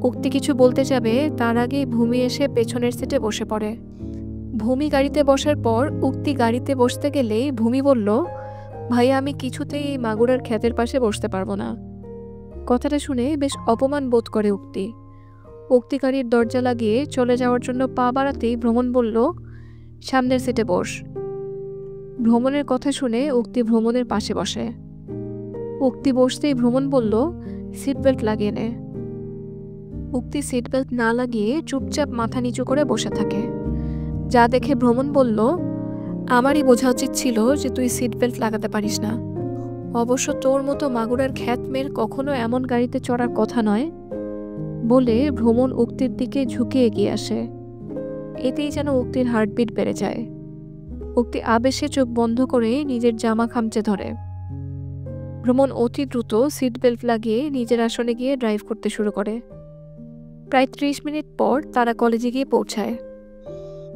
উক্তি কিছু বলতে যাবে তার আগেই ভূমি এসে পেছনের সিটে বসে পড়ে। ভূমি গাড়িতে বসার পর উক্তি গাড়িতে বসতে গেলেই ভূমি বলল, ভাইয়া আমি কিছুতেই এই মাগুরার ক্ষেতের পাশে বসতে পারবো না। কথাটা শুনে বেশ অপমান বোধ করে উক্তি। উক্তি গাড়ির দরজা লাগিয়ে চলে যাওয়ার জন্য পা বাড়াতেই ভ্রমণ বলল, সামনের সিটে বস। ভ্রমণের কথা শুনে উক্তি ভ্রমণের পাশে বসে। উক্তি বসতেই ভ্রমণ বলল, সিট বেল্ট লাগিয়ে নে। উক্তি সিট বেল্ট না লাগিয়ে চুপচাপ মাথা নিচু করে বসে থাকে, যা দেখে ভ্রমণ বলল, আমারই বোঝা উচিত ছিল যে তুই সিট বেল্ট লাগাতে পারিস না। অবশ্য তোর মতো মাগুরার খ্যাত মেয়ের কখনো এমন গাড়িতে চড়ার কথা নয়। বলে ভ্রমণ উক্তির দিকে ঝুঁকে এগিয়ে আসে। এতেই যেন উক্তির হার্টবিট বেড়ে যায়। উক্তি আবেশে চোখ বন্ধ করে নিজের জামা খামচে ধরে। ভ্রমণ অতি দ্রুত সিট বেল্ট লাগিয়ে নিজের আসনে গিয়ে ড্রাইভ করতে শুরু করে। প্রায় 30 মিনিট পর তারা কলেজে গিয়ে পৌঁছায়।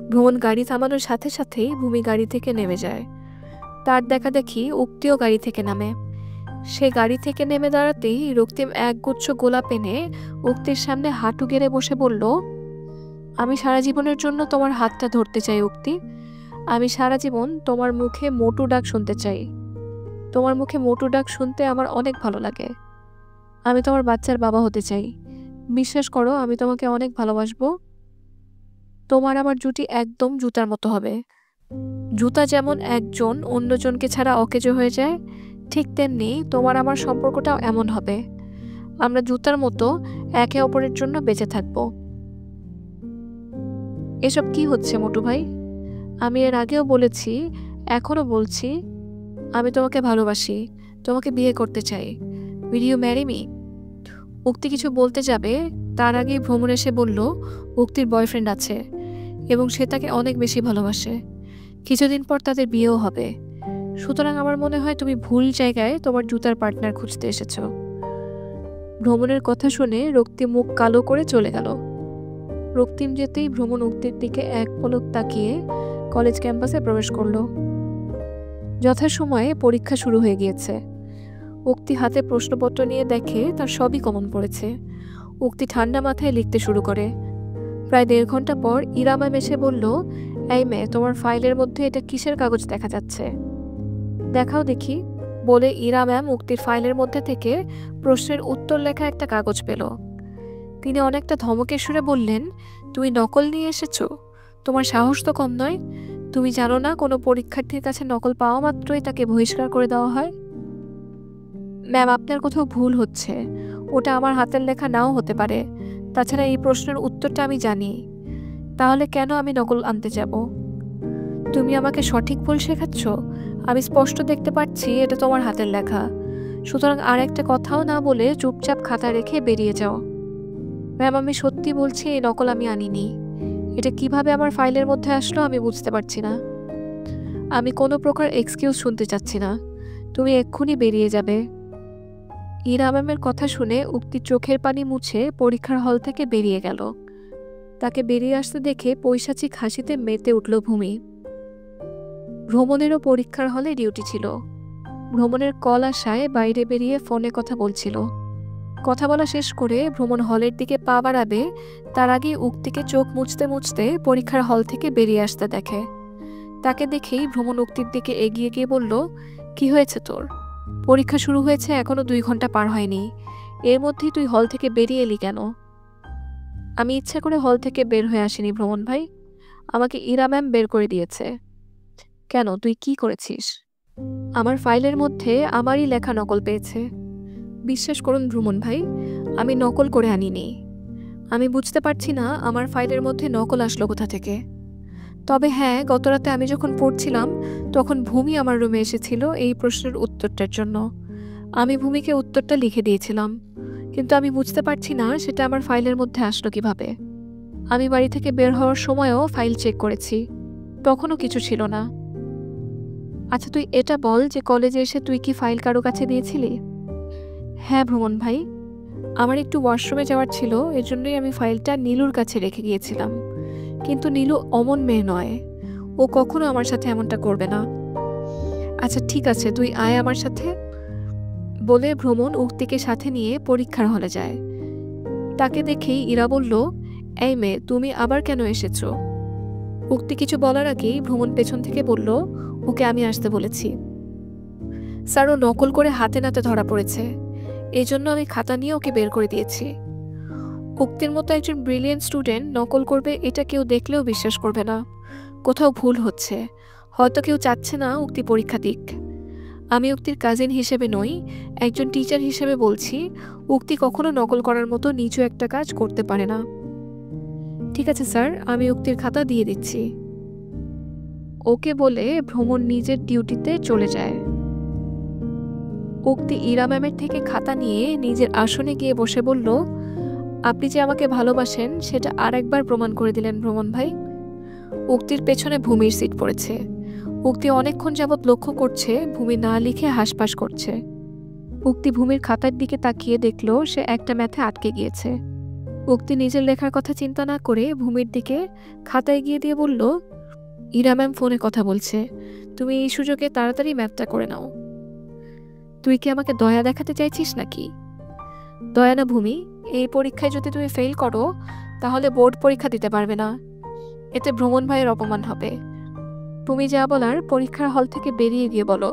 ভ্রমণ গাড়ি থামানোর সাথে সাথেই ভূমি গাড়ি থেকে নেমে যায়। তার দেখা দেখি উক্তিও গাড়ি থেকে নামে। সে গাড়ি থেকে নেমে দাঁড়াতেই রক্তিম একগুচ্ছ গোলাপ এনে উক্তির সামনে হাঁটু গেড়ে বসে বলল, আমি সারা জীবনের জন্য তোমার হাতটা ধরতে চাই উক্তি। আমি সারা জীবন তোমার মুখে মোটু ডাক শুনতে চাই। তোমার মুখে মোটু ডাক শুনতে আমার অনেক ভালো লাগে। আমি তোমার বাচ্চার বাবা হতে চাই। বিশ্বাস করো আমি তোমাকে অনেক ভালোবাসবো। তোমার আমার জুটি একদম জুতার মতো হবে। জুতা যেমন একজন অন্যজনকে ছাড়া অকেজো হয়ে যায়, ঠিক তেমনি তোমার আমার সম্পর্কটাও এমন হবে। আমরা জুতার মতো একে অপরের জন্য বেঁচে থাকবো। এসব কি হচ্ছে মোটু ভাই? আমি এর আগেও বলেছি, এখনো বলছি, আমি তোমাকে ভালোবাসি, তোমাকে বিয়ে করতে চাই। Will you marry me? Ukti কিছু বলতে যাবে, তার আগেই ভ্রমর এসে বলল উক্তির বয়ফ্রেন্ড আছে এবং সে তাকে অনেক বেশি ভালোবাসে। কিছুদিন পর তাদের বিয়েও হবে। সুতরাং আমার মনে হয় তুমি ভুল জায়গায় তোমার জুতার পার্টনার খুঁজতে এসেছো। ভ্রমণের কথা শুনে রক্তিম মুখ কালো করে চলে গেল। রক্তিম যেতেই ভ্রমণ উক্তির দিকে এক পলক তাকিয়ে কলেজ ক্যাম্পাসে প্রবেশ করলো। যথাসময়ে পরীক্ষা শুরু হয়ে গিয়েছে। উক্তি হাতে প্রশ্নপত্র নিয়ে দেখে তার সবই কমন পড়েছে। উক্তি ঠান্ডা মাথায় লিখতে শুরু করে। প্রায় 1.5 ঘন্টা পর ইরা ম্যাম এসে বলল, এই মেয়ে, তোমার ফাইলের মধ্যে এটা কিসের কাগজ দেখা যাচ্ছে? দেখাও দেখি। বলে ইরা ম্যাম উক্তির ফাইলের মধ্যে থেকে প্রশ্নের উত্তর লেখা একটা কাগজ পেল। তিনি অনেকটা ধমকের সুরে বললেন, তুমি নকল নিয়ে এসেছো? তোমার সাহস তো কম নয়। তুমি জানো না কোনো পরীক্ষার্থীর কাছে নকল পাওয়া মাত্রই তাকে বহিষ্কার করে দেওয়া হয়? ম্যাম, আপনার কোথাও ভুল হচ্ছে। ওটা আমার হাতের লেখা নাও হতে পারে। তাছাড়া এই প্রশ্নের উত্তরটা আমি জানি। তাহলে কেন আমি নকল আনতে যাব? তুমি আমাকে সঠিক ভুল শেখাচ্ছ? আমি স্পষ্ট দেখতে পাচ্ছি এটা তোমার হাতের লেখা। সুতরাং আর একটা কথাও না বলে চুপচাপ খাতা রেখে বেরিয়ে যাও। ম্যাম, আমি সত্যি বলছি এই নকল আমি আনিনি। এটা কিভাবে আমার ফাইলের মধ্যে আসলো আমি বুঝতে পারছি না। আমি কোনো প্রকার এক্সকিউজ শুনতে চাচ্ছি না। তুমি এক্ষুনি বেরিয়ে যাবে। ইরা ম্যামের কথা শুনে উক্তি চোখের পানি মুছে পরীক্ষার হল থেকে বেরিয়ে গেল। তাকে বেরিয়ে আসতে দেখে পৈশাচিক হাসিতে মেতে উঠল ভূমি। ভ্রমণেরও পরীক্ষার হলে ডিউটি ছিল। ভ্রমণের কল আসায় বাইরে বেরিয়ে ফোনে কথা বলছিল। কথা বলা শেষ করে ভ্রমণ হলের দিকে পা বাড়াবে, তার আগে উক্তিকে চোখ মুছতে মুছতে পরীক্ষার হল থেকে বেরিয়ে আসতে দেখে। তাকে দেখেই ভ্রমণ উক্তির দিকে এগিয়ে গিয়ে বলল, কি হয়েছে তোর? পরীক্ষা শুরু হয়েছে এখনো 2 ঘন্টা পার হয়নি, এর মধ্যেই তুই হল থেকে বেরিয়ে এলি কেন? আমি ইচ্ছা করে হল থেকে বের হয়ে আসিনি ভ্রমণ ভাই, আমাকে ইরা ম্যাম বের করে দিয়েছে। কেন, তুই কি করেছিস? আমার ফাইলের মধ্যে আমারই লেখা নকল পেয়েছে। বিশ্বাস করুন ভ্রমণ ভাই, আমি নকল করে আনিনি। আমি বুঝতে পারছি না আমার ফাইলের মধ্যে নকল আসলো কোথা থেকে। তবে হ্যাঁ, গতরাতে আমি যখন পড়ছিলাম তখন ভূমি আমার রুমে এসেছিল এই প্রশ্নের উত্তরটার জন্য। আমি ভূমিকে উত্তরটা লিখে দিয়েছিলাম, কিন্তু আমি বুঝতে পারছি না সেটা আমার ফাইলের মধ্যে আসলো কিভাবে। আমি বাড়ি থেকে বের হওয়ার সময়ও ফাইল চেক করেছি, তখনও কিছু ছিল না। আচ্ছা, তুই এটা বল যে কলেজে এসে তুই কি ফাইল কারো কাছে দিয়েছিলি? হ্যাঁ ভ্রমণ ভাই, আমার একটু ওয়াশরুমে যাওয়ার ছিল, এজন্যই আমি ফাইলটা নীলুর কাছে রেখে গিয়েছিলাম। কিন্তু নীলু অমন মেয়ে নয়, ও কখনো আমার সাথে এমনটা করবে না। আচ্ছা ঠিক আছে, তুই আয় আমার সাথে। বলে ভ্রমণ উক্তিকে সাথে নিয়ে পরীক্ষার হলে যায়। তাকে দেখেই ইরা বলল, এই মেয়ে, তুমি আবার কেন এসেছো? উক্তি কিছু বলার আগেই ভ্রমণ পেছন থেকে বলল, ওকে আমি আসতে বলেছি। স্যার, ও নকল করে হাতে নাতে ধরা পড়েছে, এই জন্য আমি খাতা নিয়ে ওকে বের করে দিয়েছি। উক্তির মতো একজন ব্রিলিয়েন্ট স্টুডেন্ট নকল করবে এটা কেউ দেখলেও বিশ্বাস করবে না। কোথাও ভুল হচ্ছে, হয়তো কেউ চাচ্ছে না উক্তি পরীক্ষা দিক। আমি উক্তির কাজিন হিসেবে নই, একজন টিচার হিসেবে বলছি, উক্তি কখনো নকল করার মতো নিচু একটা কাজ করতে পারে না। ঠিক আছে স্যার, আমি উক্তির খাতা দিয়ে দিচ্ছি। ওকে বলে ভ্রমণ নিজের ডিউটিতে চলে যায়। উক্তি ইরা ম্যামের থেকে খাতা নিয়ে নিজের আসনে গিয়ে বসে বলল, আপনি যে আমাকে ভালোবাসেন সেটা আরেকবার প্রমাণ করে দিলেন ভ্রমণ ভাই। উক্তির পেছনে ভূমির সিট পড়েছে। উক্তি অনেকক্ষণ যাবৎ লক্ষ্য করছে ভূমি না লিখে হাসপাস করছে। উক্তি ভূমির খাতার দিকে তাকিয়ে দেখল সে একটা ম্যাথে আটকে গিয়েছে। উক্তি নিজের লেখার কথা চিন্তা না করে ভূমির দিকে খাতা এগিয়ে দিয়ে বলল, ইরা ম্যাম ফোনে কথা বলছে, তুমি এই সুযোগে তাড়াতাড়ি ম্যাথটা করে নাও। তুই কি আমাকে দয়া দেখাতে চাইছিস নাকি? দয়া না ভূমি, এই পরীক্ষায় যদি তুমি ফেল করো তাহলে বোর্ড পরীক্ষা দিতে পারবে না। এতে ভ্রমণ ভাইয়ের অপমান হবে। তুমি যা বলার পরীক্ষার হল থেকে বেরিয়ে গিয়ে বলো।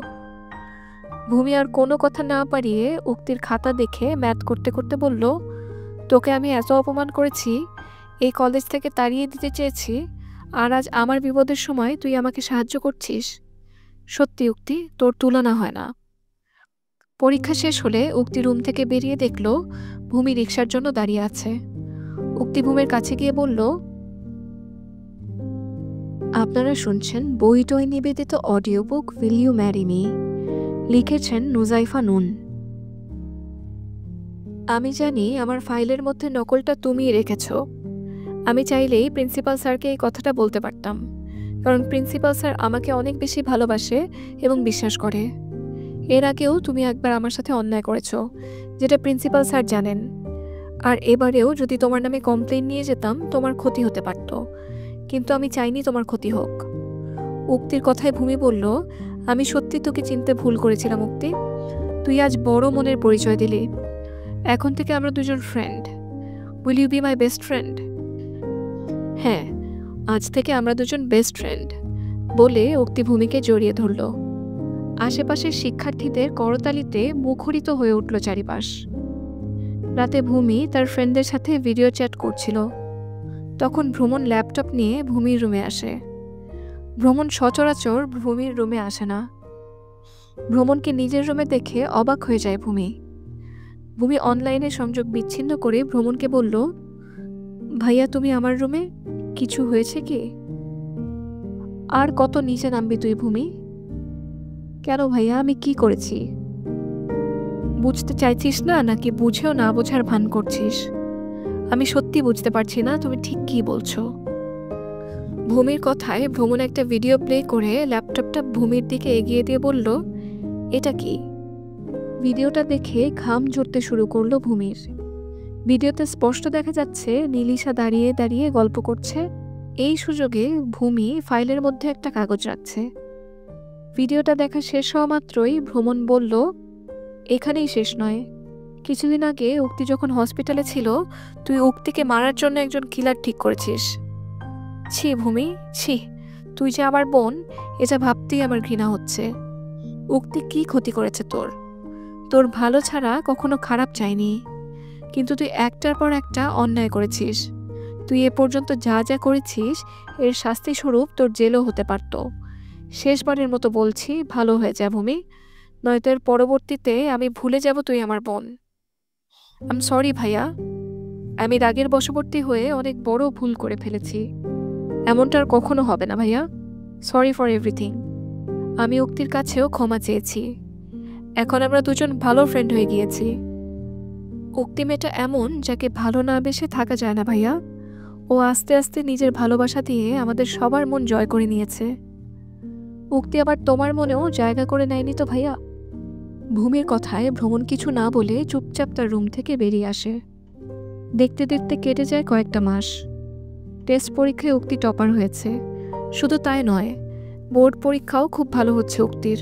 ভূমি আর কোনো কথা না পারিয়ে উক্তির খাতা দেখে ম্যাথ করতে করতে বলল, তোকে আমি এত অপমান করেছি, এই কলেজ থেকে তাড়িয়ে দিতে চেয়েছি, আর আজ আমার বিপদের সময় তুই আমাকে সাহায্য করছিস। সত্যি উক্তি, তোর তুলনা হয় না। পরীক্ষা শেষ হলে উক্তি রুম থেকে বেরিয়ে দেখল ভূমি রিকশার জন্য দাঁড়িয়ে আছে। উক্তি ভূমির কাছে গিয়ে বলল, আপনারা শুনছেন বইটই নিবেদিত audio book will you marry me. লিখেছেন নুজাইফা নুন। আমি জানি আমার ফাইলের মধ্যে নকলটা তুমিই রেখেছ। আমি চাইলেই প্রিন্সিপাল স্যারকে এই কথাটা বলতে পারতাম, কারণ প্রিন্সিপাল স্যার আমাকে অনেক বেশি ভালোবাসে এবং বিশ্বাস করে। এর আগেও তুমি একবার আমার সাথে অন্যায় করেছ, যেটা প্রিন্সিপাল স্যার জানেন। আর এবারেও যদি তোমার নামে কমপ্লেন নিয়ে যেতাম তোমার ক্ষতি হতে পারত, কিন্তু আমি চাইনি তোমার ক্ষতি হোক। উক্তির কথায় ভূমি বলল, আমি সত্যি তোকে চিনতে ভুল করেছিলাম উক্তি। তুই আজ বড় মনের পরিচয় দিলি। এখন থেকে আমরা দুজন friend. Will you be my best friend? হ্যাঁ, আজ থেকে আমরা দুজন বেস্ট ফ্রেন্ড, বলে উক্তি ভূমিকে জড়িয়ে ধরল। আশেপাশের শিক্ষার্থীদের করতালিতে মুখরিত হয়ে উঠল চারিপাশ। রাতে ভূমি তার ফ্রেন্ডদের সাথে ভিডিও চ্যাট করছিল। তখন ভ্রমণ ল্যাপটপ নিয়ে ভূমির রুমে আসে। ভ্রমণ সচরাচর ভূমির রুমে আসে না। ভ্রমণকে নিজের রুমে দেখে অবাক হয়ে যায় ভূমি। ভূমি অনলাইনে সংযোগ বিচ্ছিন্ন করে ভ্রমণকে বলল, ভাইয়া তুমি আমার রুমে, কিছু হয়েছে কি? আর কত নিচে নামবি তুই ভূমি? কেন ভাইয়া, আমি কি করেছি? বুঝতে চাইছিস না নাকি বুঝেও না বোঝার ভান করছিস? আমি সত্যি বুঝতে পারছি না তুমি ঠিক কি বলছো। ভূমির কথায় ভ্রমণ একটা ভিডিও প্লে করে ল্যাপটপটা ভূমির দিকে এগিয়ে দিয়ে বলল, এটা কি? ভিডিওটা দেখে ঘাম ঝরতে শুরু করলো ভূমির। ভিডিওতে স্পষ্ট দেখা যাচ্ছে নীলিশা দাঁড়িয়ে দাঁড়িয়ে গল্প করছে। এই সুযোগে ভূমি ফাইলের মধ্যে একটা কাগজ রাখছে। ভিডিওটা দেখা শেষ হওয়া মাত্রই ভ্রমণ বলল, এখানেই শেষ নয়। কিছুদিন আগে উক্তি যখন হসপিটালে ছিল, তুই উক্তিকে মারার জন্য একজন কিলার ঠিক করেছিস। ছি ভূমি, ছি। তুই যে আমার বোন, এটা ভাবতেই আমার ঘৃণা হচ্ছে। উক্তি কি ক্ষতি করেছে তোর? তোর ভালো ছাড়া কখনো খারাপ চাইনি, কিন্তু তুই একটার পর একটা অন্যায় করেছিস। তুই এ পর্যন্ত যা যা করেছিস এর শাস্তি স্বরূপ তোর জেলও হতে পারত। শেষবারের মতো বলছি, ভালো হয়ে যা ভূমি, নয়তো এর পরবর্তীতে আমি ভুলে যাব তুই আমার বোন। আম সরি ভাইয়া, আমি রাগের বশবর্তী হয়ে অনেক বড় ভুল করে ফেলেছি। এমনটা আর কখনো হবে না ভাইয়া। Sorry for everything. আমি উক্তির কাছেও ক্ষমা চেয়েছি। এখন আমরা দুজন ভালো ফ্রেন্ড হয়ে গিয়েছি। উক্তি মেয়েটা এমন যাকে ভালো না বেসে থাকা যায় না ভাইয়া। ও আস্তে আস্তে নিজের ভালোবাসা দিয়ে আমাদের সবার মন জয় করে নিয়েছে। উক্তি আবার তোমার মনেও জায়গা করে নেয়নি তো ভাইয়া? ভূমির কথায় ভ্রমণ কিছু না বলে চুপচাপ তার রুম থেকে বেরিয়ে আসে। দেখতে দেখতে কেটে যায় কয়েকটা মাস। টেস্ট পরীক্ষায় উক্তি টপার হয়েছে। শুধু তাই নয়, বোর্ড পরীক্ষাও খুব ভালো হচ্ছে উক্তির।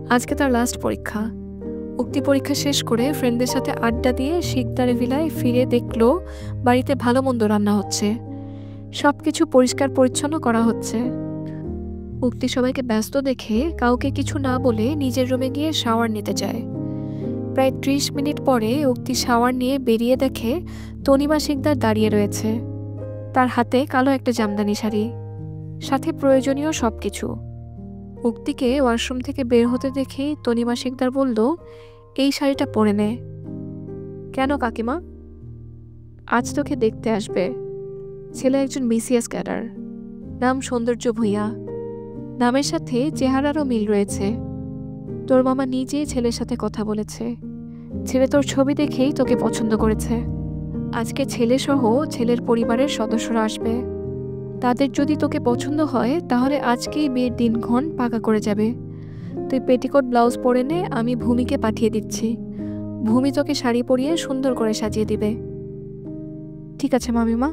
আজকে তার লাস্ট পরীক্ষা। উক্তি পরীক্ষা শেষ করে ফ্রেন্ডদের সাথে আড্ডা দিয়ে শিকদারে ভিলায় ফিরে দেখলো বাড়িতে ভালো মন্দ রান্না হচ্ছে। সব কিছু পরিষ্কার পরিচ্ছন্ন করা হচ্ছে। উক্তি সবাইকে ব্যস্ত দেখে কাউকে কিছু না বলে নিজের রুমে গিয়ে শাওয়ার নিতে যায়। প্রায় 30 মিনিট পরে উক্তি শাওয়ার নিয়ে বেরিয়ে দেখে তনিমা শিকদার দাঁড়িয়ে রয়েছে। তার হাতে কালো একটা জামদানি শাড়ি, সাথে প্রয়োজনীয় সব কিছু। উক্তিকে ওয়াশরুম থেকে বের হতে দেখেই তনিমা শিকদার বলল, এই শাড়িটা পরে নে। কেন কাকিমা? আজ তোকে দেখতে আসবে। ছেলে একজন বিসিএস ক্যাডার, নাম সৌন্দর্য ভূঁইয়া। নামের সাথে চেহারারও মিল রয়েছে। তোর মামা নিজেই ছেলের সাথে কথা বলেছে। ছেলে তোর ছবি দেখেই তোকে পছন্দ করেছে। আজকে ছেলে সহ ছেলের পরিবারের সদস্যরা আসবে। তাদের যদি তোকে পছন্দ হয় তাহলে আজকেই বিয়ের দিনক্ষণ পাকা করে যাবে। তুই পেটিকোট ব্লাউজ পরে নে, আমি ভূমিকে পাঠিয়ে দিচ্ছি। ভূমি তোকে শাড়ি পরিয়ে সুন্দর করে সাজিয়ে দিবে। ঠিক আছে মামিমা।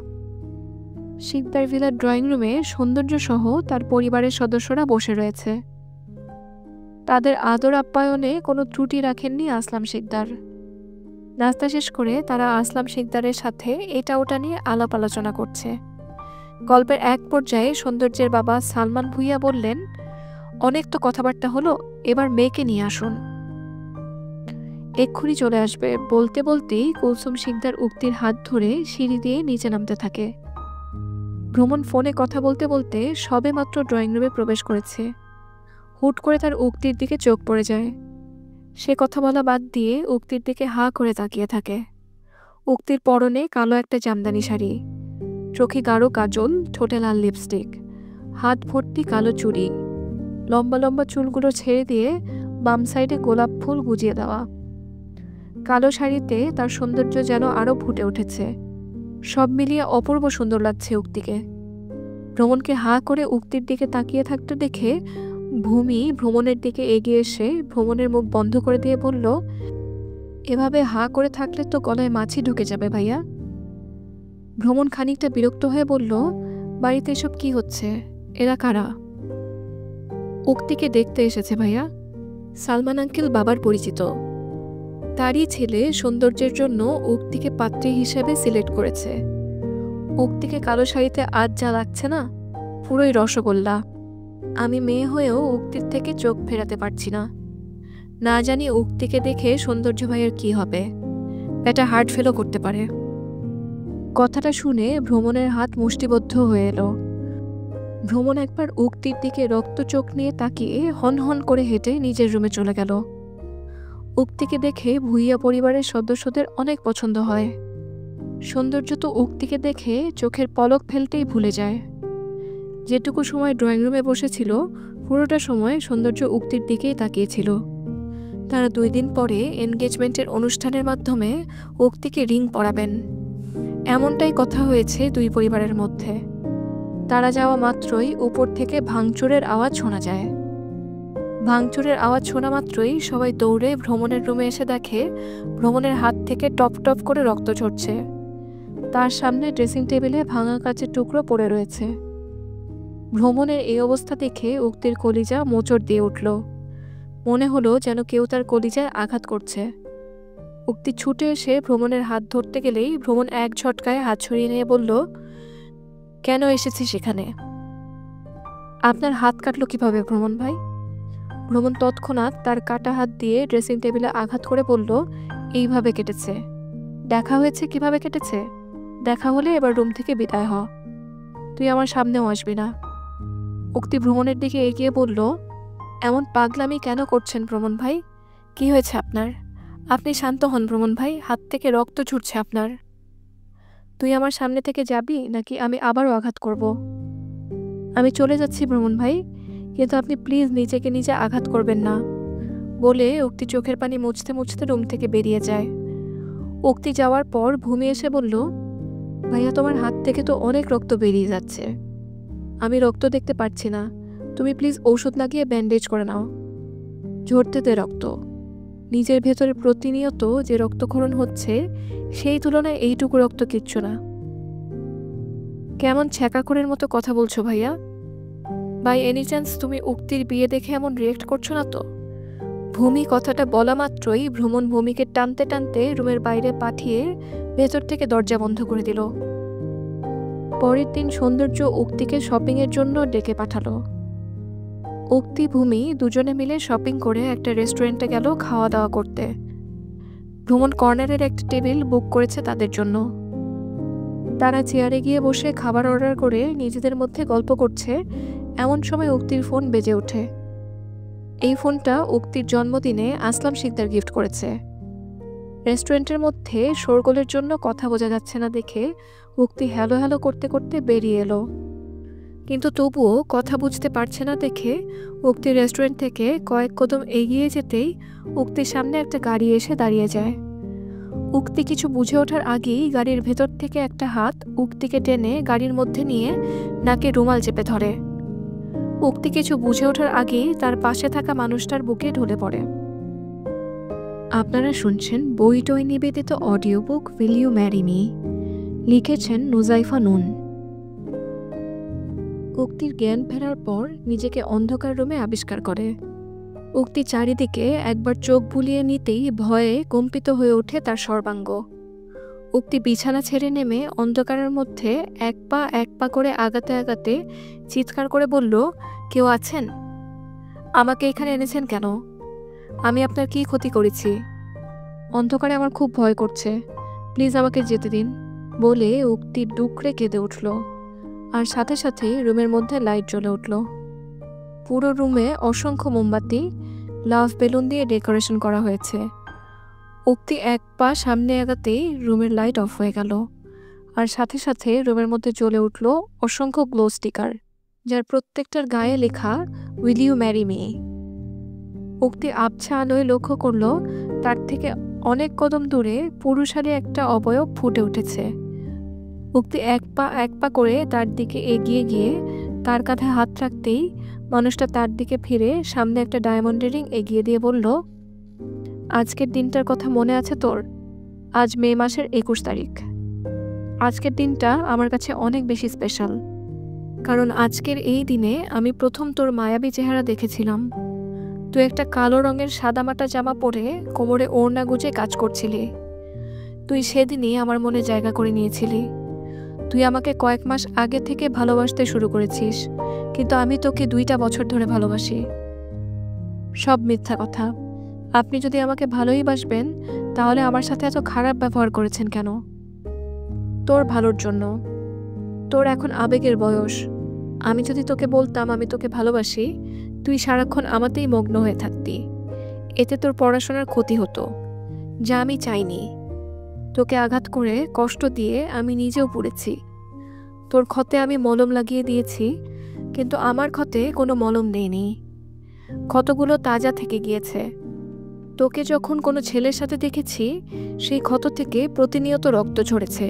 শিকদার ভিলার ড্রয়িং রুমে সৌন্দর্য সহ তার পরিবারের সদস্যরা বসে রয়েছে। তাদের আদর আপ্যায়নে কোনো ত্রুটি রাখেননি আসলাম শিকদার। নাস্তা শেষ করে তারা আসলাম শিকদারের সাথে এটা ওটা নিয়ে আলাপ আলোচনা করছে। গল্পের এক পর্যায়ে সৌন্দর্যের বাবা সালমান ভূঁইয়া বললেন, অনেক তো কথাবার্তা হলো, এবার মেয়েকে নিয়ে আসুন। এক্ষুনি চলে আসবে বলতে বলতেই কুলসুম শিকদার উক্তির হাত ধরে সিঁড়ি দিয়ে নিচে নামতে থাকে। ভ্রমণ ফোনে কথা বলতে বলতে সবে মাত্র ড্রয়িং রুমে প্রবেশ করেছে। হুট করে তার উক্তির দিকে চোখ পড়ে যায়। সে কথা বলা বাদ দিয়ে উক্তির দিকে হাঁ করে তাকিয়ে থাকে। উক্তির পরনে কালো একটা জামদানি শাড়ি, চোখে গাঢ় কাজল, ঠোঁটে লাল লিপস্টিক, হাত ভর্তি কালো চুড়ি। লম্বা লম্বা চুলগুলো ছেড়ে দিয়ে বাম সাইডে গোলাপ ফুল গুজিয়ে দেওয়া। কালো শাড়িতে তার সৌন্দর্য যেন আরো ফুটে উঠেছে। সব মিলিয়ে অপূর্ব সুন্দর লাগছে উক্তিকে। ভ্রমণকে হাঁ করে উক্তির দিকে তাকিয়ে থাকতে দেখে ভূমি ভ্রমণের দিকে এগিয়ে এসে ভ্রমণের মুখ বন্ধ করে দিয়ে বলল, এভাবে হাঁ করে থাকলে তো গলায় মাছি ঢুকে যাবে ভাইয়া। ভ্রমণ খানিকটা বিরক্ত হয়ে বলল, বাড়িতে এসব কি হচ্ছে? এরা কারা? উক্তিকে দেখতে এসেছে ভাইয়া। সালমান আঙ্কেল বাবার পরিচিত। তারই ছেলে সৌন্দর্যের জন্য উক্তিকে পাত্রী হিসেবে সিলেক্ট করেছে। উক্তিকে কালো শাড়িতে আজ যা লাগছে না, পুরোই রসগোল্লা। আমি মেয়ে হয়েও উক্তির থেকে চোখ ফেরাতে পারছি না। না জানি উক্তিকে দেখে সৌন্দর্য ভাইয়ের কি হবে, এটা হার্ট ফেলও করতে পারে। কথাটা শুনে ভ্রমণের হাত মুষ্টিবদ্ধ হয়ে এলো। ভ্রমণ একবার উক্তির দিকে রক্ত চোখ নিয়ে তাকিয়ে হনহন করে হেঁটে নিজের রুমে চলে গেল। উক্তিকে দেখে ভুইয়া পরিবারের সদস্যদের অনেক পছন্দ হয়। সৌন্দর্য তো উক্তিকে দেখে চোখের পলক ফেলতেই ভুলে যায়। যেটুকু সময় ড্রয়িং রুমে বসেছিল পুরোটা সময় সৌন্দর্য উক্তির দিকেই তাকিয়েছিল। তারা 2 দিন পরে এনগেজমেন্টের অনুষ্ঠানের মাধ্যমে উক্তিকে রিং পরাবেন, এমনটাই কথা হয়েছে 2 পরিবারের মধ্যে। তারা যাওয়া মাত্রই উপর থেকে ভাঙচুরের আওয়াজ শোনা যায়। ভাঙচুরের আওয়াজ শোনা মাত্রই সবাই দৌড়ে ভ্রমণের রুমে এসে দেখে ভ্রমণের হাত থেকে টপ টপ করে রক্ত ঝরছে। তার সামনে ড্রেসিং টেবিলে ভাঙা কাচের টুকরো পড়ে রয়েছে। ভ্রমণের এই অবস্থা দেখে উক্তির কলিজা মোচড় দিয়ে উঠল। মনে হলো যেন কেউ তার কলিজায় আঘাত করছে। উক্তি ছুটে এসে ভ্রমণের হাত ধরতে গেলেই ভ্রমণ এক ঝটকায় হাত সরিয়ে নিয়ে বলল, কেন এসেছি সেখানে? আপনার হাত কাটলো কিভাবে ভ্রমণ ভাই? ভ্রমণ তৎক্ষণাৎ তার কাটা হাত দিয়ে ড্রেসিং টেবিলে আঘাত করে বলল, এইভাবে কেটেছে। দেখা হয়েছে কিভাবে কেটেছে? দেখা হলে এবার রুম থেকে বিদায় হ, তুই আমার সামনেও আসবি না। উক্তি ভ্রমণের দিকে এগিয়ে বলল, এমন পাগলামি কেন করছেন ভ্রমণ ভাই? কি হয়েছে আপনার? আপনি শান্ত হন ভ্রমণ ভাই, হাত থেকে রক্ত ঝরছে আপনার। তুই আমার সামনে থেকে যাবি নাকি আমি আবারও আঘাত করব? আমি চলে যাচ্ছি ভ্রমণ ভাই, কিন্তু আপনি প্লিজ নিজেকে নিজে আঘাত করবেন না। বলে উক্তি চোখের পানি মুছতে মুছতে রুম থেকে বেরিয়ে যায়। উক্তি যাওয়ার পর ভূমি এসে বলল, ভাইয়া তোমার হাত থেকে তো অনেক রক্ত বেরিয়ে যাচ্ছে, আমি রক্ত দেখতে পাচ্ছি না, তুমি প্লিজ ঔষধ লাগিয়ে ব্যান্ডেজ করে নাও। ঝরতে দে রক্ত। নিজের ভেতরে প্রতিনিয়ত যে রক্তক্ষরণ হচ্ছে সেই তুলনায় এইটুকু রক্ত কিচ্ছু না। কেমন ছ্যাঁকাখোরের মতো কথা বলছো ভাইয়া? বাই এনি চান্স তুমি উক্তির বিয়ে দেখে এমন রিয়েক্ট করছো না তো? ভূমি কথাটা বলা মাত্রই ভ্রমণ ভূমিকে টানতে টানতে রুমের বাইরে পাঠিয়ে ভেতর থেকে দরজা বন্ধ করে দিল। পরের দিন সৌন্দর্য উক্তিকে শপিংয়ের জন্য ডেকে পাঠালো। উক্তি ভূমি দুজনে মিলে শপিং করে একটা রেস্টুরেন্টে গেল খাওয়া দাওয়া করতে। ভ্রমণ কর্নারের একটা টেবিল বুক করেছে তাদের জন্য। তারা চেয়ারে গিয়ে বসে খাবার অর্ডার করে নিজেদের মধ্যে গল্প করছে, এমন সময় উক্তির ফোন বেজে ওঠে। এই ফোনটা উক্তির জন্মদিনে আসলাম শিকদার গিফট করেছে। রেস্টুরেন্টের মধ্যে শোরগোলের জন্য কথা বোঝা যাচ্ছে না দেখে উক্তি হ্যালো হ্যালো করতে করতে বেরিয়ে এলো। কিন্তু তবুও কথা বুঝতে পারছে না দেখে উক্তি রেস্টুরেন্ট থেকে কয়েক কদম এগিয়ে যেতেই উক্তির সামনে একটা গাড়ি এসে দাঁড়িয়ে যায়। উক্তি কিছু বুঝে ওঠার আগেই গাড়ির ভেতর থেকে একটা হাত উক্তিকে টেনে গাড়ির মধ্যে নিয়ে নাকে রুমাল চেপে ধরে। উক্তি কিছু বুঝে ওঠার আগেই তার পাশে থাকা মানুষটার বুকে ঢলে পড়ে। আপনারা শুনছেন বইটই নিবেদিত audio book will you marry me, লিখেছেন নুজাইফা নুন। উক্তির জ্ঞান ফেরার পর নিজেকে অন্ধকার রুমে আবিষ্কার করে। উক্তি চারিদিকে একবার চোখ বুলিয়ে নিতেই ভয়ে কম্পিত হয়ে ওঠে তার সর্বাঙ্গ। উক্তি বিছানা ছেড়ে নেমে অন্ধকারের মধ্যে এক পা করে আগাতে আগাতে চিৎকার করে বলল, কেউ আছেন? আমাকে এখানে এনেছেন কেন? আমি আপনার কি ক্ষতি করেছি? অন্ধকারে আমার খুব ভয় করছে, প্লিজ আমাকে যেতে দিন। বলে উক্তি ডুকরে কেঁদে উঠল। আর সাথে সাথে রুমের মধ্যে লাইট জ্বলে উঠল। পুরো রুমে অসংখ্য মোমবাতি, লাভ বেলুন দিয়ে ডেকোরেশন করা হয়েছে। উক্তি এক পা সামনে আগাতেই রুমের লাইট অফ হয়ে গেল। আর সাথে সাথে রুমের মধ্যে জ্বলে উঠল অসংখ্য গ্লো স্টিকার, যার প্রত্যেকটার গায়ে লেখা উইল ইউ ম্যারি মি। উক্তি আবছা আলোয় লক্ষ্য করল তার থেকে অনেক কদম দূরে পুরুষালী একটা অবয়ব ফুটে উঠেছে। উক্তি এক পা করে তার দিকে এগিয়ে গিয়ে তার কাঁধে হাত রাখতেই মানুষটা তার দিকে ফিরে সামনে একটা ডায়মন্ড রিং এগিয়ে দিয়ে বলল, আজকের দিনটার কথা মনে আছে তোর? আজ মে মাসের 21 তারিখ। আজকের দিনটা আমার কাছে অনেক বেশি স্পেশাল, কারণ আজকের এই দিনে আমি প্রথম তোর মায়াবী চেহারা দেখেছিলাম। তুই একটা কালো রঙের সাদামাটা জামা পরে কোমরে ওড়না গুজে কাজ করছিলি। তুই সেদিনই আমার মনে জায়গা করে নিয়েছিলি। তুই আমাকে কয়েক মাস আগে থেকে ভালোবাসতে শুরু করেছিস, কিন্তু আমি তোকে 2টা বছর ধরে ভালোবাসি। সব মিথ্যা কথা। আপনি যদি আমাকে ভালোই বাসবেন, তাহলে আমার সাথে এত খারাপ ব্যবহার করেছেন কেন? তোর ভালোর জন্য। তোর এখন আবেগের বয়স। আমি যদি তোকে বলতাম আমি তোকে ভালোবাসি, তুই সারাক্ষণ আমাতেই মগ্ন হয়ে থাকতি। এতে তোর পড়াশোনার ক্ষতি হতো, যা আমি চাইনি। তোকে আঘাত করে কষ্ট দিয়ে আমি নিজেও পড়েছি। তোর ক্ষতে আমি মলম লাগিয়ে দিয়েছি, কিন্তু আমার ক্ষতে কোনো মলম নেইনি। ক্ষতগুলো তাজা থেকে গিয়েছে। তোকে যখন কোনো ছেলের সাথে দেখেছি, সেই ক্ষত থেকে প্রতিনিয়ত রক্ত ঝরেছে।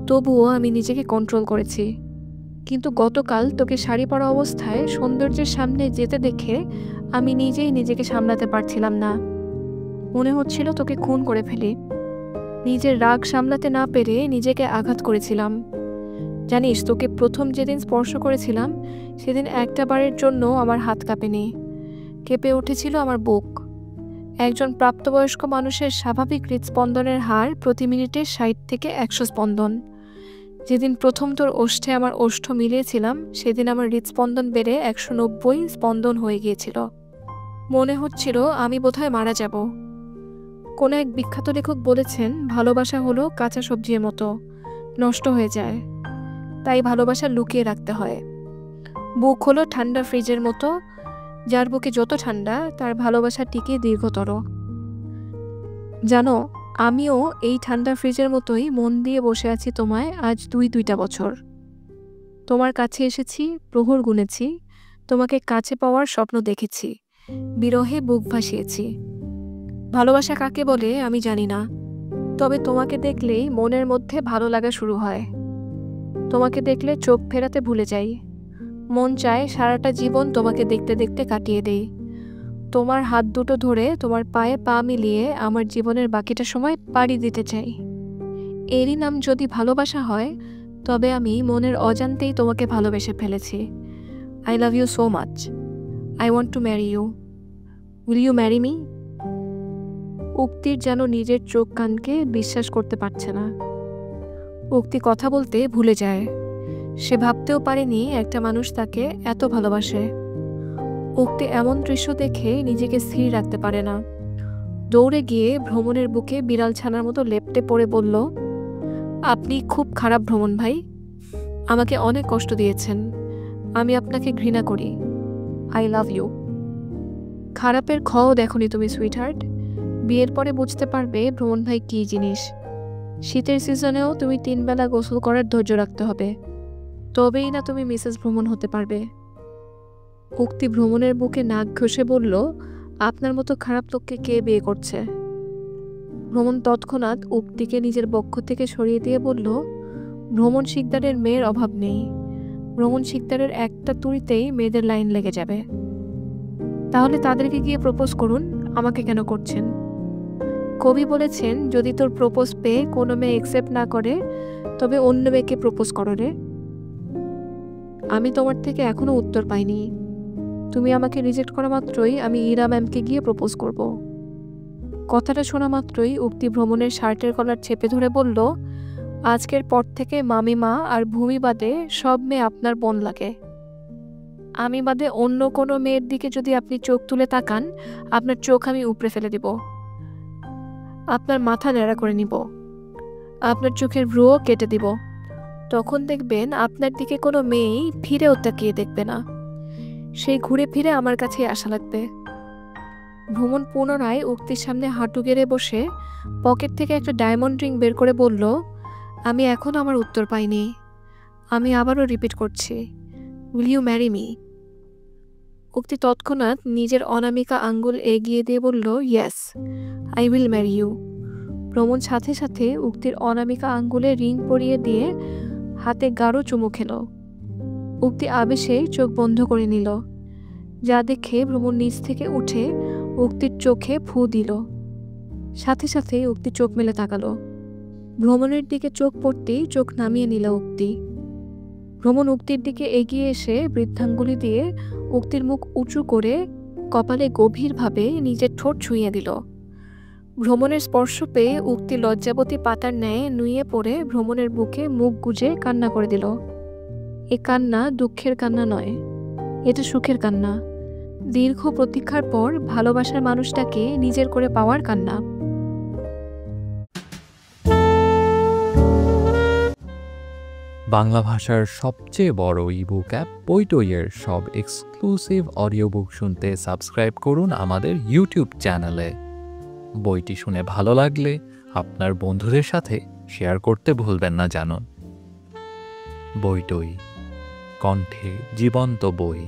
তবুও আমি নিজেকে কন্ট্রোল করেছি। কিন্তু গতকাল তোকে শাড়ি পরা অবস্থায় সৌন্দর্যের সামনে যেতে দেখে আমি নিজেই নিজেকে সামলাতে পারছিলাম না। মনে হচ্ছিল তোকে খুন করে ফেলি। নিজের রাগ সামলাতে না পেরে নিজেকে আঘাত করেছিলাম। জানিস, তোকে প্রথম যেদিন স্পর্শ করেছিলাম, সেদিন একটা বারের জন্য আমার হাত কাঁপেনি। কেঁপে উঠেছিল আমার বুক। একজন প্রাপ্তবয়স্ক মানুষের স্বাভাবিক হৃদস্পন্দনের হার প্রতি মিনিটে 60 থেকে 100 স্পন্দন। যেদিন প্রথম তোর ওষ্ঠে আমার ওষ্ঠ মিলিয়েছিলাম, সেদিন আমার হৃদস্পন্দন বেড়ে 190 স্পন্দন হয়ে গিয়েছিল। মনে হচ্ছিল আমি বোধহয় মারা যাব। কোনো এক বিখ্যাত লেখক বলেছেন, ভালোবাসা হলো কাঁচা সবজির মতো, নষ্ট হয়ে যায়। তাই ভালোবাসা লুকিয়ে রাখতে হয়। বুক হলো ঠান্ডা ফ্রিজের মতো, যার বুকে যত ঠান্ডা তার ভালোবাসা টিকে দীর্ঘতর। জানো, আমিও এই ঠান্ডা ফ্রিজের মতোই মন দিয়ে বসে আছি তোমায় আজ 2টা বছর। তোমার কাছে এসেছি, প্রহর গুনেছি, তোমাকে কাছে পাওয়ার স্বপ্ন দেখেছি, বিরহে বুক ভাসিয়েছি। ভালোবাসা কাকে বলে আমি জানি না, তবে তোমাকে দেখলেই মনের মধ্যে ভালো লাগা শুরু হয়। তোমাকে দেখলে চোখ ফেরাতে ভুলে যাই। মন চায় সারাটা জীবন তোমাকে দেখতে দেখতে কাটিয়ে দেই। তোমার হাত দুটো ধরে তোমার পায়ে পা মিলিয়ে আমার জীবনের বাকিটা সময় পাড়ি দিতে চাই। এরই নাম যদি ভালোবাসা হয়, তবে আমি মনের অজান্তেই তোমাকে ভালোবেসে ফেলেছি। I love you so much. I want to marry you. Will you marry me? উক্তির যেন নিজের চোখ কানকে বিশ্বাস করতে পারছে না। উক্তি কথা বলতে ভুলে যায়। সে ভাবতেও পারেনি একটা মানুষ তাকে এত ভালোবাসে। উক্তি এমন দৃশ্য দেখে নিজেকে স্থির রাখতে পারে না। দৌড়ে গিয়ে ভ্রমণের বুকে বিড়াল ছানার মতো লেপ্টে পড়ে বলল, আপনি খুব খারাপ ভ্রমণ ভাই। আমাকে অনেক কষ্ট দিয়েছেন। আমি আপনাকে ঘৃণা করি। I love you. খারাপের খও দেখনি তুমি সুইটহার্ট। বিয়ের পরে বুঝতে পারবে ভ্রমণ ভাই কী জিনিস। শীতের সিজনেও তুমি 3 বেলা গোসল করার ধৈর্য রাখতে হবে, তবেই না তুমি মিসেস ভ্রমণ হতে পারবে। উক্তি ভ্রমণের বুকে নাক ঘষে বলল, আপনার মতো খারাপ লোককে কে বিয়ে করছে? ভ্রমণ তৎক্ষণাৎ উক্তিকে নিজের বক্ষ থেকে সরিয়ে দিয়ে বলল, ভ্রমণ শিকদারের মেয়ের অভাব নেই। ভ্রমণ শিকদারের একটা তুড়িতেই মেয়েদের লাইন লেগে যাবে। তাহলে তাদেরকে গিয়ে প্রপোজ করুন, আমাকে কেন করছেন? কবি বলেছেন, যদি তোর প্রপোজ পেয়ে কোনো মেয়ে অ্যাকসেপ্ট না করে, তবে অন্য মেয়েকে প্রপোজ করো রে। আমি তোমার থেকে এখনো উত্তর পাইনি। তুমি আমাকে রিজেক্ট করা মাত্রই আমি ইরা ম্যামকে গিয়ে প্রপোজ করব। কথাটা শোনা মাত্রই উক্তি ভ্রমণের শার্টের কলার চেপে ধরে বলল, আজকের পর থেকে মামিমা আর ভূমি বাদে সব মেয়ে আপনার বোন লাগে। আমি বাদে অন্য কোনো মেয়ের দিকে যদি আপনি চোখ তুলে তাকান, আপনার চোখ আমি উপড়ে ফেলে দিব। আপনার মাথা ন্যাড়া করে নিব। আপনার চোখের ভ্রুও কেটে দিব। তখন দেখবেন আপনার দিকে কোনো মেয়েই ফিরেও তাকিয়ে দেখবে না। সেই ঘুরে ফিরে আমার কাছেই আসা লাগবে। ভ্রমণ পুনরায় উক্তির সামনে হাঁটু গেড়ে বসে পকেট থেকে একটা ডায়মন্ড রিং বের করে বলল, আমি এখনও আমার উত্তর পাইনি। আমি আবারও রিপিট করছি, উইল ইউ ম্যারি মি? উক্তি তৎক্ষণাৎ নিজের অনামিকা আঙ্গুল এগিয়ে দিয়ে বলল, yes, I will marry you. Bhromon সাথে সাথে উক্তির অনামিকা আঙ্গুলে রিং পরিয়ে দিয়ে হাতে গাঢ় চুমু খেল। উক্তি আবেশে চোখ বন্ধ করে নিল, যা দেখে ভ্রমণ নিচ থেকে উঠে উক্তির চোখে ফু দিল। সাথে সাথে উক্তি চোখ মেলে তাকালো। ভ্রমণের দিকে চোখ পড়তেই চোখ নামিয়ে নিল উক্তি। ভ্রমণ উক্তির দিকে এগিয়ে এসে বৃদ্ধাঙ্গুলি দিয়ে উক্তির মুখ উঁচু করে কপালে গভীরভাবে নিজের ঠোঁট ছুঁয়ে দিল। ভ্রমণের স্পর্শ পেয়ে উক্তি লজ্জাবতী পাতার ন্যায় নুয়ে পড়ে ভ্রমণের বুকে মুখ গুজে কান্না করে দিল। এ কান্না দুঃখের কান্না নয়, এটা সুখের কান্না। দীর্ঘ প্রতীক্ষার পর ভালোবাসার মানুষটাকে নিজের করে পাওয়ার কান্না। বাংলা ভাষার সবচেয়ে বড় ইবুক অ্যাপ বইটইয়ের সব এক্সক্লুসিভ অডিও বুক শুনতে সাবস্ক্রাইব করুন আমাদের ইউটিউব চ্যানেলে। বইটি শুনে ভালো লাগলে আপনার বন্ধুদের সাথে শেয়ার করতে ভুলবেন না জানুন। বইটই, কণ্ঠে জীবন্ত বই।